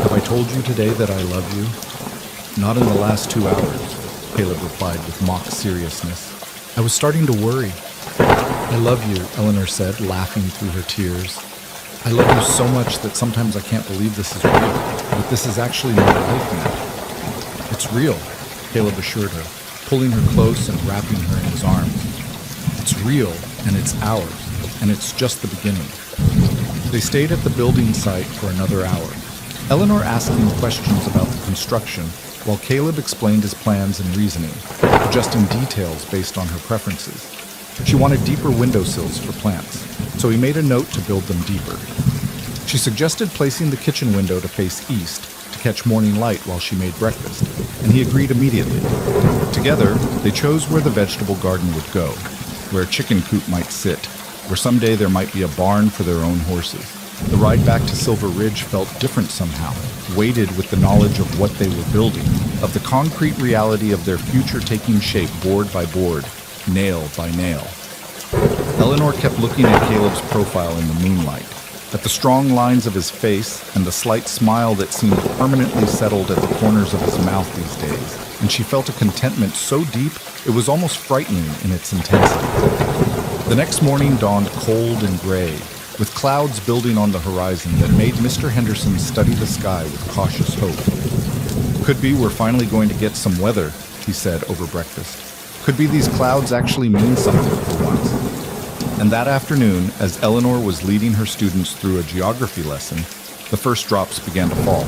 B: Have I told you today that I love you? Not in the last 2 hours, Caleb replied with mock seriousness. I was starting to worry. I love you, Eleanor said, laughing through her tears. I love you so much that sometimes I can't believe this is real, that this is actually my life now. It's real, Caleb assured her, pulling her close and wrapping her in his arms. It's real, and it's ours, and it's just the beginning. They stayed at the building site for another hour, Eleanor asking questions about the construction, while Caleb explained his plans and reasoning, adjusting details based on her preferences. She wanted deeper windowsills for plants, so he made a note to build them deeper. She suggested placing the kitchen window to face east to catch morning light while she made breakfast, and he agreed immediately. Together, they chose where the vegetable garden would go, where a chicken coop might sit, where someday there might be a barn for their own horses. The ride back to Silver Ridge felt different somehow, weighted with the knowledge of what they were building, of the concrete reality of their future taking shape board by board, nail by nail. Eleanor kept looking at Caleb's profile in the moonlight, at the strong lines of his face and the slight smile that seemed permanently settled at the corners of his mouth these days, and she felt a contentment so deep it was almost frightening in its intensity. The next morning dawned cold and gray, with clouds building on the horizon that made Mr. Henderson study the sky with cautious hope. Could be we're finally going to get some weather, he said over breakfast. Could be these clouds actually mean something for once. And that afternoon, as Eleanor was leading her students through a geography lesson, the first drops began to fall.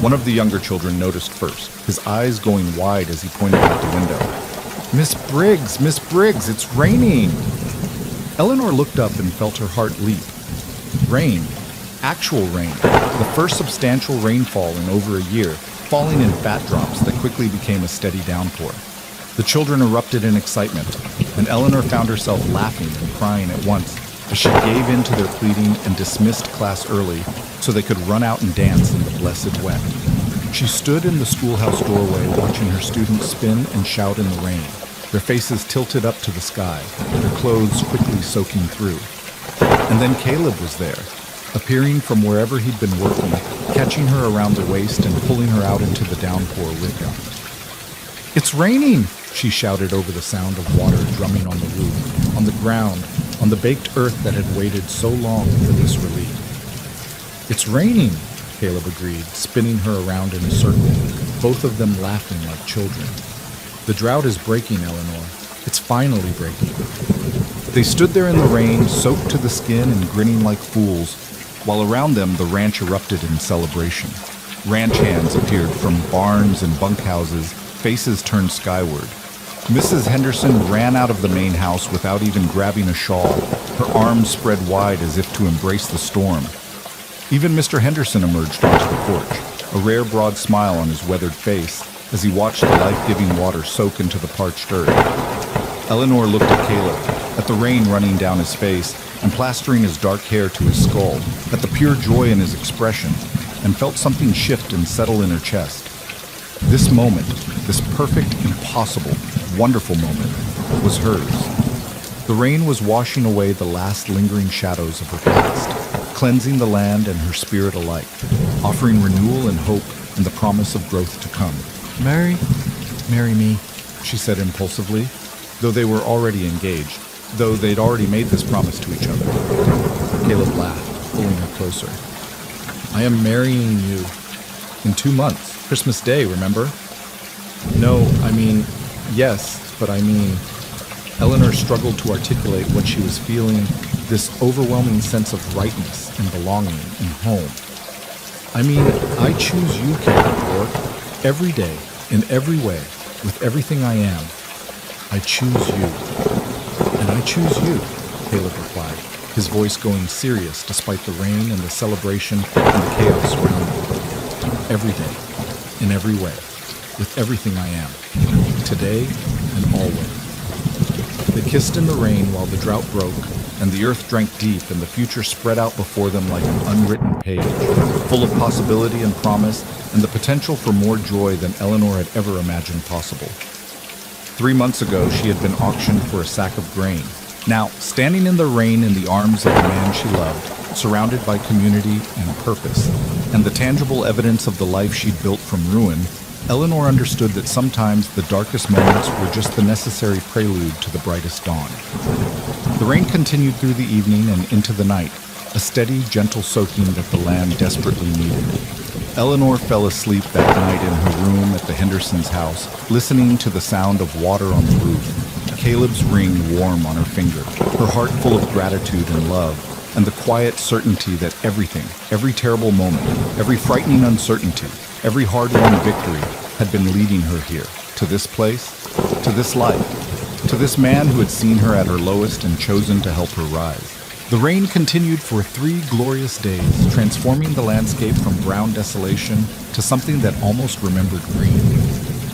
B: One of the younger children noticed first, his eyes going wide as he pointed out the window. Miss Briggs, it's raining! Eleanor looked up and felt her heart leap. Rain. Actual rain. The first substantial rainfall in over a year, falling in fat drops that quickly became a steady downpour. The children erupted in excitement, and Eleanor found herself laughing and crying at once as she gave in to their pleading and dismissed class early so they could run out and dance in the blessed wet. She stood in the schoolhouse doorway watching her students spin and shout in the rain, their faces tilted up to the sky, their clothes quickly soaking through. And then Caleb was there, appearing from wherever he'd been working, catching her around the waist and pulling her out into the downpour with him. It's raining, she shouted over the sound of water drumming on the roof, on the ground, on the baked earth that had waited so long for this relief. It's raining, Caleb agreed, spinning her around in a circle, both of them laughing like children. The drought is breaking, Eleanor. It's finally breaking. They stood there in the rain, soaked to the skin and grinning like fools, while around them the ranch erupted in celebration. Ranch hands appeared from barns and bunkhouses, faces turned skyward. Mrs. Henderson ran out of the main house without even grabbing a shawl, her arms spread wide as if to embrace the storm. Even Mr. Henderson emerged onto the porch, a rare broad smile on his weathered face as he watched the life-giving water soak into the parched earth. Eleanor looked at Caleb, at the rain running down his face and plastering his dark hair to his skull, at the pure joy in his expression, and felt something shift and settle in her chest. This moment, this perfect, impossible, wonderful moment, was hers. The rain was washing away the last lingering shadows of her past, cleansing the land and her spirit alike, offering renewal and hope and the promise of growth to come. Marry me, she said impulsively, though they were already engaged, though they'd already made this promise to each other. Caleb laughed, pulling her closer. I am marrying you in 2 months, Christmas Day, remember? No, I mean, yes, but I mean... Eleanor struggled to articulate what she was feeling, this overwhelming sense of rightness and belonging and home. I mean, I choose you, Caleb, or every day, in every way, with everything I am. I choose you. And I choose you, Caleb replied, his voice going serious despite the rain and the celebration and the chaos around him. Every day, in every way, with everything I am, today and always. They kissed in the rain while the drought broke, and the earth drank deep, and the future spread out before them like an unwritten page, full of possibility and promise, and the potential for more joy than Eleanor had ever imagined possible. 3 months ago, she had been auctioned for a sack of grain. Now, standing in the rain in the arms of the man she loved, surrounded by community and purpose, and the tangible evidence of the life she'd built from ruin, Eleanor understood that sometimes the darkest moments were just the necessary prelude to the brightest dawn. The rain continued through the evening and into the night, a steady, gentle soaking that the land desperately needed. Eleanor fell asleep that night in her room at the Hendersons' house, listening to the sound of water on the roof, Caleb's ring warm on her finger, her heart full of gratitude and love, and the quiet certainty that everything, every terrible moment, every frightening uncertainty, every hard-won victory had been leading her here, to this place, to this life, to this man who had seen her at her lowest and chosen to help her rise. The rain continued for 3 glorious days, transforming the landscape from brown desolation to something that almost remembered green.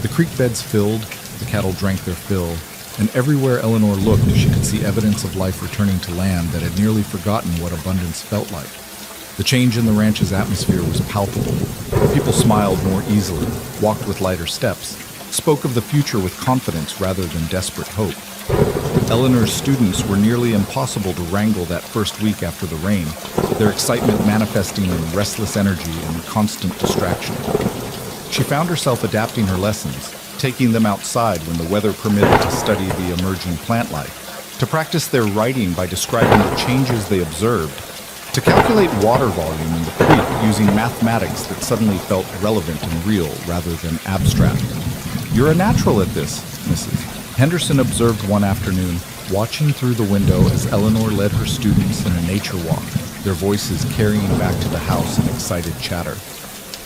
B: The creek beds filled, the cattle drank their fill, and everywhere Eleanor looked, she could see evidence of life returning to land that had nearly forgotten what abundance felt like. The change in the ranch's atmosphere was palpable. People smiled more easily, walked with lighter steps, spoke of the future with confidence rather than desperate hope. Eleanor's students were nearly impossible to wrangle that first week after the rain, their excitement manifesting in restless energy and constant distraction. She found herself adapting her lessons, taking them outside when the weather permitted to study the emerging plant life, to practice their writing by describing the changes they observed, to calculate water volume in the creek using mathematics that suddenly felt relevant and real rather than abstract. "You're a natural at this, Mrs." Henderson observed one afternoon, watching through the window as Eleanor led her students in a nature walk, their voices carrying back to the house in excited chatter,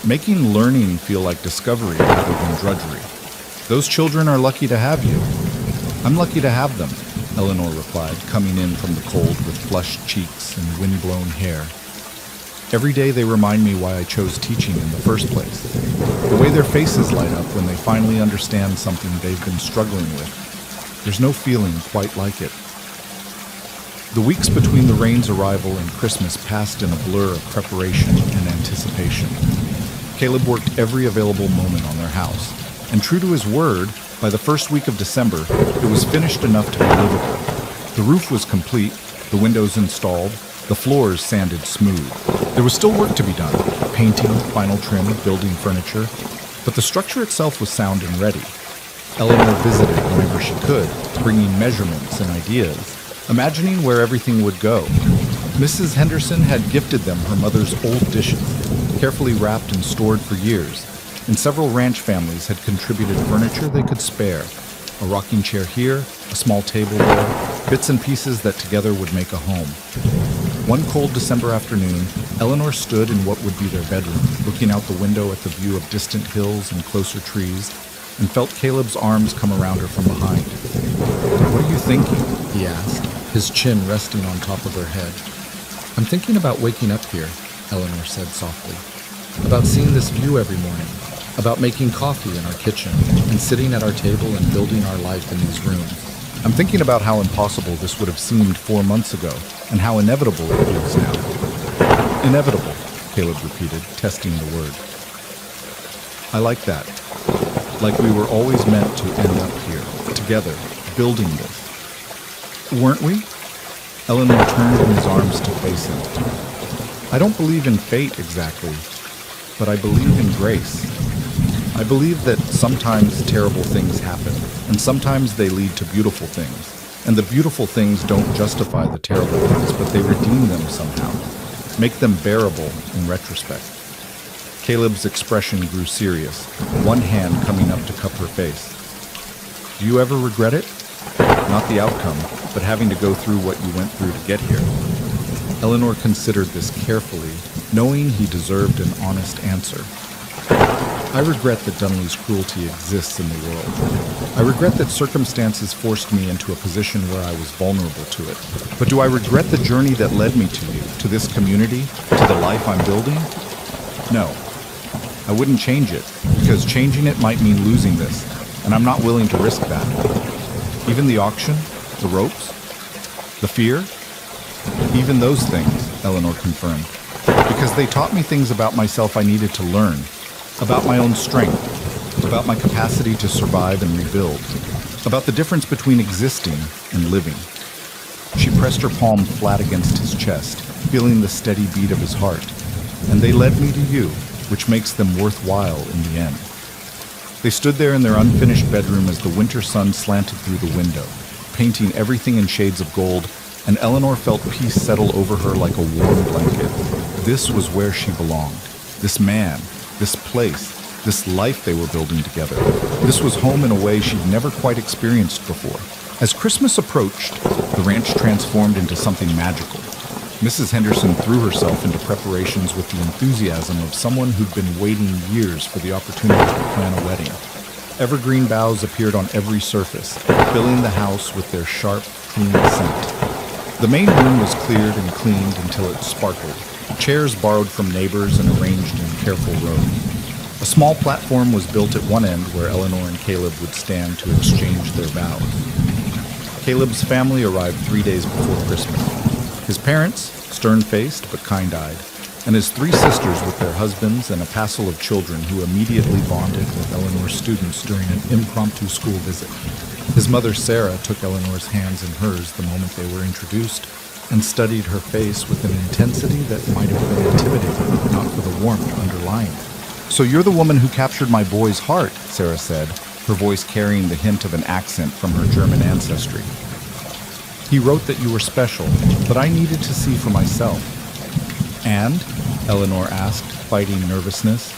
B: making learning feel like discovery rather than drudgery. "Those children are lucky to have you." "I'm lucky to have them," Eleanor replied, coming in from the cold with flushed cheeks and wind-blown hair. "Every day they remind me why I chose teaching in the first place. The way their faces light up when they finally understand something they've been struggling with. There's no feeling quite like it." The weeks between the rain's arrival and Christmas passed in a blur of preparation and anticipation. Caleb worked every available moment on their house, and true to his word, by the first week of December, it was finished enough to be livable. The roof was complete, the windows installed, the floors sanded smooth. There was still work to be done, painting, final trim, building furniture, but the structure itself was sound and ready. Eleanor visited whenever she could, bringing measurements and ideas, imagining where everything would go. Mrs. Henderson had gifted them her mother's old dishes, carefully wrapped and stored for years, and several ranch families had contributed furniture they could spare. A rocking chair here, a small table there, bits and pieces that together would make a home. One cold December afternoon, Eleanor stood in what would be their bedroom, looking out the window at the view of distant hills and closer trees, and felt Caleb's arms come around her from behind. "What are you thinking?" he asked, his chin resting on top of her head. "I'm thinking about waking up here," Eleanor said softly. "About seeing this view every morning, about making coffee in our kitchen, and sitting at our table and building our life in these rooms. I'm thinking about how impossible this would have seemed 4 months ago, and how inevitable it feels now." "Inevitable," Caleb repeated, testing the word. "I like that. Like we were always meant to end up here, together, building this. Weren't we?" Eleanor turned in his arms to face him. "I don't believe in fate exactly, but I believe in grace. I believe that sometimes terrible things happen, and sometimes they lead to beautiful things. And the beautiful things don't justify the terrible ones, but they redeem them somehow, make them bearable in retrospect." Caleb's expression grew serious, one hand coming up to cup her face. "Do you ever regret it?"
A: not the outcome, but having to go through what you went through to get here. Eleanor considered this carefully, knowing he deserved an honest answer. I regret that Dunley's cruelty exists in the world. I regret that circumstances forced me into a position where I was vulnerable to it. But do I regret the journey that led me to you, to this community, to the life I'm building? No. I wouldn't change it, because changing it might mean losing this, and I'm not willing to risk that. Even the auction, the ropes, the fear, even those things, Eleanor confirmed, because they taught me things about myself I needed to learn, about my own strength, about my capacity to survive and rebuild, about the difference between existing and living. She pressed her palm flat against his chest, feeling the steady beat of his heart, and they led me to you, which makes them worthwhile in the end. They stood there in their unfinished bedroom as the winter sun slanted through the window, painting everything in shades of gold, and Eleanor felt peace settle over her like a warm blanket. This was where she belonged. This man, this place, this life they were building together. This was home in a way she'd never quite experienced before. As Christmas approached, the ranch transformed into something magical. Mrs. Henderson threw herself into preparations with the enthusiasm of someone who'd been waiting years for the opportunity to plan a wedding. Evergreen boughs appeared on every surface, filling the house with their sharp, clean scent. The main room was cleared and cleaned until it sparkled. Chairs borrowed from neighbors and arranged in careful rows. A small platform was built at one end where Eleanor and Caleb would stand to exchange their vows. Caleb's family arrived 3 days before Christmas. His parents, stern-faced but kind-eyed, and his 3 sisters with their husbands and a passel of children who immediately bonded with Eleanor's students during an impromptu school visit. His mother, Sarah, took Eleanor's hands in hers the moment they were introduced and studied her face with an intensity that might have been intimidating, not for the warmth underlying it. "So you're the woman who captured my boy's heart," Sarah said, her voice carrying the hint of an accent from her German ancestry. "He wrote that you were special, but I needed to see for myself." "And?" Eleanor asked, fighting nervousness.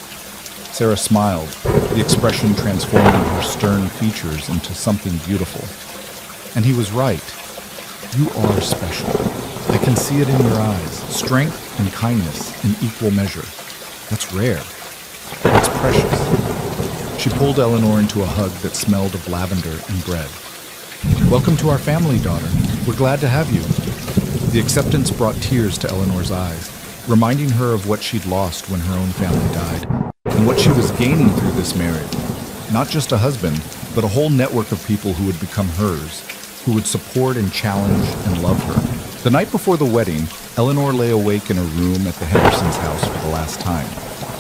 A: Sarah smiled, the expression transforming her stern features into something beautiful. "And he was right. You are special. I can see it in your eyes, strength and kindness in equal measure. That's rare. That's precious." She pulled Eleanor into a hug that smelled of lavender and bread. "Welcome to our family, daughter. We're glad to have you." The acceptance brought tears to Eleanor's eyes, reminding her of what she'd lost when her own family died, and what she was gaining through this marriage. Not just a husband, but a whole network of people who would become hers, who would support and challenge and love her. The night before the wedding, Eleanor lay awake in a room at the Hendersons' house for the last time,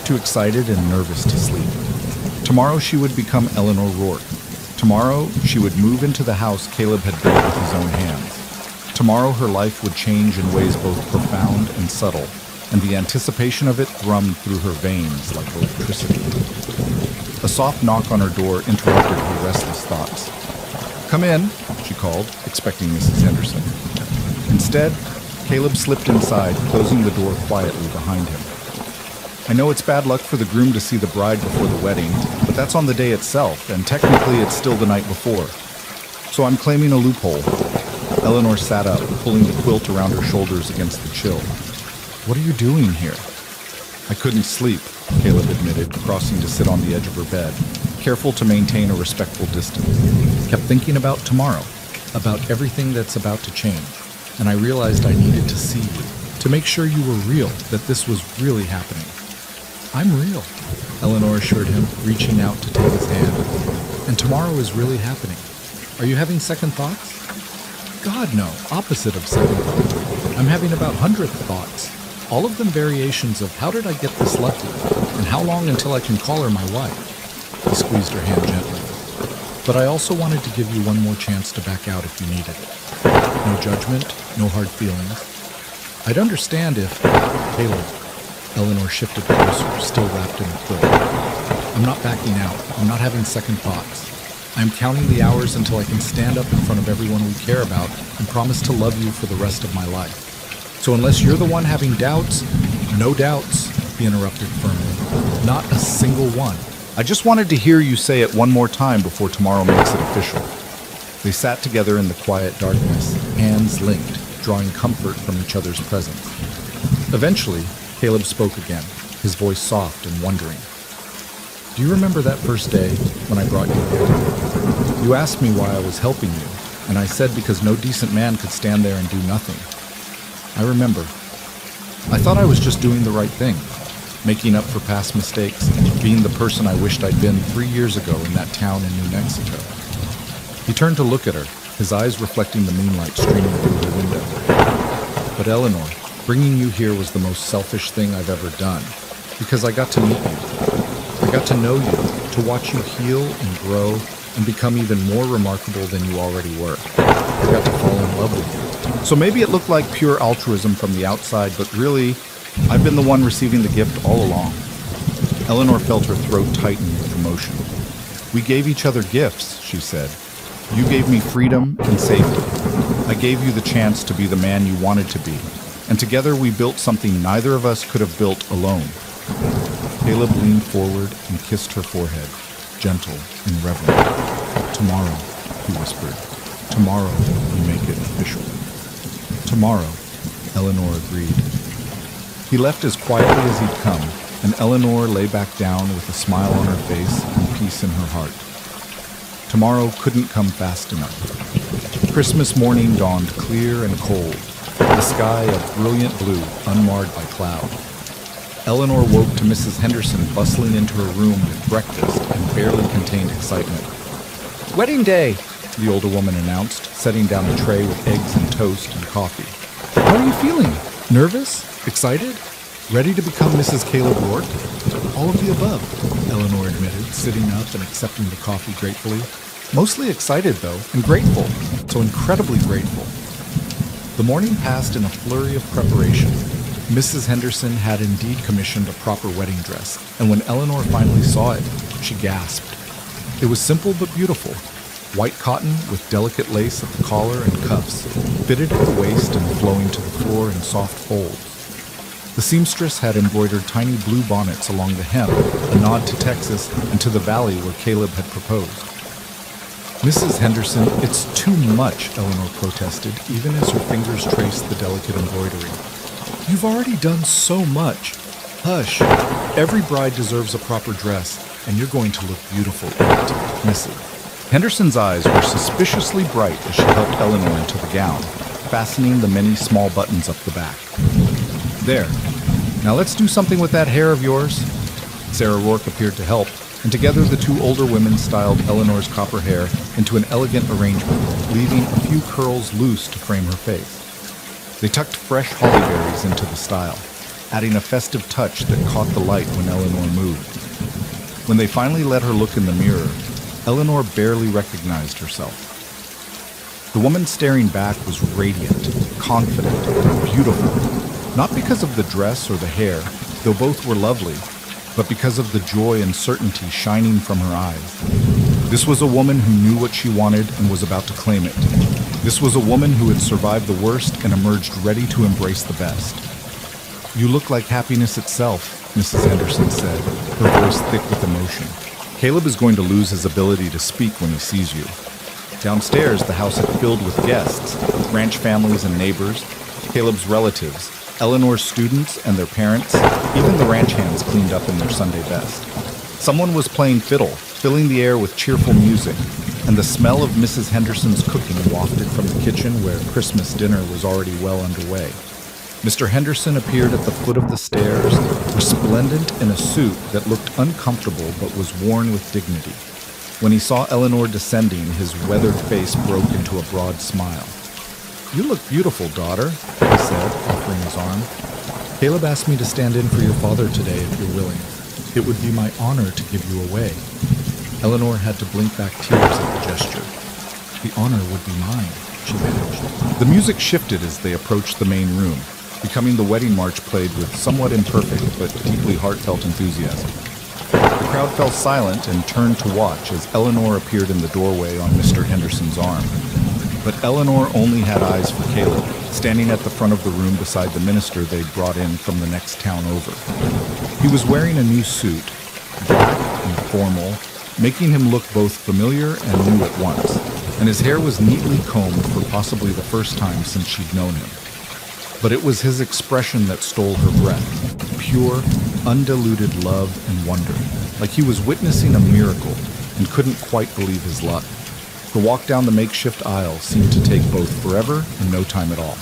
A: too excited and nervous to sleep. Tomorrow she would become Eleanor Rourke. Tomorrow she would move into the house Caleb had built with his own hands. Tomorrow her life would change in ways both profound and subtle, and the anticipation of it thrummed through her veins like electricity. A soft knock on her door interrupted her restless thoughts. "Come in," she called, expecting Mrs. Henderson. Instead, Caleb slipped inside, closing the door quietly behind him. "I know it's bad luck for the groom to see the bride before the wedding, but that's on the day itself, and technically it's still the night before. So I'm claiming a loophole." Eleanor sat up, pulling the quilt around her shoulders against the chill. "What are you doing here?" "I couldn't sleep," Caleb admitted, crossing to sit on the edge of her bed, careful to maintain a respectful distance. "Kept thinking about tomorrow, about everything that's about to change, and I realized I needed to see you, to make sure you were real, that this was really happening." "I'm real," Eleanor assured him, reaching out to take his hand. "And tomorrow is really happening. Are you having second thoughts?" "God, no. Opposite of second thoughts. I'm having about 100 thoughts. All of them variations of how did I get this lucky, and how long until I can call her my wife." He squeezed her hand gently. "But I also wanted to give you one more chance to back out if you needed it. No judgment, no hard feelings. I'd understand if..." "Caleb." Eleanor shifted closer, still wrapped in the quilt. "I'm not backing out. I'm not having second thoughts. I'm counting the hours until I can stand up in front of everyone we care about and promise to love you for the rest of my life. So unless you're the one having doubts..." "No doubts," he interrupted firmly. "Not a single one. I just wanted to hear you say it one more time before tomorrow makes it official." They sat together in the quiet darkness, hands linked, drawing comfort from each other's presence. Eventually, Caleb spoke again, his voice soft and wondering. "Do you remember that first day when I brought you here? You asked me why I was helping you, and I said because no decent man could stand there and do nothing. I remember. I thought I was just doing the right thing, making up for past mistakes, being the person I wished I'd been 3 years ago in that town in New Mexico." He turned to look at her, his eyes reflecting the moonlight streaming through the window. "But Eleanor, bringing you here was the most selfish thing I've ever done, because I got to meet you. I got to know you, to watch you heal and grow and become even more remarkable than you already were. I got to fall in love with you. So maybe it looked like pure altruism from the outside, but really, I've been the one receiving the gift all along." Eleanor felt her throat tighten with emotion. "We gave each other gifts," she said. "You gave me freedom and safety. I gave you the chance to be the man you wanted to be. And together we built something neither of us could have built alone." Caleb leaned forward and kissed her forehead, gentle and reverent. "Tomorrow," he whispered. "Tomorrow we make it official." "Tomorrow," Eleanor agreed. He left as quietly as he'd come, and Eleanor lay back down with a smile on her face and peace in her heart. Tomorrow couldn't come fast enough. Christmas morning dawned clear and cold, the sky a brilliant blue, unmarred by cloud. Eleanor woke to Mrs. Henderson bustling into her room with breakfast and barely contained excitement. "Wedding day," the older woman announced, setting down a tray with eggs and toast and coffee. "How are you feeling? Nervous? Excited? Ready to become Mrs. Caleb Rourke?" "All of the above," Eleanor admitted, sitting up and accepting the coffee gratefully. "Mostly excited, though, and grateful. So incredibly grateful." The morning passed in a flurry of preparation. Mrs. Henderson had indeed commissioned a proper wedding dress, and when Eleanor finally saw it, she gasped. It was simple but beautiful. White cotton with delicate lace at the collar and cuffs, fitted at the waist and flowing to the floor in soft folds. The seamstress had embroidered tiny blue bonnets along the hem, a nod to Texas and to the valley where Caleb had proposed. "Mrs. Henderson, it's too much," Eleanor protested, even as her fingers traced the delicate embroidery. "You've already done so much." "Hush. Every bride deserves a proper dress, and you're going to look beautiful in it, Mrs." Henderson's eyes were suspiciously bright as she helped Eleanor into the gown, fastening the many small buttons up the back. "There. Now let's do something with that hair of yours." Sarah Rourke appeared to help, and together the two older women styled Eleanor's copper hair into an elegant arrangement, leaving a few curls loose to frame her face. They tucked fresh holly berries into the style, adding a festive touch that caught the light when Eleanor moved. When they finally let her look in the mirror, Eleanor barely recognized herself. The woman staring back was radiant, confident, beautiful, not because of the dress or the hair, though both were lovely, but because of the joy and certainty shining from her eyes. This was a woman who knew what she wanted and was about to claim it. This was a woman who had survived the worst and emerged ready to embrace the best. "You look like happiness itself," Mrs. Henderson said, her voice thick with emotion. "Caleb is going to lose his ability to speak when he sees you." Downstairs, the house had filled with guests, ranch families and neighbors, Caleb's relatives, Eleanor's students and their parents, even the ranch hands cleaned up in their Sunday best. Someone was playing fiddle, filling the air with cheerful music, and the smell of Mrs. Henderson's cooking wafted from the kitchen where Christmas dinner was already well underway. Mr. Henderson appeared at the foot of the stairs, resplendent in a suit that looked uncomfortable but was worn with dignity. When he saw Eleanor descending, his weathered face broke into a broad smile. "You look beautiful, daughter," he said, offering his arm. "Caleb asked me to stand in for your father today if you're willing. It would be my honor to give you away." Eleanor had to blink back tears at the gesture. "The honor would be mine," she managed. The music shifted as they approached the main room, becoming the wedding march played with somewhat imperfect but deeply heartfelt enthusiasm. The crowd fell silent and turned to watch as Eleanor appeared in the doorway on Mr. Henderson's arm. But Eleanor only had eyes for Caleb, standing at the front of the room beside the minister they'd brought in from the next town over. He was wearing a new suit, black and formal, making him look both familiar and new at once. and his hair was neatly combed for possibly the first time since she'd known him. But it was his expression that stole her breath, pure, undiluted love and wonder, like he was witnessing a miracle and couldn't quite believe his luck. The walk down the makeshift aisle seemed to take both forever and no time at all.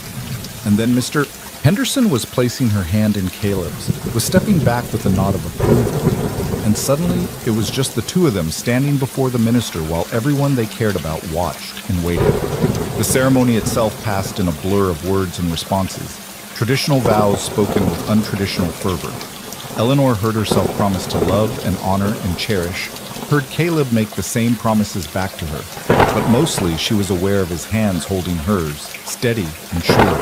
A: And then Mr. Henderson was placing her hand in Caleb's, was stepping back with a nod of approval, and suddenly it was just the two of them standing before the minister while everyone they cared about watched and waited. The ceremony itself passed in a blur of words and responses, traditional vows spoken with untraditional fervor. Eleanor heard herself promise to love and honor and cherish, heard Caleb make the same promises back to her, but mostly she was aware of his hands holding hers, steady and sure,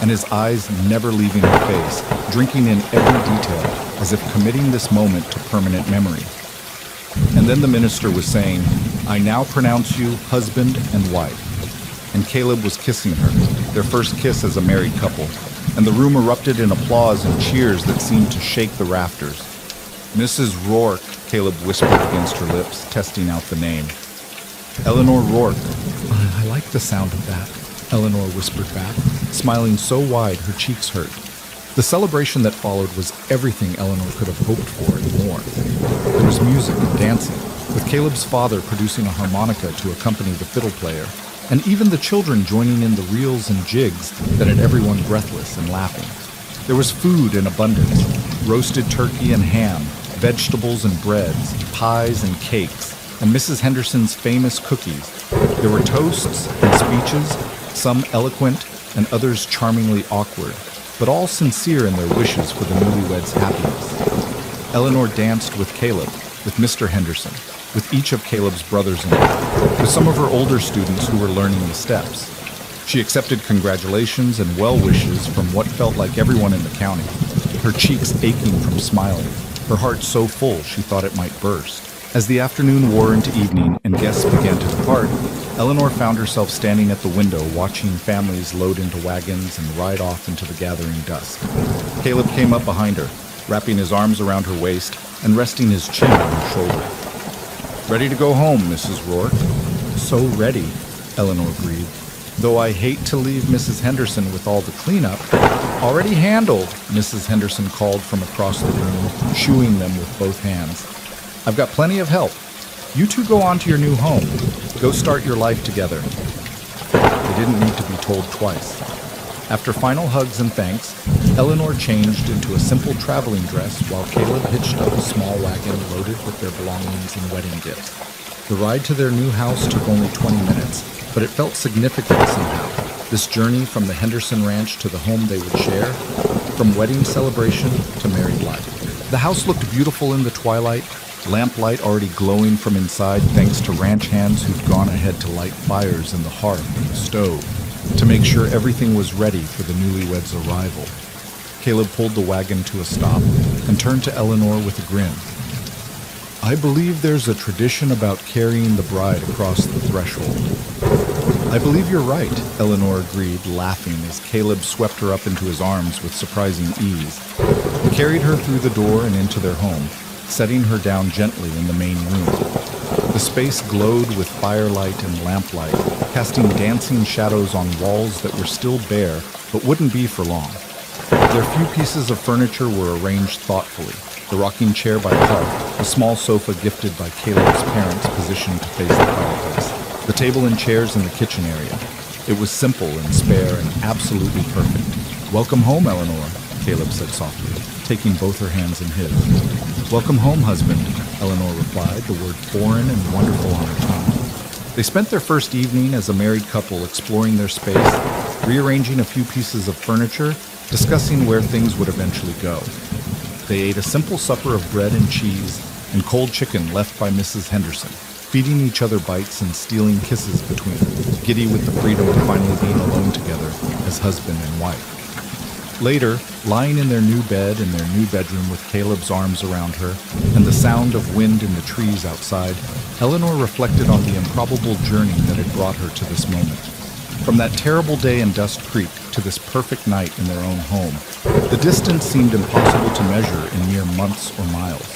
A: and his eyes never leaving her face, drinking in every detail, as if committing this moment to permanent memory. And then the minister was saying, "I now pronounce you husband and wife." And Caleb was kissing her, their first kiss as a married couple, and the room erupted in applause and cheers that seemed to shake the rafters. "Mrs. Rourke," Caleb whispered against her lips, testing out the name. "Eleanor Rourke." "I like the sound of that," Eleanor whispered back, smiling so wide her cheeks hurt. The celebration that followed was everything Eleanor could have hoped for and more. There was music and dancing, with Caleb's father producing a harmonica to accompany the fiddle player, and even the children joining in the reels and jigs that had everyone breathless and laughing. There was food in abundance, roasted turkey and ham, vegetables and breads, pies and cakes, and Mrs. Henderson's famous cookies. There were toasts and speeches, some eloquent and others charmingly awkward, but all sincere in their wishes for the newlyweds' happiness. Eleanor danced with Caleb, with Mr. Henderson, with each of Caleb's brothers-in-law, with some of her older students who were learning the steps. She accepted congratulations and well wishes from what felt like everyone in the county, her cheeks aching from smiling, her heart so full she thought it might burst. As the afternoon wore into evening and guests began to depart, Eleanor found herself standing at the window watching families load into wagons and ride off into the gathering dusk. Caleb came up behind her, wrapping his arms around her waist and resting his chin on her shoulder. "Ready to go home, Mrs. Rourke?" "So ready," Eleanor breathed. "Though I hate to leave Mrs. Henderson with all the cleanup." "Already handled," Mrs. Henderson called from across the room, shooing them with both hands. "I've got plenty of help. You two go on to your new home. Go start your life together." They didn't need to be told twice. After final hugs and thanks, Eleanor changed into a simple traveling dress while Caleb hitched up a small wagon loaded with their belongings and wedding gifts. The ride to their new house took only 20 minutes, but it felt significant somehow. This journey from the Henderson Ranch to the home they would share, from wedding celebration to married life. The house looked beautiful in the twilight, lamplight already glowing from inside thanks to ranch hands who'd gone ahead to light fires in the hearth and the stove to make sure everything was ready for the newlyweds' arrival. Caleb pulled the wagon to a stop and turned to Eleanor with a grin. "I believe there's a tradition about carrying the bride across the threshold." "I believe you're right," Eleanor agreed, laughing as Caleb swept her up into his arms with surprising ease. He carried her through the door and into their home, setting her down gently in the main room. The space glowed with firelight and lamplight, casting dancing shadows on walls that were still bare but wouldn't be for long. Their few pieces of furniture were arranged thoughtfully, the rocking chair by the hearth, a small sofa gifted by Caleb's parents positioned to face the fireplace, the table and chairs in the kitchen area. It was simple and spare and absolutely perfect. "Welcome home, Eleanor," Caleb said softly, taking both her hands in his. "Welcome home, husband," Eleanor replied, the word foreign and wonderful on her tongue. They spent their first evening as a married couple exploring their space, rearranging a few pieces of furniture, discussing where things would eventually go. They ate a simple supper of bread and cheese and cold chicken left by Mrs. Henderson, feeding each other bites and stealing kisses between them, giddy with the freedom of finally being alone together as husband and wife. Later, lying in their new bed in their new bedroom with Caleb's arms around her and the sound of wind in the trees outside, Eleanor reflected on the improbable journey that had brought her to this moment. From that terrible day in Dust Creek to this perfect night in their own home, the distance seemed impossible to measure in mere months or miles.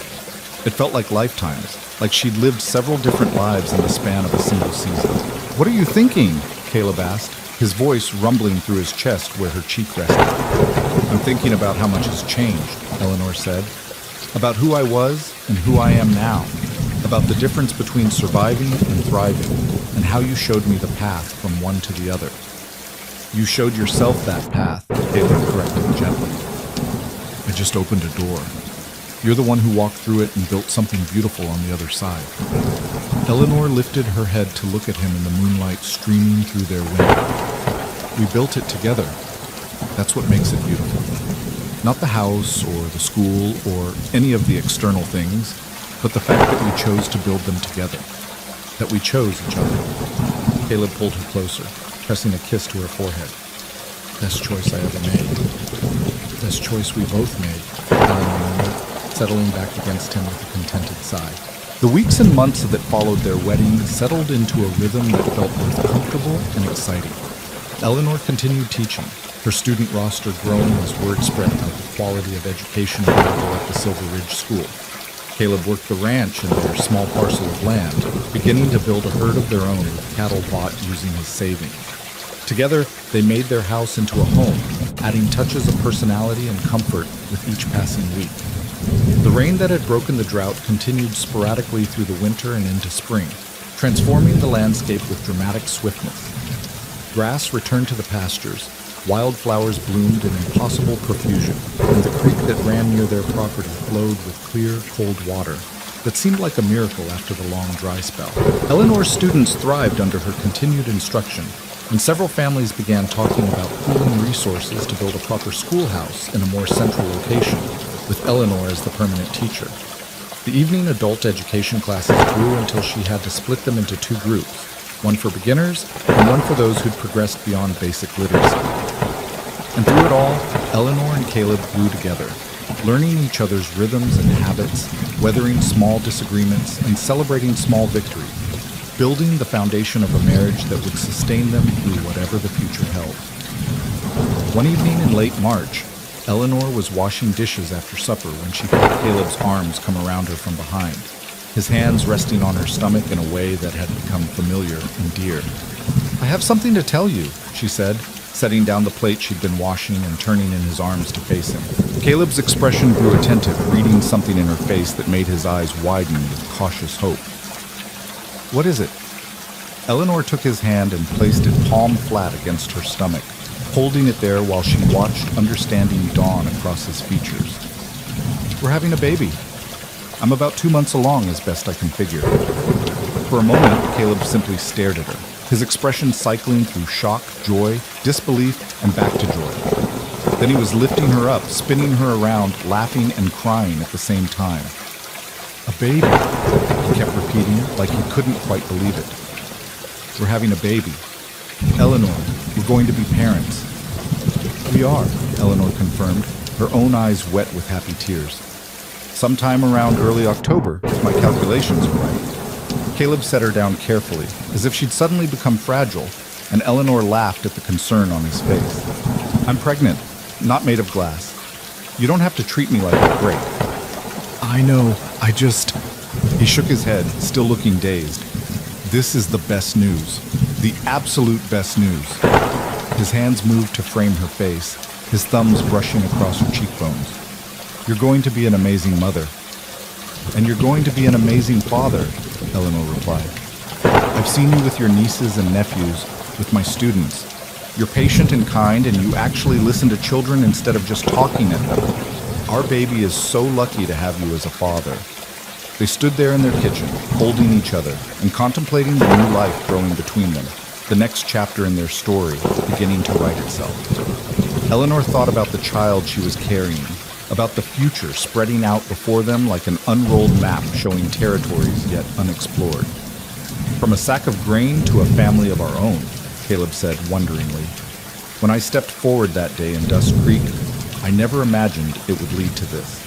A: It felt like lifetimes, like she'd lived several different lives in the span of a single season. What are you thinking? Caleb asked, his voice rumbling through his chest where her cheek rested. I'm thinking about how much has changed, Eleanor said. About who I was and who I am now. About the difference between surviving and thriving, and how you showed me the path from one to the other. You showed yourself that path, Caleb corrected gently. I just opened a door. You're the one who walked through it and built something beautiful on the other side. Eleanor lifted her head to look at him in the moonlight streaming through their window. We built it together. That's what makes it beautiful. Not the house or the school or any of the external things, but the fact that we chose to build them together. That we chose each other. Caleb pulled her closer, pressing a kiss to her forehead. Best choice I ever made. Best choice we both made, Eleanor murmured, settling back against him with a contented sigh. The weeks and months that followed their wedding settled into a rhythm that felt both comfortable and exciting. Eleanor continued teaching, her student roster growing as word spread about the quality of education available at the Silver Ridge School. Caleb worked the ranch in their small parcel of land, beginning to build a herd of their own with cattle bought using his savings. Together, they made their house into a home, adding touches of personality and comfort with each passing week. The rain that had broken the drought continued sporadically through the winter and into spring, transforming the landscape with dramatic swiftness. Grass returned to the pastures, wildflowers bloomed in impossible profusion, and the creek that ran near their property flowed with clear, cold water that seemed like a miracle after the long dry spell. Eleanor's students thrived under her continued instruction, and several families began talking about pooling resources to build a proper schoolhouse in a more central location, with Eleanor as the permanent teacher. The evening adult education classes grew until she had to split them into two groups, one for beginners and one for those who'd progressed beyond basic literacy. And through it all, Eleanor and Caleb grew together, learning each other's rhythms and habits, weathering small disagreements, and celebrating small victories, building the foundation of a marriage that would sustain them through whatever the future held. One evening in late March, Eleanor was washing dishes after supper when she felt Caleb's arms come around her from behind, his hands resting on her stomach in a way that had become familiar and dear. I have something to tell you, she said, setting down the plate she'd been washing and turning in his arms to face him. Caleb's expression grew attentive, reading something in her face that made his eyes widen with cautious hope. What is it? Eleanor took his hand and placed it palm flat against her stomach, holding it there while she watched understanding dawn across his features. We're having a baby. I'm about 2 months along as best I can figure. For a moment, Caleb simply stared at her, his expression cycling through shock, joy, disbelief, and back to joy. Then he was lifting her up, spinning her around, laughing and crying at the same time. A baby, he kept repeating, like he couldn't quite believe it. We're having a baby. Eleanor, we're going to be parents. We are, Eleanor confirmed, her own eyes wet with happy tears. Sometime around early October, if my calculations are right. Caleb set her down carefully, as if she'd suddenly become fragile, and Eleanor laughed at the concern on his face. I'm pregnant, not made of glass. You don't have to treat me like a break. I know, He shook his head, still looking dazed. This is the best news. The absolute best news. His hands moved to frame her face, his thumbs brushing across her cheekbones. You're going to be an amazing mother. And you're going to be an amazing father, Eleanor replied. I've seen you with your nieces and nephews, with my students. You're patient and kind, and you actually listen to children instead of just talking at them. Our baby is so lucky to have you as a father. They stood there in their kitchen, holding each other, and contemplating the new life growing between them, the next chapter in their story beginning to write itself. Eleanor thought about the child she was carrying, about the future spreading out before them like an unrolled map showing territories yet unexplored. From a sack of grain to a family of our own, Caleb said wonderingly. When I stepped forward that day in Dust Creek, I never imagined it would lead to this.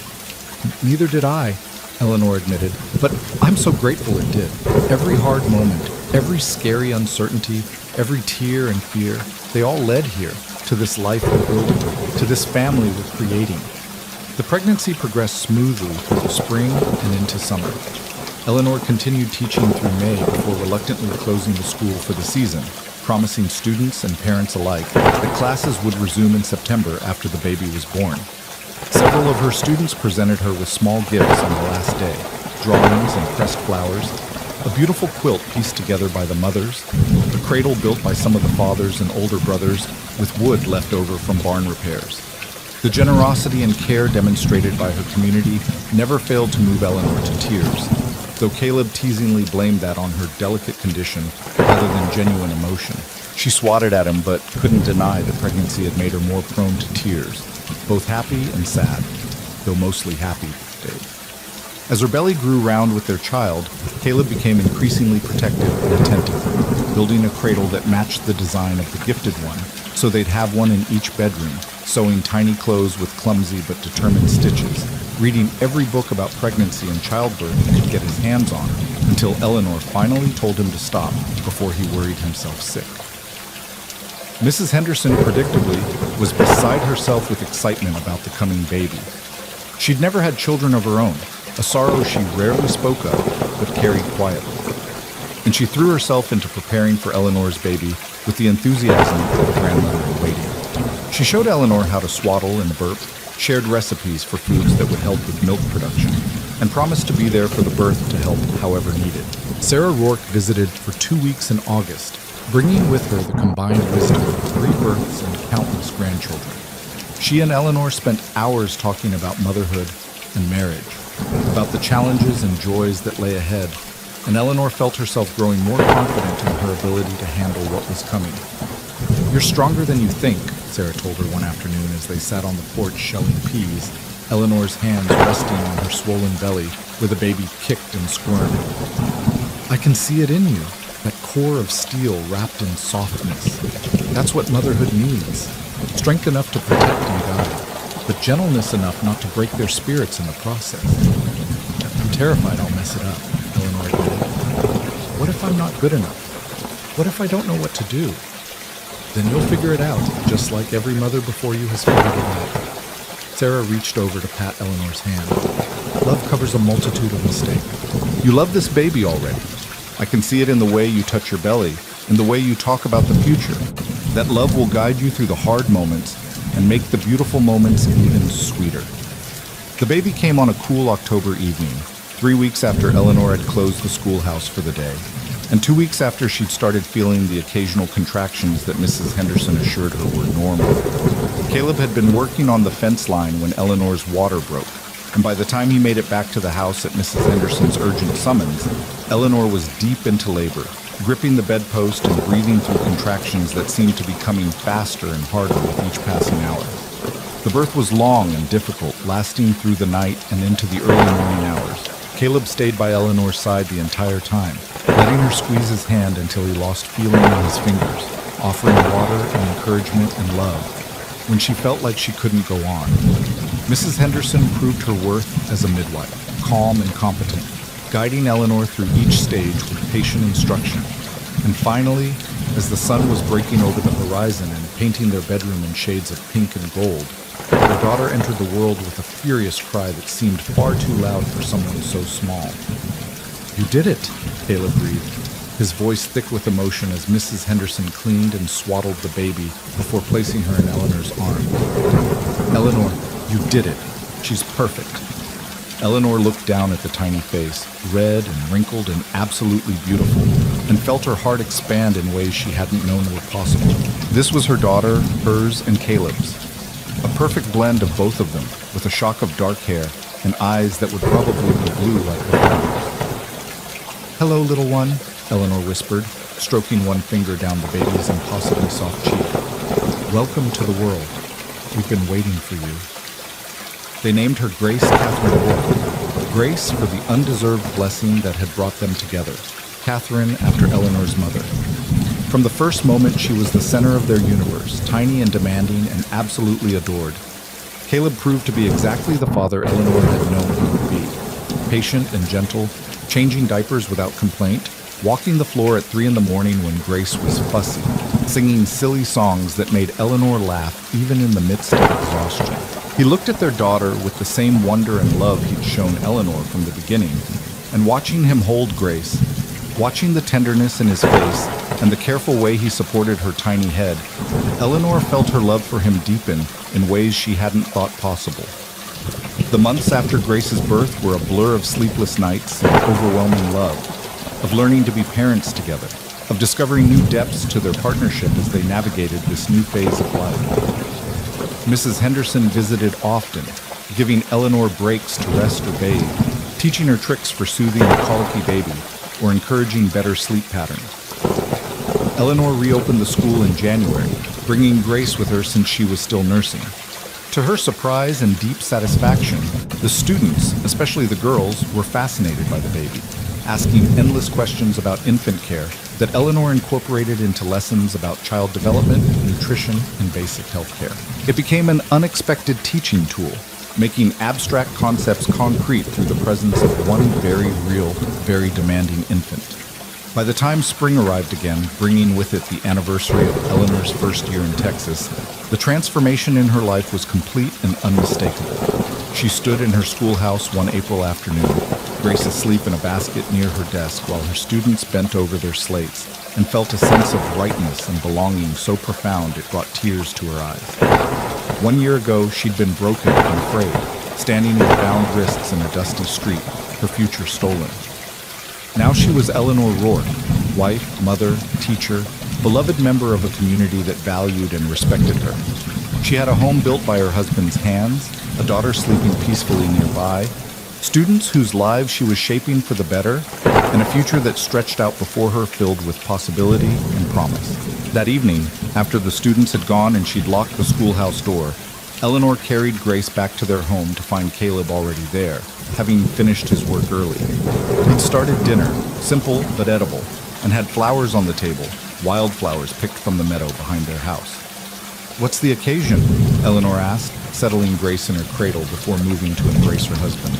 A: Neither did I, Eleanor admitted, but I'm so grateful it did. Every hard moment, every scary uncertainty, every tear and fear, they all led here, to this life we're building, to this family we're creating. The pregnancy progressed smoothly through the spring and into summer. Eleanor continued teaching through May before reluctantly closing the school for the season, promising students and parents alike that classes would resume in September after the baby was born. Several of her students presented her with small gifts on the last day: drawings and pressed flowers, a beautiful quilt pieced together by the mothers, a cradle built by some of the fathers and older brothers with wood left over from barn repairs. The generosity and care demonstrated by her community never failed to move Eleanor to tears, though Caleb teasingly blamed that on her delicate condition rather than genuine emotion. She swatted at him but couldn't deny that pregnancy had made her more prone to tears, both happy and sad, though mostly happy days. As her belly grew round with their child, Caleb became increasingly protective and attentive, building a cradle that matched the design of the gifted one, so they'd have one in each bedroom, sewing tiny clothes with clumsy but determined stitches, reading every book about pregnancy and childbirth he could get his hands on, until Eleanor finally told him to stop before he worried himself sick. Mrs. Henderson, predictably, was beside herself with excitement about the coming baby. She'd never had children of her own, a sorrow she rarely spoke of but carried quietly. And she threw herself into preparing for Eleanor's baby with the enthusiasm of a grandmother in waiting. She showed Eleanor how to swaddle and burp, shared recipes for foods that would help with milk production, and promised to be there for the birth to help however needed. Sarah Rourke visited for 2 weeks in August, bringing with her the combined wisdom of 3 births and countless grandchildren. She and Eleanor spent hours talking about motherhood and marriage, about the challenges and joys that lay ahead, and Eleanor felt herself growing more confident in her ability to handle what was coming. "You're stronger than you think," Sarah told her one afternoon as they sat on the porch shelling peas, Eleanor's hands resting on her swollen belly where the baby kicked and squirmed. "I can see it in you, that core of steel wrapped in softness. That's what motherhood needs. Strength enough to protect and guide, but gentleness enough not to break their spirits in the process." "I'm terrified I'll mess it up," Eleanor admitted. "What if I'm not good enough? What if I don't know what to do?" "Then you'll figure it out, just like every mother before you has figured it out." Sarah reached over to pat Eleanor's hand. "Love covers a multitude of mistakes. You love this baby already. I can see it in the way you touch your belly, in the way you talk about the future. That love will guide you through the hard moments and make the beautiful moments even sweeter." The baby came on a cool October evening, 3 weeks after Eleanor had closed the schoolhouse for the day, and 2 weeks after she'd started feeling the occasional contractions that Mrs. Henderson assured her were normal. Caleb had been working on the fence line when Eleanor's water broke, and by the time he made it back to the house at Mrs. Henderson's urgent summons, Eleanor was deep into labor, gripping the bedpost and breathing through contractions that seemed to be coming faster and harder with each passing hour. The birth was long and difficult, lasting through the night and into the early morning hours. Caleb stayed by Eleanor's side the entire time, letting her squeeze his hand until he lost feeling in his fingers, offering water and encouragement and love when she felt like she couldn't go on. Mrs. Henderson proved her worth as a midwife, calm and competent, guiding Eleanor through each stage with patient instruction. And finally, as the sun was breaking over the horizon and painting their bedroom in shades of pink and gold, their daughter entered the world with a furious cry that seemed far too loud for someone so small. "You did it," Caleb breathed, his voice thick with emotion as Mrs. Henderson cleaned and swaddled the baby before placing her in Eleanor's arms. "Eleanor, you did it. She's perfect." Eleanor looked down at the tiny face, red and wrinkled and absolutely beautiful, and felt her heart expand in ways she hadn't known were possible. This was her daughter, hers, and Caleb's. A perfect blend of both of them, with a shock of dark hair and eyes that would probably be blue like her father's. "Hello, little one," Eleanor whispered, stroking one finger down the baby's impossibly soft cheek. "Welcome to the world. We've been waiting for you." They named her Grace Catherine Rourke, Grace for the undeserved blessing that had brought them together, Catherine after Eleanor's mother. From the first moment, she was the center of their universe, tiny and demanding and absolutely adored. Caleb proved to be exactly the father Eleanor had known he would be, patient and gentle, changing diapers without complaint, walking the floor at 3 a.m. when Grace was fussy, singing silly songs that made Eleanor laugh even in the midst of exhaustion. He looked at their daughter with the same wonder and love he'd shown Eleanor from the beginning, And watching him hold Grace, watching the tenderness in his face and the careful way he supported her tiny head, Eleanor felt her love for him deepen in ways she hadn't thought possible. The months after Grace's birth were a blur of sleepless nights and overwhelming love, of learning to be parents together, of discovering new depths to their partnership as they navigated this new phase of life. Mrs. Henderson visited often, giving Eleanor breaks to rest or bathe, teaching her tricks for soothing a colicky baby, or encouraging better sleep patterns. Eleanor reopened the school in January, bringing Grace with her since she was still nursing. To her surprise and deep satisfaction, the students, especially the girls, were fascinated by the baby, asking endless questions about infant care that Eleanor incorporated into lessons about child development, nutrition, and basic health care. It became an unexpected teaching tool, making abstract concepts concrete through the presence of one very real, very demanding infant. By the time spring arrived again, bringing with it the anniversary of Eleanor's first year in Texas, the transformation in her life was complete and unmistakable. She stood in her schoolhouse one April afternoon, Grace asleep in a basket near her desk while her students bent over their slates and felt a sense of rightness and belonging so profound it brought tears to her eyes. 1 year ago, she'd been broken and afraid, standing with bound wrists in a dusty street, her future stolen. Now she was Eleanor Rourke, wife, mother, teacher, beloved member of a community that valued and respected her. She had a home built by her husband's hands, a daughter sleeping peacefully nearby, students whose lives she was shaping for the better, and a future that stretched out before her filled with possibility and promise. That evening, after the students had gone and she'd locked the schoolhouse door, Eleanor carried Grace back to their home to find Caleb already there, having finished his work early. He'd started dinner, simple but edible, and had flowers on the table, wildflowers picked from the meadow behind their house. "What's the occasion?" Eleanor asked, settling Grace in her cradle before moving to embrace her husband.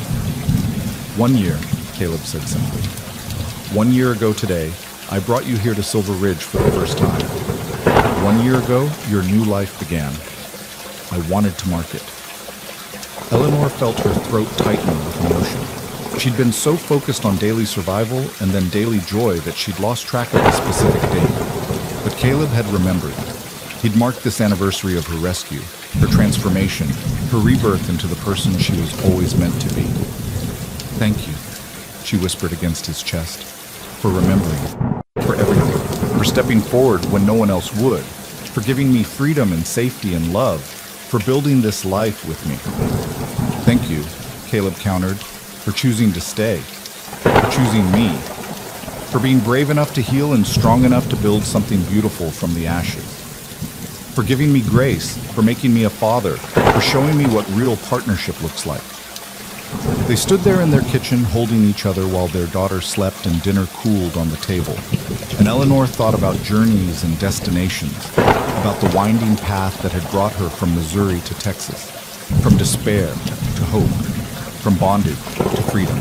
A: 1 year, Caleb said simply. 1 year ago today, I brought you here to Silver Ridge for the first time. 1 year ago, your new life began. I wanted to mark it. Eleanor felt her throat tighten with emotion. She'd been so focused on daily survival and then daily joy that she'd lost track of the specific date. But Caleb had remembered. He'd marked this anniversary of her rescue, her transformation, her rebirth into the person she was always meant to be. Thank you, she whispered against his chest, for remembering, for everything, for stepping forward when no one else would, for giving me freedom and safety and love, for building this life with me. Thank you, Caleb countered, for choosing to stay, for choosing me, for being brave enough to heal and strong enough to build something beautiful from the ashes, for giving me grace, for making me a father, for showing me what real partnership looks like. They stood there in their kitchen holding each other while their daughter slept and dinner cooled on the table, and Eleanor thought about journeys and destinations, about the winding path that had brought her from Missouri to Texas, from despair to hope, from bondage to freedom.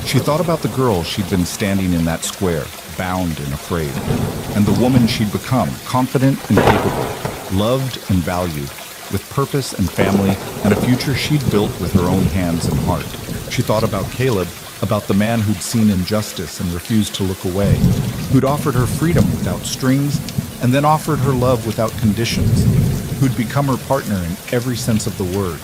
A: She thought about the girl she'd been standing in that square, bound and afraid, and the woman she'd become, confident and capable, loved and valued, with purpose and family and a future she'd built with her own hands and heart. She thought about Caleb, about the man who'd seen injustice and refused to look away, who'd offered her freedom without strings and then offered her love without conditions, who'd become her partner in every sense of the word.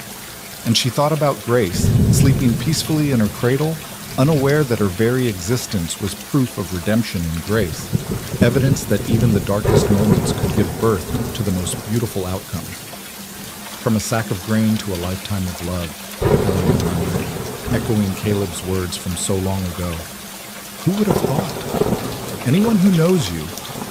A: And she thought about Grace, sleeping peacefully in her cradle, unaware that her very existence was proof of redemption and grace, evidence that even the darkest moments could give birth to the most beautiful outcomes. From a sack of grain to a lifetime of love, Eleanor murmured, echoing Caleb's words from so long ago. Who would have thought? Anyone who knows you,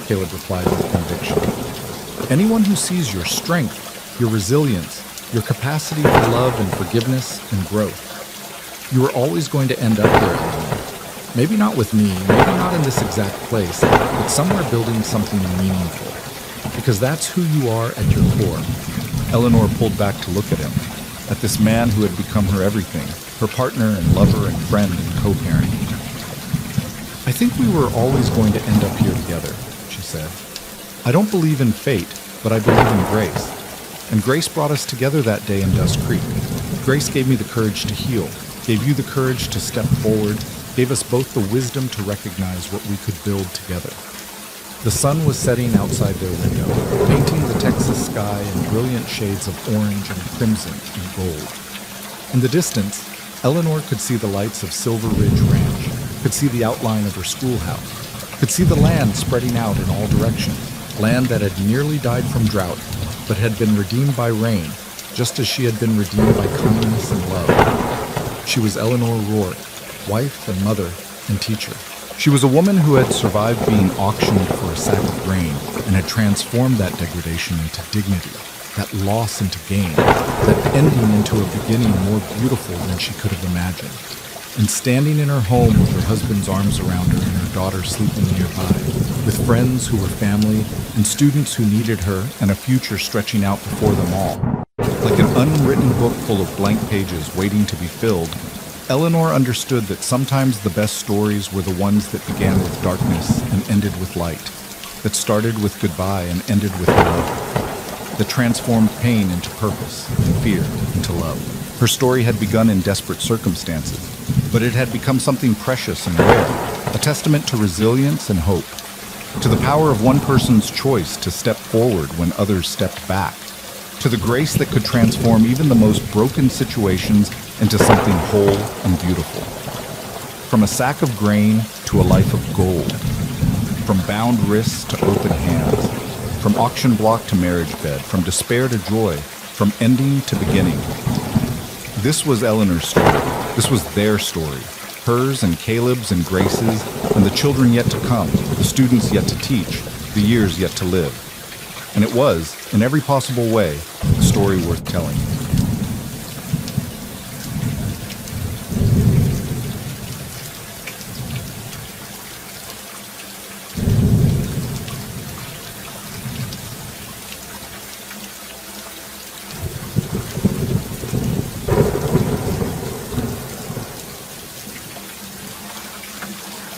A: Caleb replied with conviction. Anyone who sees your strength, your resilience, your capacity for love and forgiveness and growth. You are always going to end up there, Eleanor. Maybe not with me, maybe not in this exact place, but somewhere building something meaningful. Because that's who you are at your core. Eleanor pulled back to look at him, at this man who had become her everything, her partner and lover and friend and co-parent. I think we were always going to end up here together, she said. I don't believe in fate, but I believe in grace. And grace brought us together that day in Dust Creek. Grace gave me the courage to heal, gave you the courage to step forward,
B: gave us both the wisdom to recognize what we could build together. The sun was setting outside their window, painting the Texas sky in brilliant shades of orange and crimson and gold. In the distance, Eleanor could see the lights of Silver Ridge Ranch, could see the outline of her schoolhouse, could see the land spreading out in all directions, land that had nearly died from drought, but had been redeemed by rain, just as she had been redeemed by kindness and love. She was Eleanor Rourke, wife and mother and teacher. She was a woman who had survived being auctioned for a sack of grain and had transformed that degradation into dignity, that loss into gain, that ending into a beginning more beautiful than she could have imagined. And standing in her home with her husband's arms around her and her daughter sleeping nearby, with friends who were family and students who needed her and a future stretching out before them all. Like an unwritten book full of blank pages waiting to be filled, Eleanor understood that sometimes the best stories were the ones that began with darkness and ended with light, that started with goodbye and ended with love, that transformed pain into purpose and fear into love. Her story had begun in desperate circumstances, but it had become something precious and rare, a testament to resilience and hope, to the power of one person's choice to step forward when others stepped back, to the grace that could transform even the most broken situations into something whole and beautiful. From a sack of grain to a life of gold, from bound wrists to open hands, from auction block to marriage bed, from despair to joy, from ending to beginning. This was Eleanor's story. This was their story. Hers and Caleb's and Grace's, and the children yet to come, the students yet to teach, the years yet to live. And it was, in every possible way, a story worth telling.